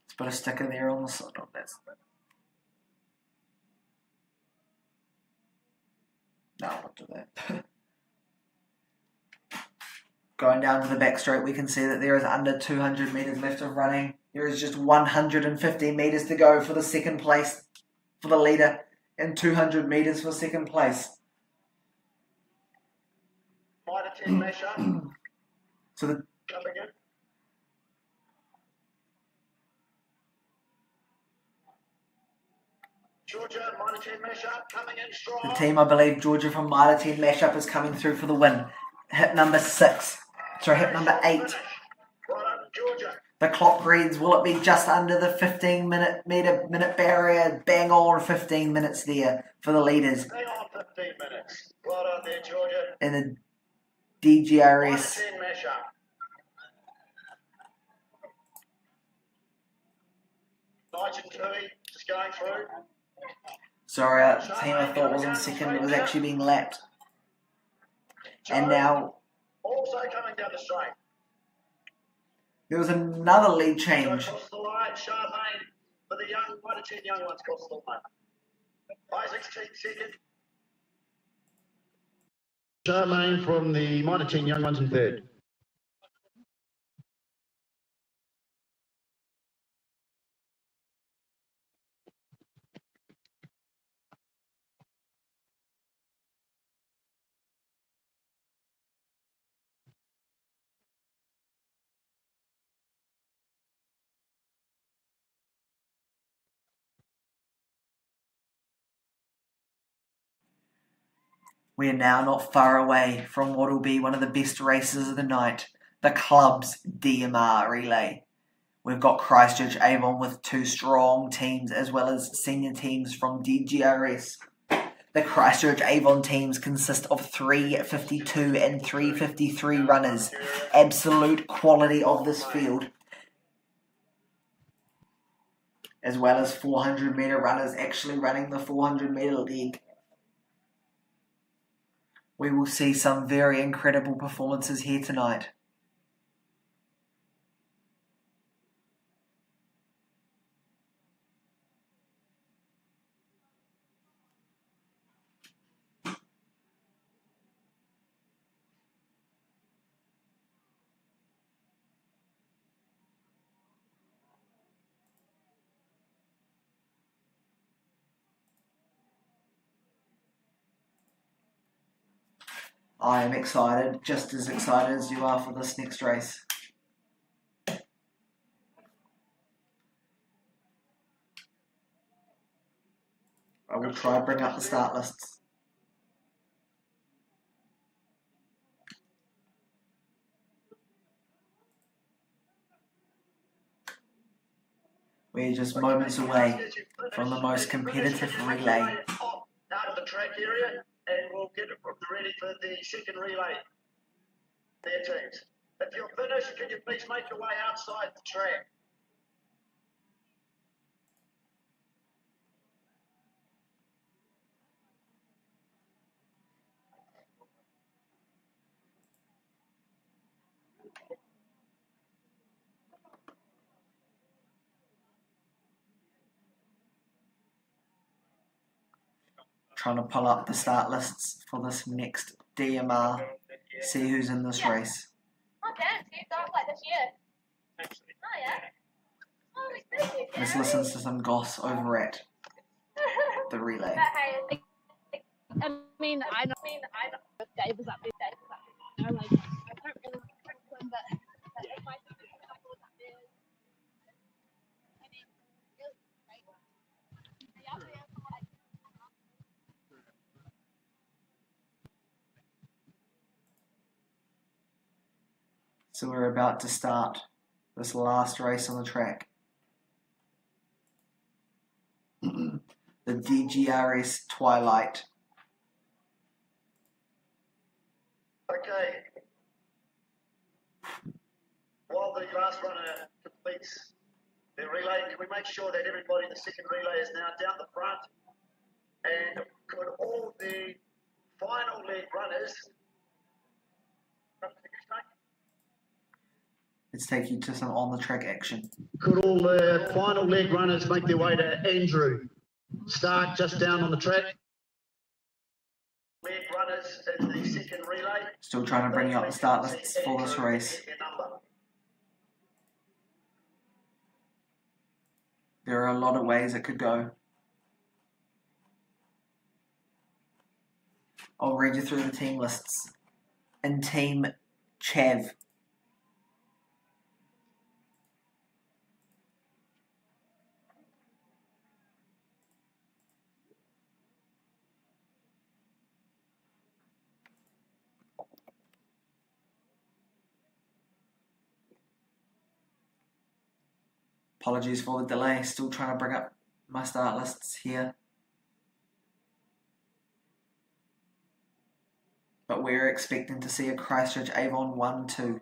Let's put a sticker there on the side. Oh, that's no, I'll not do that. Going down to the back straight, we can see that there is under 200 metres left of running. There is just 150 metres to go for the second place for the leader, and 200 metres for second place. Mitre 10 mesh up. So the Up again. Georgia, Mitre 10 mesh up, coming in strong. The team, I believe, Georgia from Mitre 10 Mashup is coming through for the win. Hit number 6. Sorry, hit number 8. Right up, Georgia. The clock reads, will it be just under the 15 minute barrier? Bang on 15 minutes there for the leaders. Hang on 15 minutes. Right on there, Georgia. In the DGRS. Mitre 10 mesh up. Nigel Tui just going through. Sorry, the team I thought was on second, it was actually being lapped. And now Also coming down the straight. there was another lead change. Across the line, Charmaine for the young, Mitre 10 young ones across the line. Isaac's team second. Charmaine from the Mitre 10 young ones in third. We are now not far away from what will be one of the best races of the night, the club's DMR relay. We've got Christchurch Avon with 2 strong teams as well as senior teams from DGRS. The Christchurch Avon teams consist of 352 and 353 runners. Absolute quality of this field. As well as 400 metre runners actually running the 400 metre leg. We will see some very incredible performances here tonight. I am excited, just as excited as you are for this next race. I will try and bring up the start lists. We're just moments away from the most competitive relay. Out of the track area, and we'll get it ready for the second relay. Their teams. If you're finished, can you please make your way outside the track? Trying to pull up the start lists for this next DMR. See who's in this race. Oh, damn, so you got like this year. Oh, yeah. Oh, it's crazy. Let's listen to some goss over at the relay. But hey, I mean, I know if Dave was up there, I like, I don't really like him, but if I think there's a couple up there, and then really great. Be up there for like, So we're about to start this last race on the track. The DGRS Twilight. Okay. While the last runner completes their relay, can we make sure that everybody in the second relay is now down the front? And could all the final leg runners come to the finish line? Let's take you to some on-the-track action. Could all the final leg runners make their way to Andrew? Start just down on the track. Leg runners in the second relay. Still trying to bring up the start lists for this race. There are a lot of ways it could go. I'll read you through the team lists. In Team Chav, apologies for the delay, still trying to bring up my start lists here. But we're expecting to see a Christchurch Avon 1-2.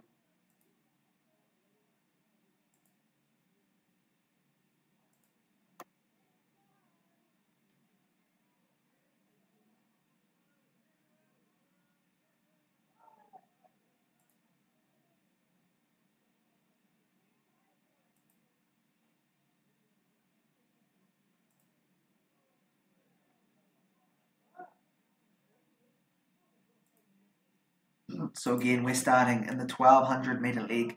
So again, we're starting in the 1200 metre leg.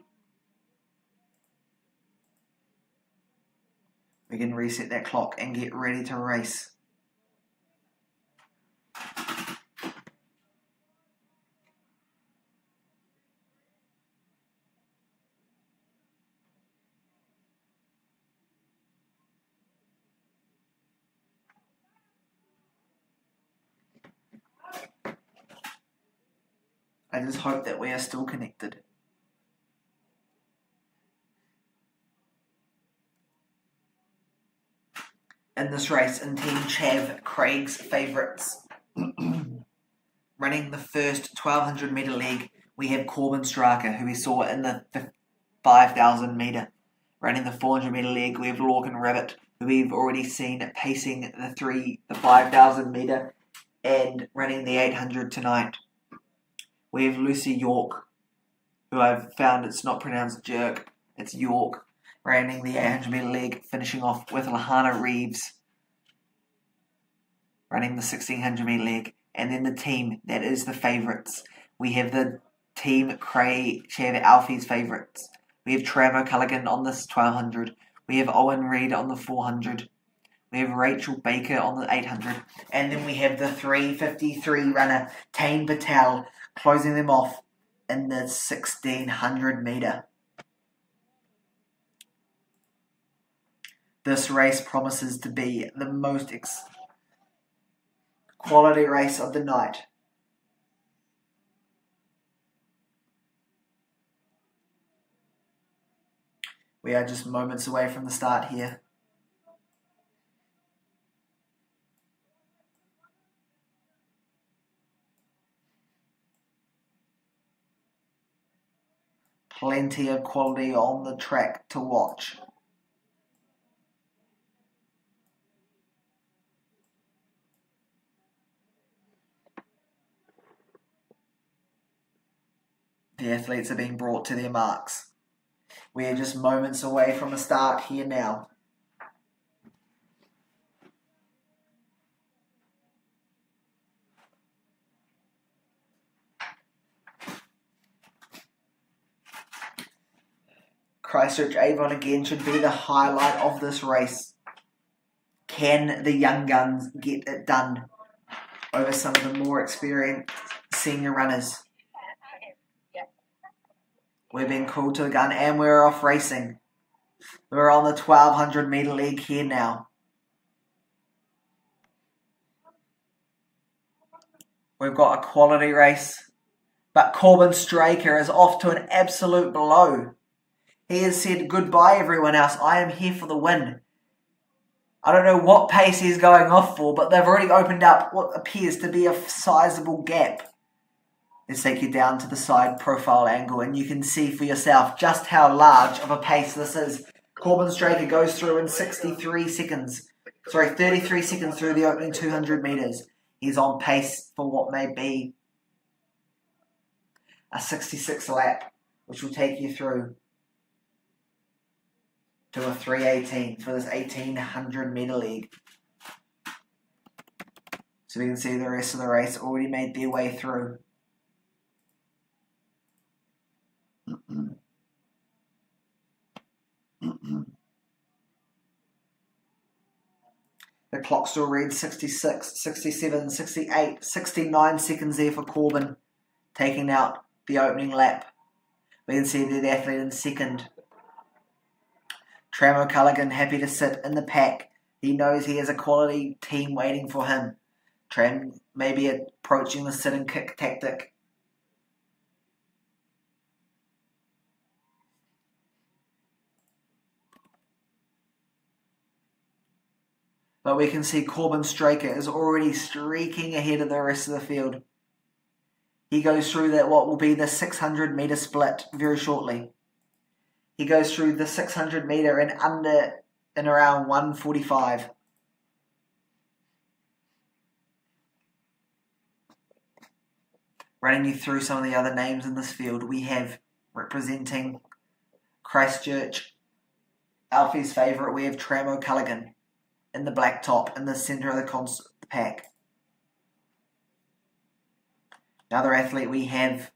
We can reset that clock and get ready to race. I just hope that we are still connected. In this race, in Team Chav, Craig's favourites. Running the first 1200 metre leg, we have Corbin Straka, who we saw in the 5000 metre. Running the 400 metre leg, we have Lorcan Rabbit, who we've already seen pacing the 5000 metre and running the 800 tonight. We have Lucy York, who I've found it's not pronounced jerk, it's York, running the 800 metre leg, finishing off with Lahana Reeves, running the 1600 metre leg. And then the team that is the favourites. We have the Team Cray Chav Alfie's favourites. We have Trevor Culligan on this 1200. We have Owen Reid on the 400. We have Rachel Baker on the 800. And then we have the 353 runner, Tane Patel, closing them off in the 1600 metre. This race promises to be the most quality race of the night. We are just moments away from the start here. Plenty of quality on the track to watch. The athletes are being brought to their marks. We are just moments away from a start here now. Christchurch Avon again should be the highlight of this race. Can the young guns get it done over some of the more experienced senior runners? We're being called to the gun and we're off racing. We're on the 1200 metre league here now. We've got a quality race, but Corbin Straker is off to an absolute blow. He has said goodbye everyone else. I am here for the win. I don't know what pace he's going off for, but they've already opened up what appears to be a sizable gap. Let's take you down to the side profile angle and you can see for yourself just how large of a pace this is. Corbin Straker goes through in 33 seconds through the opening 200 metres. He's on pace for what may be a 66 lap, which will take you through to a 3:18 for this 1800 metre league. So we can see the rest of the race already made their way through. The clock still reads 66, 67, 68, 69 seconds there for Corbin, taking out the opening lap. We can see the athlete in second. Tram O'Culligan happy to sit in the pack. He knows he has a quality team waiting for him. Tram may be approaching the sit and kick tactic. But we can see Corbin Straker is already streaking ahead of the rest of the field. He goes through that what will be the 600 metre split very shortly. He goes through the 600 metre in around 1:45. Running you through some of the other names in this field, we have representing Christchurch, Alfie's favourite, we have Tram O'Culligan in the black top in the centre of the pack. Another athlete we have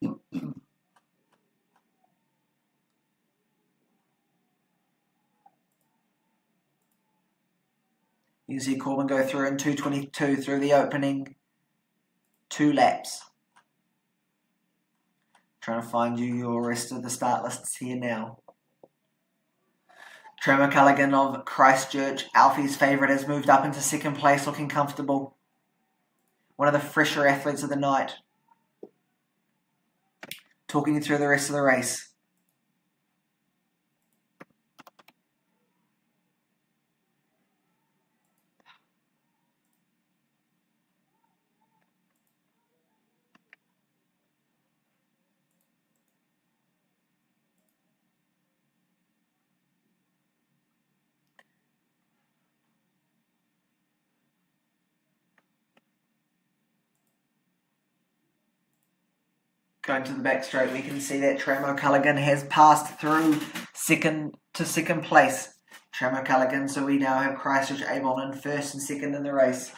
you can see Corbin go through in 2:22 through the opening 2 laps. Trying to find you your rest of the start lists here now. Tram O'Culligan of Christchurch, Alfie's favourite, has moved up into second place looking comfortable. One of the fresher athletes of the night. Talking you through the rest of the race. Going to the back straight, we can see that Tram O'Culligan has passed through second place. Tram O'Culligan, so we now have Christchurch Avon in first and second in the race.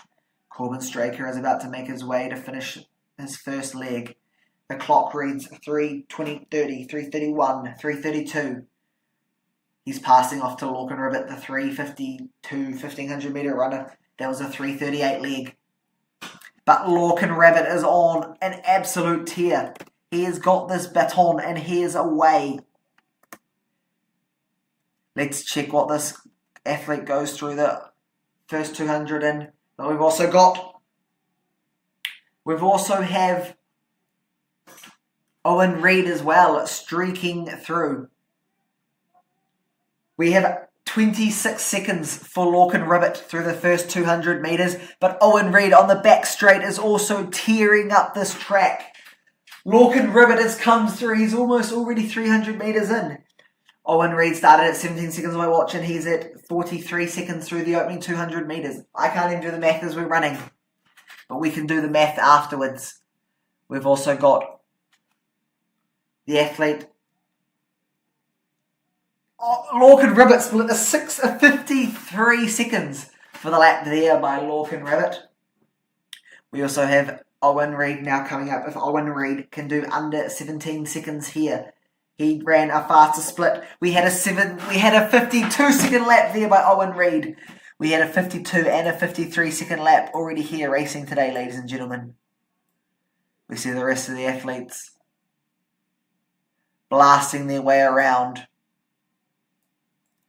Corbin Straker is about to make his way to finish his first leg. The clock reads 3:20, 30, 3:31, 3:32. He's passing off to Lorcan Ribbit, the 3:52 1500 metre runner. That was a 3:38 leg. But Lorcan Rabbit is on an absolute tear. He has got this baton and he is away. Let's check what this athlete goes through the first 200 in. But we've also have Owen Reid as well, streaking through. We have 26 seconds for Lorcan Ribbit through the first 200 metres, but Owen Reid on the back straight is also tearing up this track. Lorcan Ribbit has come through, he's almost already 300 metres in. Owen Reid started at 17 seconds on my watch and he's at 43 seconds through the opening 200 metres. I can't even do the math as we're running, but we can do the math afterwards. We've also got the athlete. Lorcan Ribbit split a 53 seconds for the lap there by Lorcan Ribbit. We also have Owen Reid now coming up. If Owen Reid can do under 17 seconds here, he ran a faster split. We had a 52 second lap there by Owen Reid. We had a 52 and a 53 second lap already here racing today, ladies and gentlemen. We see the rest of the athletes blasting their way around.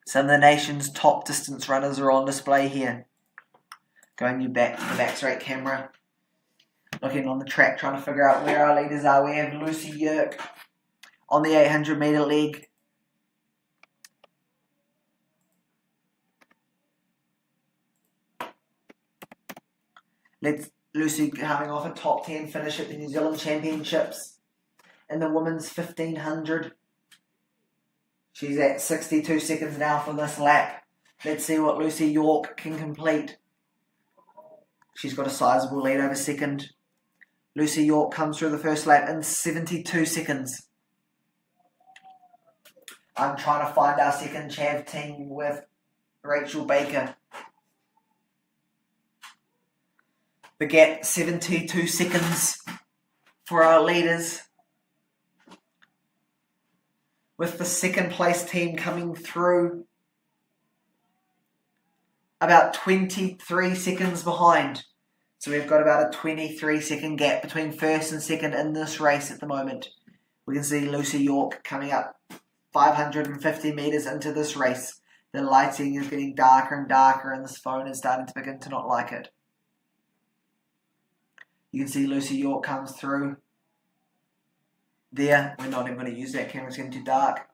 Some of the nation's top distance runners are on display here. Going back to the back straight camera. Looking on the track, trying to figure out where our leaders are. We have Lucy Yerk on the 800 metre leg. Lucy coming off a top 10 finish at the New Zealand Championships in the women's 1500. She's at 62 seconds now for this lap. Let's see what Lucy York can complete. She's got a sizable lead over second. Lucy York comes through the first lap in 72 seconds. I'm trying to find our second chav team with Rachel Baker. The gap 72 seconds for our leaders, with the second place team coming through about 23 seconds behind. So we've got about a 23 second gap between first and second in this race at the moment. We can see Lucy York coming up 550 metres into this race. The lighting is getting darker and darker and this phone is starting to begin to not like it. You can see Lucy York comes through. There, we're not even going to use that camera, it's getting too dark.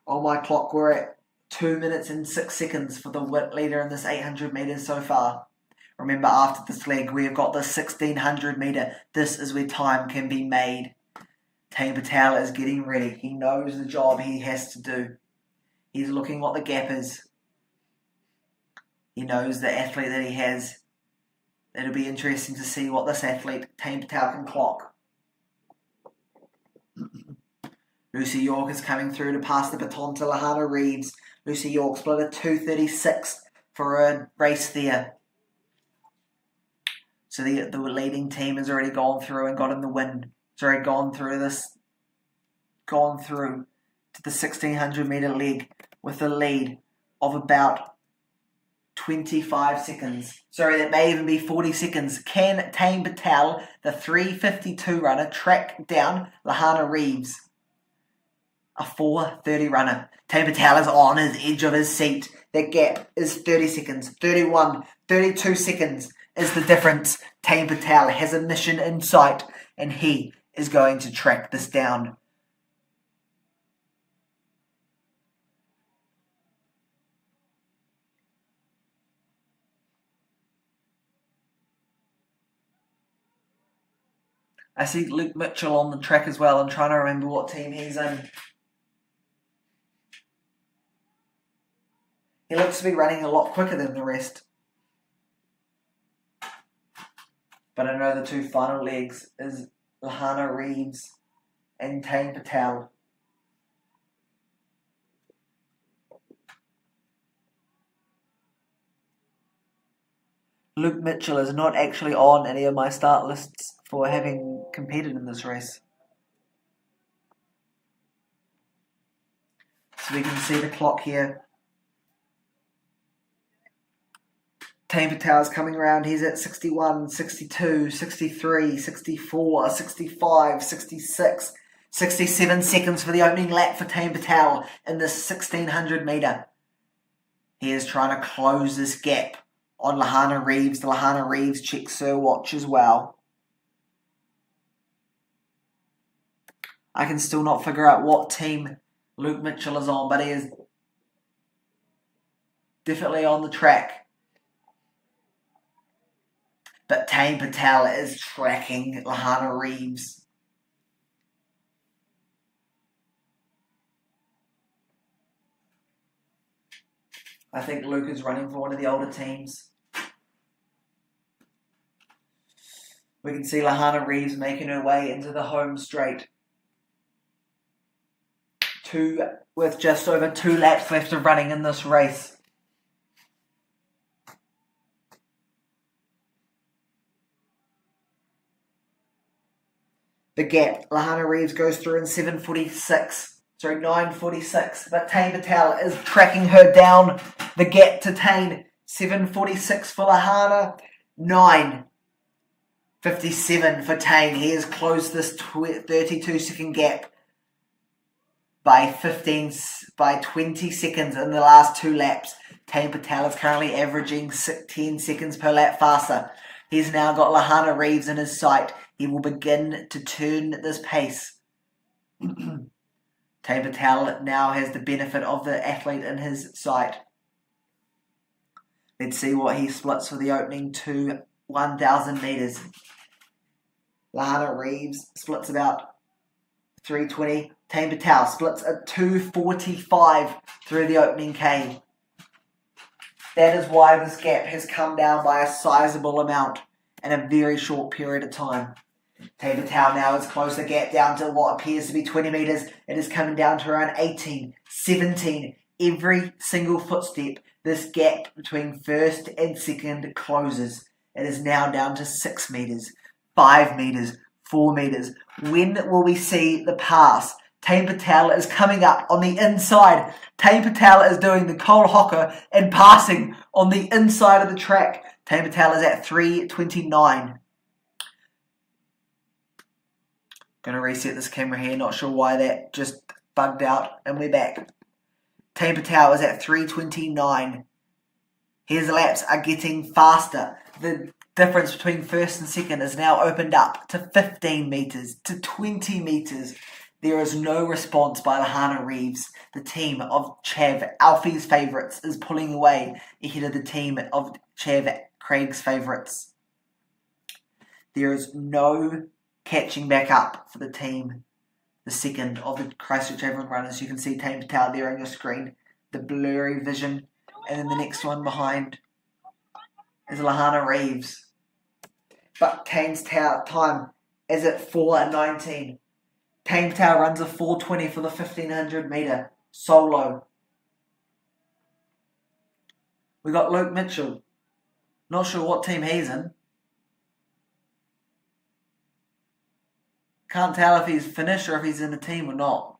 On my clock, we're at 2 minutes and 6 seconds for the leader in this 800 metres so far. Remember, after this leg, we have got the 1600 metre. This is where time can be made. Tame Patel is getting ready. He knows the job he has to do. He's looking what the gap is. He knows the athlete that he has. It'll be interesting to see what this athlete, Tame Patel, can clock. Lucy York is coming through to pass the baton to Lahana Reeves. Lucy York split a 2:36 for a race there. So the leading team has already gone through and got in the win. It's already gone through to the 1600 metre leg with a lead of about 25 seconds. Sorry, that may even be 40 seconds. Can Tame Patel, the 3:52 runner, track down Lahana Reeves? A 4:30 runner. Tame Patel is on his edge of his seat. That gap is 30 seconds, 31, 32 seconds is the difference. Tame Patel has a mission in sight and he is going to track this down. I see Luke Mitchell on the track as well. I'm trying to remember what team he's in. He looks to be running a lot quicker than the rest. But I know the two final legs is Lahana Reeves and Tame Patel. Luke Mitchell is not actually on any of my start lists for having competed in this race. So we can see the clock here. Tame Patel is coming around. He's at 61, 62, 63, 64, 65, 66, 67 seconds for the opening lap for Tame Patel in this 1600 metre. He is trying to close this gap on Lahana Reeves. The Lahana Reeves checks her watch as well. I can still not figure out what team Luke Mitchell is on, but he is definitely on the track. But Tane Patel is tracking Lahana Reeves. I think Luke is running for one of the older teams. We can see Lahana Reeves making her way into the home straight. With just over 2 laps left of running in this race. The gap, Lahana Reeves goes through in 9:46, but Tane Patel is tracking her down the gap to Tane. 7:46 for Lahana, 9:57 for Tane. He has closed this 32-second gap by 20 seconds in the last 2 laps. Tane Patel is currently averaging 10 seconds per lap faster. He's now got Lahana Reeves in his sight. He will begin to turn this pace. Tane Patel now has the benefit of the athlete in his sight. Let's see what he splits for the opening to 1,000 metres. Lahana Reeves splits about 3:20. Tane Patel splits at 2:45 through the opening K. That is why this gap has come down by a sizable amount in a very short period of time. Tane Patel now has closed the gap down to what appears to be 20 metres. It is coming down to around 18, 17. Every single footstep, this gap between first and second closes. It is now down to 6 metres, 5 metres, 4 metres. When will we see the pass? Tane Patel is coming up on the inside. Tane Patel is doing the Cole Hocker and passing on the inside of the track. Tane Patel is at 3:29. Gonna reset this camera here. Not sure why that just bugged out. And we're back. Tane Patel is at 3:29. His laps are getting faster. The difference between first and second is now opened up to 15 metres, to 20 metres. There is no response by Lahana Reeves. The team of Chav, Alfie's favourites, is pulling away ahead of the team of Chav, Craig's favourites. There is no catching back up for the team, the second of the Christchurch Avon runners. You can see Tane Patel there on your screen, the blurry vision. And then the next one behind is Lahana Reeves. But Tane's time is at 4:19. Tane Patel runs a 4:20 for the 1500 metre solo. We got Luke Mitchell. Not sure what team he's in. Can't tell if he's finished or if he's in the team or not.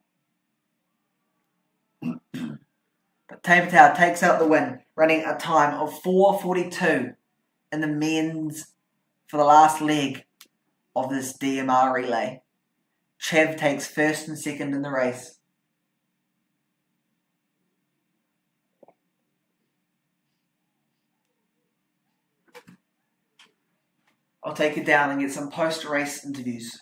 But Tane Patel takes out the win, running a time of 4:42 in the men's for the last leg of this DMR relay. Chev takes first and second in the race. I'll take it down and get some post-race interviews.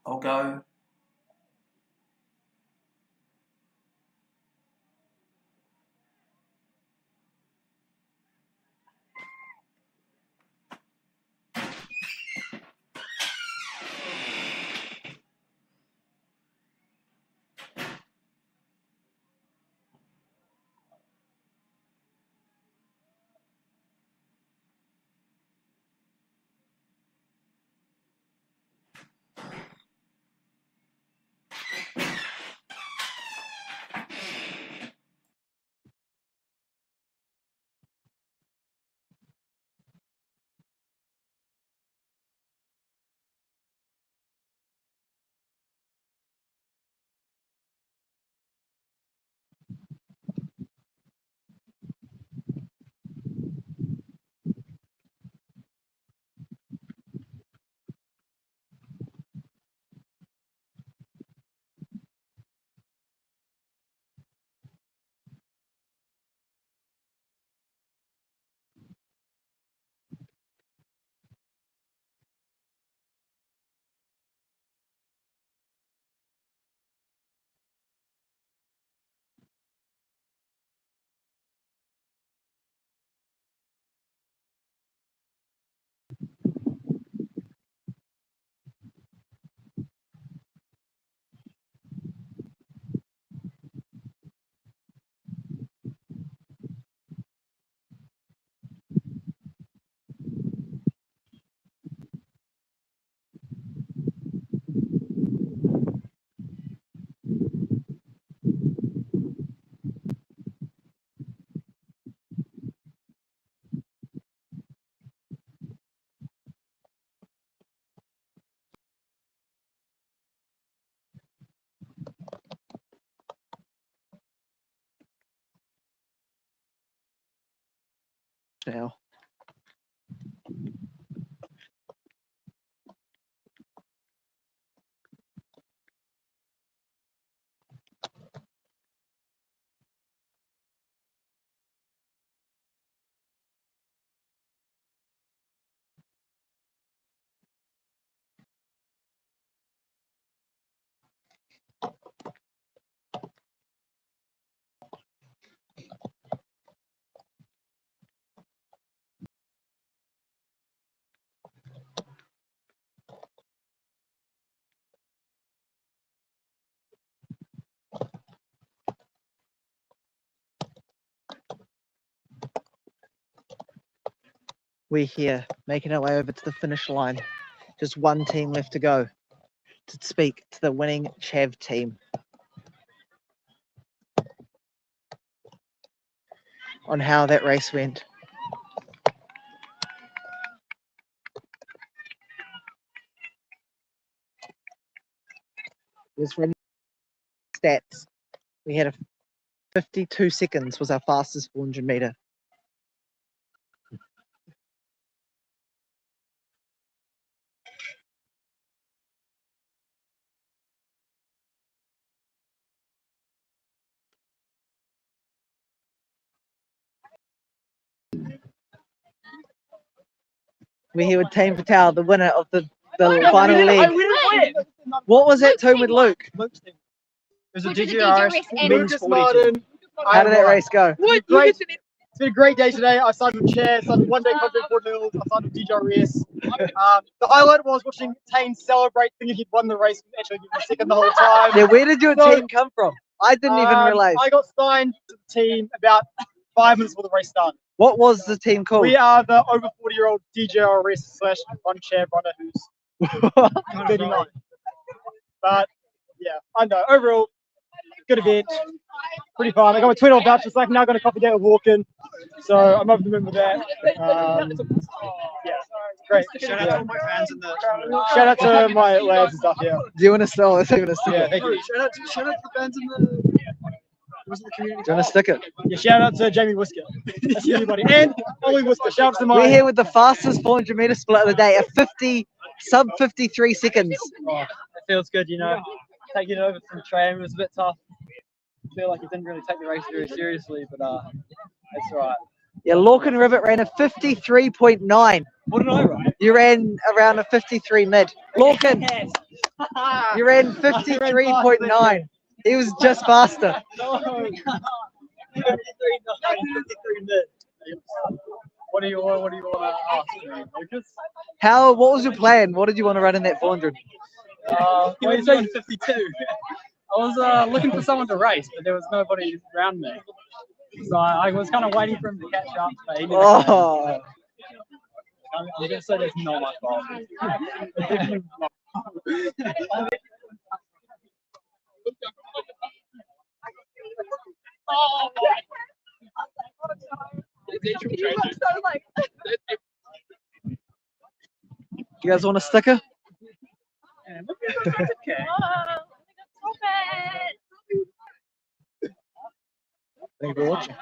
I'll go. now. We're here, making our way over to the finish line. Just one team left to go to speak to the winning Chav team on how that race went. Just running stats. We had a 52 seconds was our fastest 400 meter. We're here with Team Patel, the winner of the final leg. What was that team with Luke? It was a DGRS men's 42. How did that race go? It's been a great day today. I signed with Chair, signed with one day contract for Hills, I signed with DGRS. The highlight was watching Tane celebrate thinking he'd won the race and actually getting second the whole time. Yeah, where did your team come from? I didn't even realize. I got signed to the team about 5 minutes before the race started. What was the team called? We are the over 40-year-old DGRS / one chair runner who's 39. But yeah, I know. Overall, good event. Pretty fun. I got my $20 voucher, so I can now go to coffee date with Walken. So I'm over to remember that. Yeah, great. Shout out to all my fans in the. Shout out to my lads and stuff. Yeah. Do you want to sell this? Yeah, thank you. Shout out to the fans in the. Was it the community? Do you want to stick it? Yeah, shout out to Jamie Whisker. That's everybody. And Ollie Whisker. Shout out to my. We're here with the fastest 400 meter split of the day, a sub 53 seconds. Oh, it feels good, you know. Taking it over from Tram was a bit tough. I feel like he didn't really take the race very seriously, but it's all right. Yeah, Lorcan Rivet ran a 53.9. What did I run? You ran around a 53 mid. Lorcan, you ran 53.9. He was just faster. No. 53 mid. What do you want to ask me, Lucas? What was your plan? What did you want to run in that 400? Well, you said 52. I was looking for someone to race, but there was nobody around me. So I was kind of waiting for him to catch up, but he didn't. I'm going to say that's not my fault. You guys want a sticker? Thank you for watching.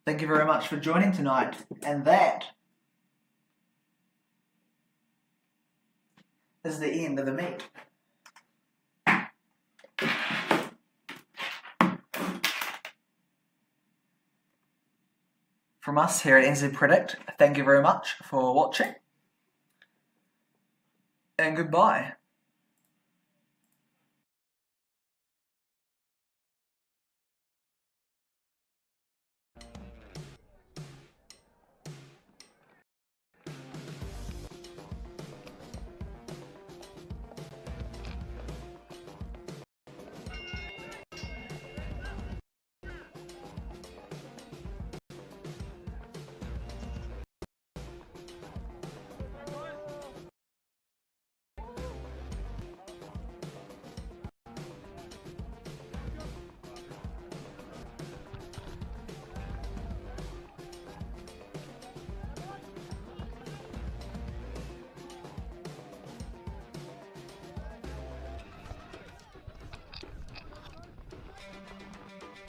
Thank you very much for joining tonight. And that is the end of the meet. From us here at NZ Predict, thank you very much for watching. And goodbye.